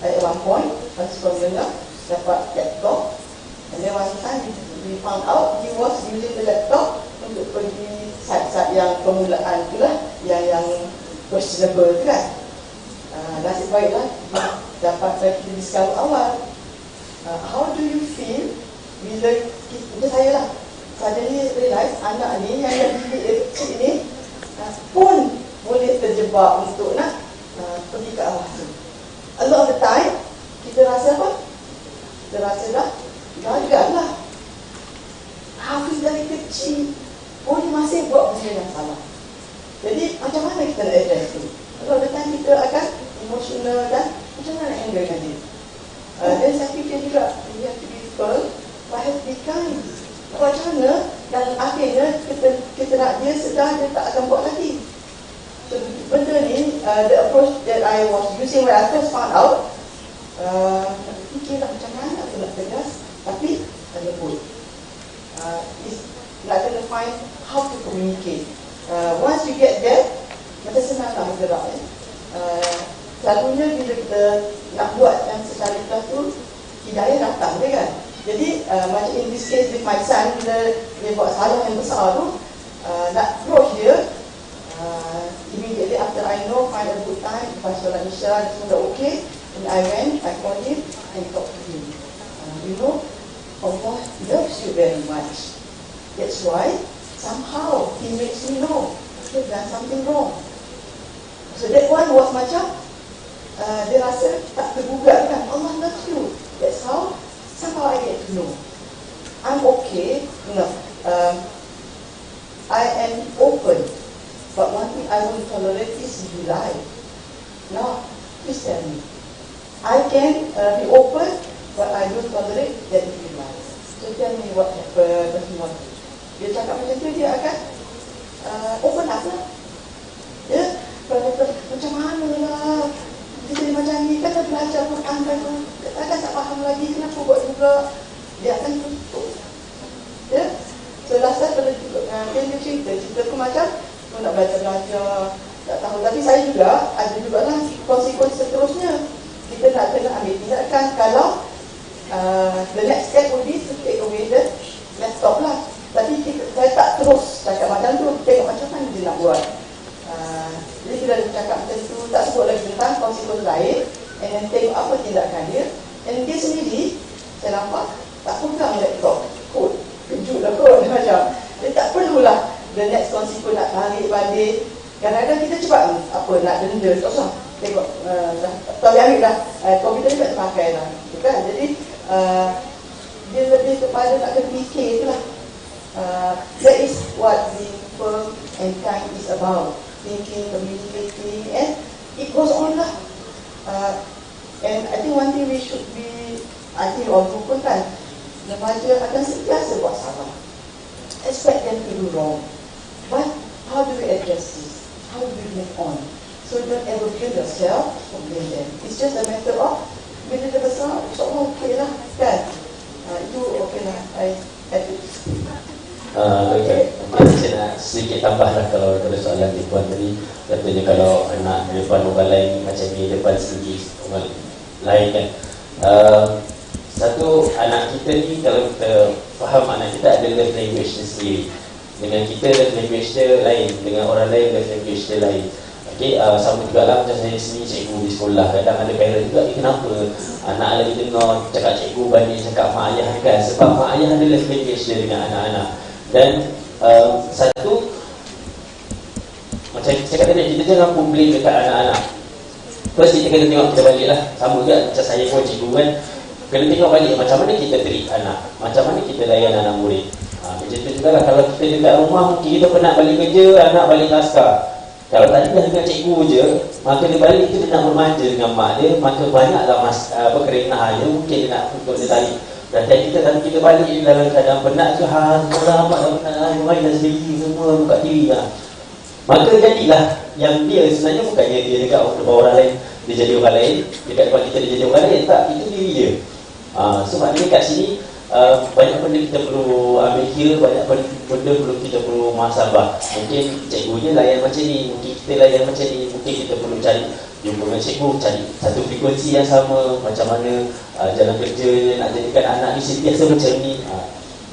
[SPEAKER 4] At one point, masa sekolah menengah, dapat laptop, and then one time we found out he was using the laptop untuk pergi site-site yang permulaan itulah, yang questionable tu kan. Nasib baiklah dapat kita discover awal. How do you feel bila kita, saya lah suddenly realize anak ni yang bilik kecil ni pun boleh terjebak untuk nak pergi ke arah tu. A lot of the time kita rasa apa? Kita rasa dah gagal lah. Hafiz dari kecil boleh masih buat benda yang salah. Jadi macam mana kita nak address tu? A lot of the time kita akan emotional dan macam mana nak handlekan dia. Dan saya fikir juga we have to be firm but have to be kind. Macam mana dan akhirnya kita nak dia sedar dia tak akan buat lagi. So benda ni the approach that I was using when I first found out, fikirlah macam mana aku nak tegas tapi tak lembut. Nak kena find how to communicate. Once you get there, macam senang nak bergerak. Selalunya bila kita nak buat yang secara ikhlas tu, hidayah datang dia kan. Jadi macam in this case with my son, bila dia buat salah yang besar tu, nak approach dia, immediately after I know, find a good time, lepas solat Isya, dia semua dah okay, and I went, I called him, and talked to him. You know, Allah loves you very much. That's why somehow He makes me know you've done something wrong. So that one was macam dia rasa tak tergugat kan. Allah loves you. That's how somehow I get to know I'm okay. No, I am open, but one thing I won't tolerate is you lie. Now, please tell me. I can be open, but I don't tolerate that you lie. So tell me what happened. Dia cakap macam tu, dia akan open up lah. Ya, kalau macam mana lah kita ni macam ni, kan dah belajar Quran kan tu, kan tak faham lagi, kenapa buat juga. Dia akan tutup. Ya, so last time kalau dia cerita tu macam nak belajar, tak tahu. Tapi saya juga, ada juga lah konsekuensi seterusnya. Kita nak kena ambil tindakan kalau the next step will be to take away the laptop lah. Tapi saya tak terus cakap macam tu, tengok macam mana dia nak buat. Jadi bila dia cakap macam tu, tak sebut lagi tentang konsekuensi lain, and then tengok apa tindakan dia. And dia sendiri, saya nampak, tak pegang laptop kot. Kejut lah kot macam. Dia tak perlulah the next consequence nak tarik balik. Kadang-kadang kita cepat apa nak denda, tak usah. Tengok, tak boleh ambil dah. Komputer ni tak terpakai lah. Kan? Jadi, dia lebih kepada nak kena fikir tu lah. That is what being firm and kind is about. Thinking, communicating, and it goes on lah. And I think one thing we should be, I think all group pun kan, remaja akan sentiasa buat salah. Expect them to do wrong. But how do we address this? How do we move on? So don't ever kill yourself or blame them. It's just a matter of bila dia besar, insyaAllah okey lah kan. Itu okey lah.
[SPEAKER 1] Okay. Mungkin saya nak sedikit tambah lah kalau soalan di puan tadi. Katanya kalau anak di depan orang lain macam ni, depan sendiri orang lain kan. Satu, anak kita ni kalau kita faham anak kita ada love language dia sendiri. Dengan kita love language dia lain, dengan orang lain love language dia lain. Okay, sama juga lah macam saya sendiri cikgu di sekolah. Kadang ada parent juga, kenapa anak lagi dengar cakap cikgu banding cakap mak ayah kan. Sebab mak ayah ada love language dia dengan anak-anak. Dan satu, macam saya cakap tadi, kita jangan pun blame dekat anak-anak. First kita kena tengok kita balik lah. Sama juga macam saya pun cikgu kan, kena tengok balik macam mana kita treat anak, macam mana kita layan anak murid. Macam tu juga lah. Kalau kita dekat rumah, mungkin kita penat balik kerja, anak balik naskah. Kalau tadi dah dengan cikgu je, maka dia balik tu dia nak bermanja dengan mak dia, maka banyaklah kerenah dia, mungkin dia nak untuk dia tarik. Dan kita balik dalam keadaan penat tu, mak dah penat, main dah sendiri semua, buka TV lah. Maka jadilah yang dia sebenarnya bukannya dia dekat depan orang lain dia jadi orang lain, dekat depan kita dia jadi orang lain, tak, itu diri dia. So maknanya kat sini banyak benda kita perlu ambil kira, banyak benda kita perlu muhasabah. Mungkin cikgunya layan macam ni, mungkin kita layan macam ni, mungkin kita perlu cari jumpa dengan cikgu, cari satu frekuensi yang sama, macam mana jalan kerja nak jadikan anak ni sentiasa macam ni.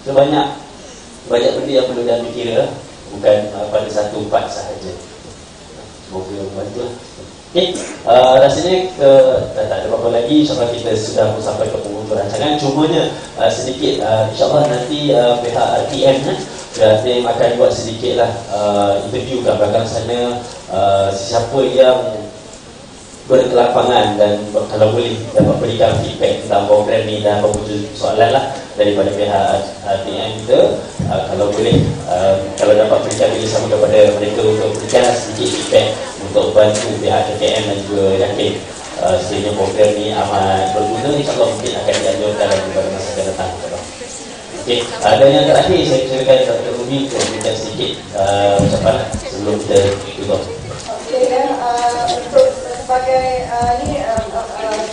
[SPEAKER 1] So So banyak benda yang perlu diambil kira, bukan pada satu part sahaja. Semoga membantulah. Okey, rasanya tak ada apa-apa lagi. InsyaAllah kita sudah sampai ke penghujung rancangan. Cumanya sedikit, insyaAllah nanti pihak RTM akan buat sedikitlah interview kat belakang sana, siapa yang berkelapangan dan kalau boleh dapat berikan feedback tentang program ni dan apa-apa soalan lah daripada pihak RTM kita. Kalau boleh, kalau dapat berikan kerjasama kepada mereka untuk berikan sedikit feedback untuk bantu pihak KKM dan juga yakin sekiranya program ni amat berguna, insyaAllah mungkin akan dianjurkan lagi pada masa akan datang. Okey, dan yang terakhir saya silakan Dr. Ruby untuk berikan sedikit ucapan sebelum kita tutup.
[SPEAKER 3] Okey, untuk sebagai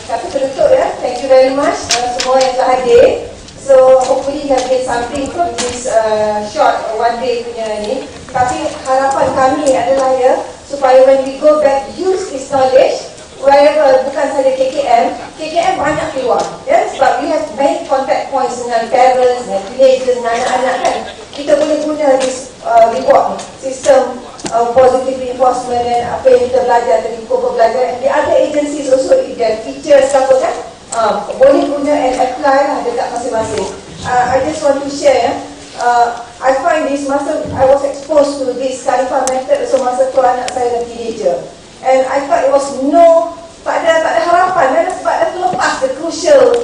[SPEAKER 3] kata penutup ya, thank you very much semua yang telah hadir. So hopefully you have gained something from this short one day punya ni. Tapi harapan kami adalah ya, supaya when we go back use this knowledge wherever, bukan saja KKM banyak keluar ya, sebab we have many contact points dengan parents, dengan teenagers, dengan anak-anak kan. Kita boleh guna this reward ni, sistem positive reinforcement dan apa yang kita belajar dari buku belajar, and the other agencies also, their teachers apa kan, boleh guna and apply lah dekat masing-masing. I just want to share I find this masa I was exposed to this Khalifah method so masa tu anak saya dah teenager, and I thought it was tak ada harapan kan, sebab dah terlepas the crucial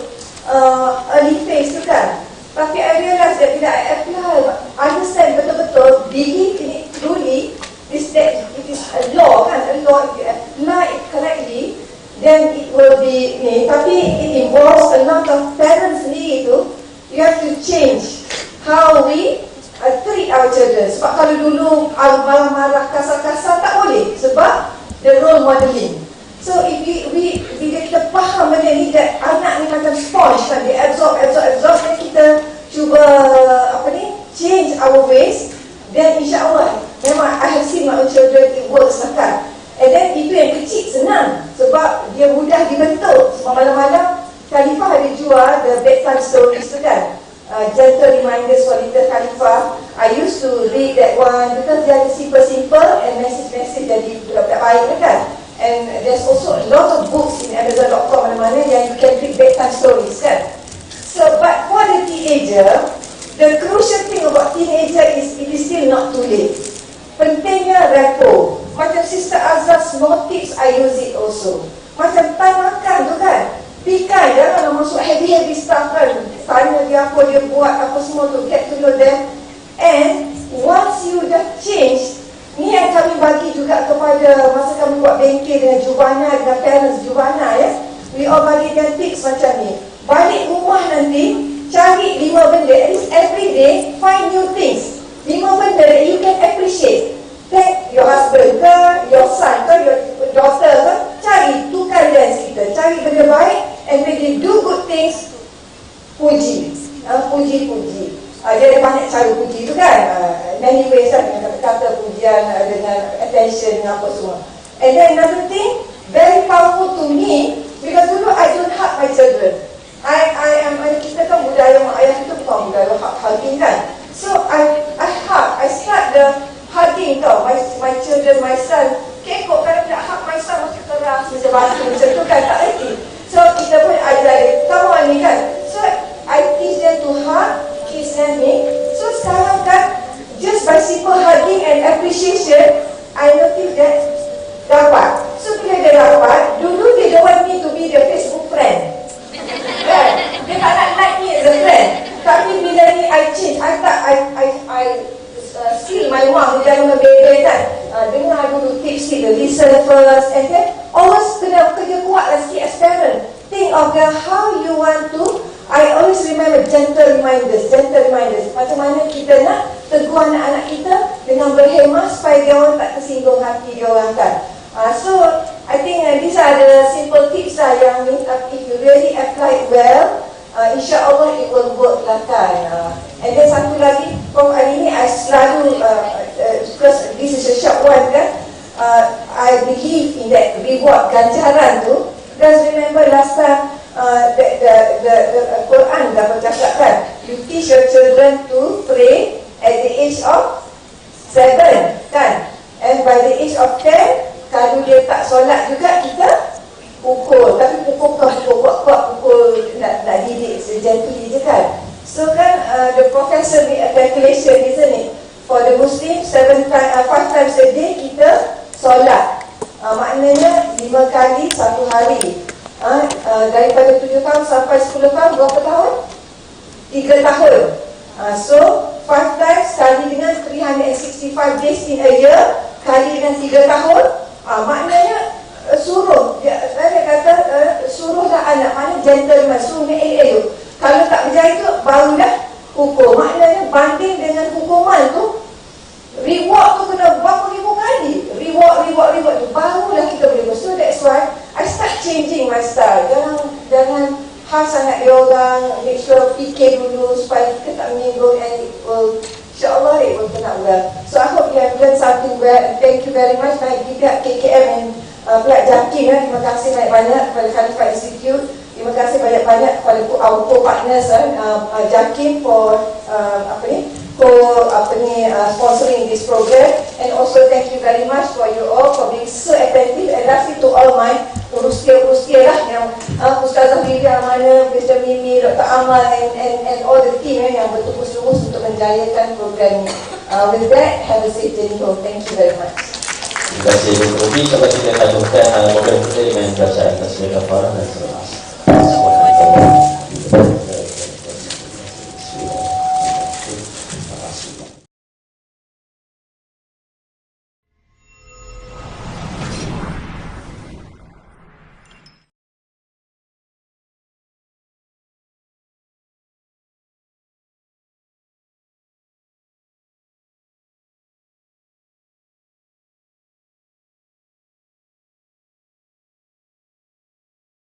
[SPEAKER 3] early phase tu kan. Tapi I realise that bila I apply, understand betul-betul, believe in it truly, that it is a law kan, a law, if you apply it correctly then it will be ni. Tapi it involves a lot of parents ni itu, you have to change how we treat our children. Sebab kalau dulu marah-marah kasar-kasar tak boleh, sebab the role modeling. So if bila kita faham benda ni, that anak ni macam sponge kan, dia absorb, dan kita cuba change our ways, then insyaAllah memang I have seen my own children, it works lah kan. And then itu yang kecil senang, sebab dia mudah dibentuk. Sebab malam-malam Khalifah ada jual the bedtime stories tu kan, gentle reminders for little Khalifah. I used to read that one because dia ada simple and message jadi budak-budak baik kan. And there's also a lot of books in Amazon.com mana-mana yang you can read bedtime stories kan. So but for the teenager, the crucial thing about teenager is it is still not too late. Pentingnya repo. Macam Sister Azhar small tips, I use it also. Macam time makan tu kan, pikan, jangan masuk heavy stuff kan. Tanya dia apa dia buat, apa semua tu, get to know them. And once you dah change, ni yang kami bagi juga kepada masa kami buat bengkel dengan Jubana, dengan parents Jubana ya. We all bagi dia tips macam ni. Balik rumah nanti, cari 5 benda, at least every day, find new things. 5 benda that you can appreciate. Thank your husband ke, your son ke, your daughter ke, cari, tukar lens kita, cari benda baik, and when they do good things, puji. Puji. Dia ada banyak cara puji tu kan, many ways kan, dengan kata-kata pujian, dengan attention, dengan apa semua. And then another thing, very powerful to me, because dulu I don't hug my children. Kita kan budaya mak ayah kita bukan budaya hugging kan. So I hug, I start the hugging tau, my children, my son. Kekok kalau nak hug my son macam keras, macam batu, macam tu kan, tak reti. So kita pun ajar dia, come on ni kan. So I teach them to hug, kiss them ni. So sekarang kan, just by simple hugging and appreciation, I notice that dapat. So bila dia dapat, dulu dia don't want me to be their Facebook friend kan? Dia tak nak like me as a friend. Tapi bila ni I change, I seal my mom dalam bebel kan, dengar dulu tips kita, listen first, and then always kena kerja kuat lah sikit as parent. Think of how you want to. I always remember gentle reminders. Macam mana kita nak tegur anak-anak kita dengan berhemah supaya dia orang tak tersinggung hati dia orang kan. So I think these are the simple tips lah yang if you really apply it well, insyaAllah it will work lah kan. And then satu lagi, from hari ni I selalu because this is a short one kan, I believe in that reward, ganjaran tu. Just remember last time the Quran dah bercakap kan, you teach your children to pray at the age of 7, kan? And by the age of 10, kalau dia tak solat juga, kita pukul. Tapi pukul bukan pukul kuat-kuat, pukul nak didik gently je kan. So kan, the professor made a calculation, isn't it? For the Muslim, 5 times a day kita solat. Maknanya 5 kali satu hari. Daripada 7 tahun sampai 10 tahun, berapa tahun? 3 tahun. So 5 times kali dengan 365 days in a year, kali dengan 3 tahun, maknanya suruh dia kata suruhlah anak, maknanya gentleman, suruhnya elok. Kalau tak berjaya tu baru dah hukum. Maknanya banding dengan hukuman tu, reward tu kena berapa ribu kali. Reward tu barulah kita boleh. So that's why I start changing my style. Jangan hal sangat dia orang, make sure fikir dulu supaya kita tak menyinggung, and it will, insyaAllah it will turn out well. So I hope you have learned something well, and thank you very much. Baik juga KKM and pihak JAKIM, terima kasih banyak-banyak kepada Khalifah Institute. Terima kasih banyak-banyak kepada our co-partners, JAKIM for sponsoring this program, and also thank you very much for you all for being so attentive, and lastly to all my urustia lah yang Ustazah Lidia mana, Mr. Mimi, Dr. Amal, and all the team yang bertukus-tukus untuk menjayakan program ini. With that, have a safe journey home. Thank you very much.
[SPEAKER 1] Terima kasih Dr. Ubi. Coba kita lanjutkan program kita dengan bacaan tasbih kafarah dan salat.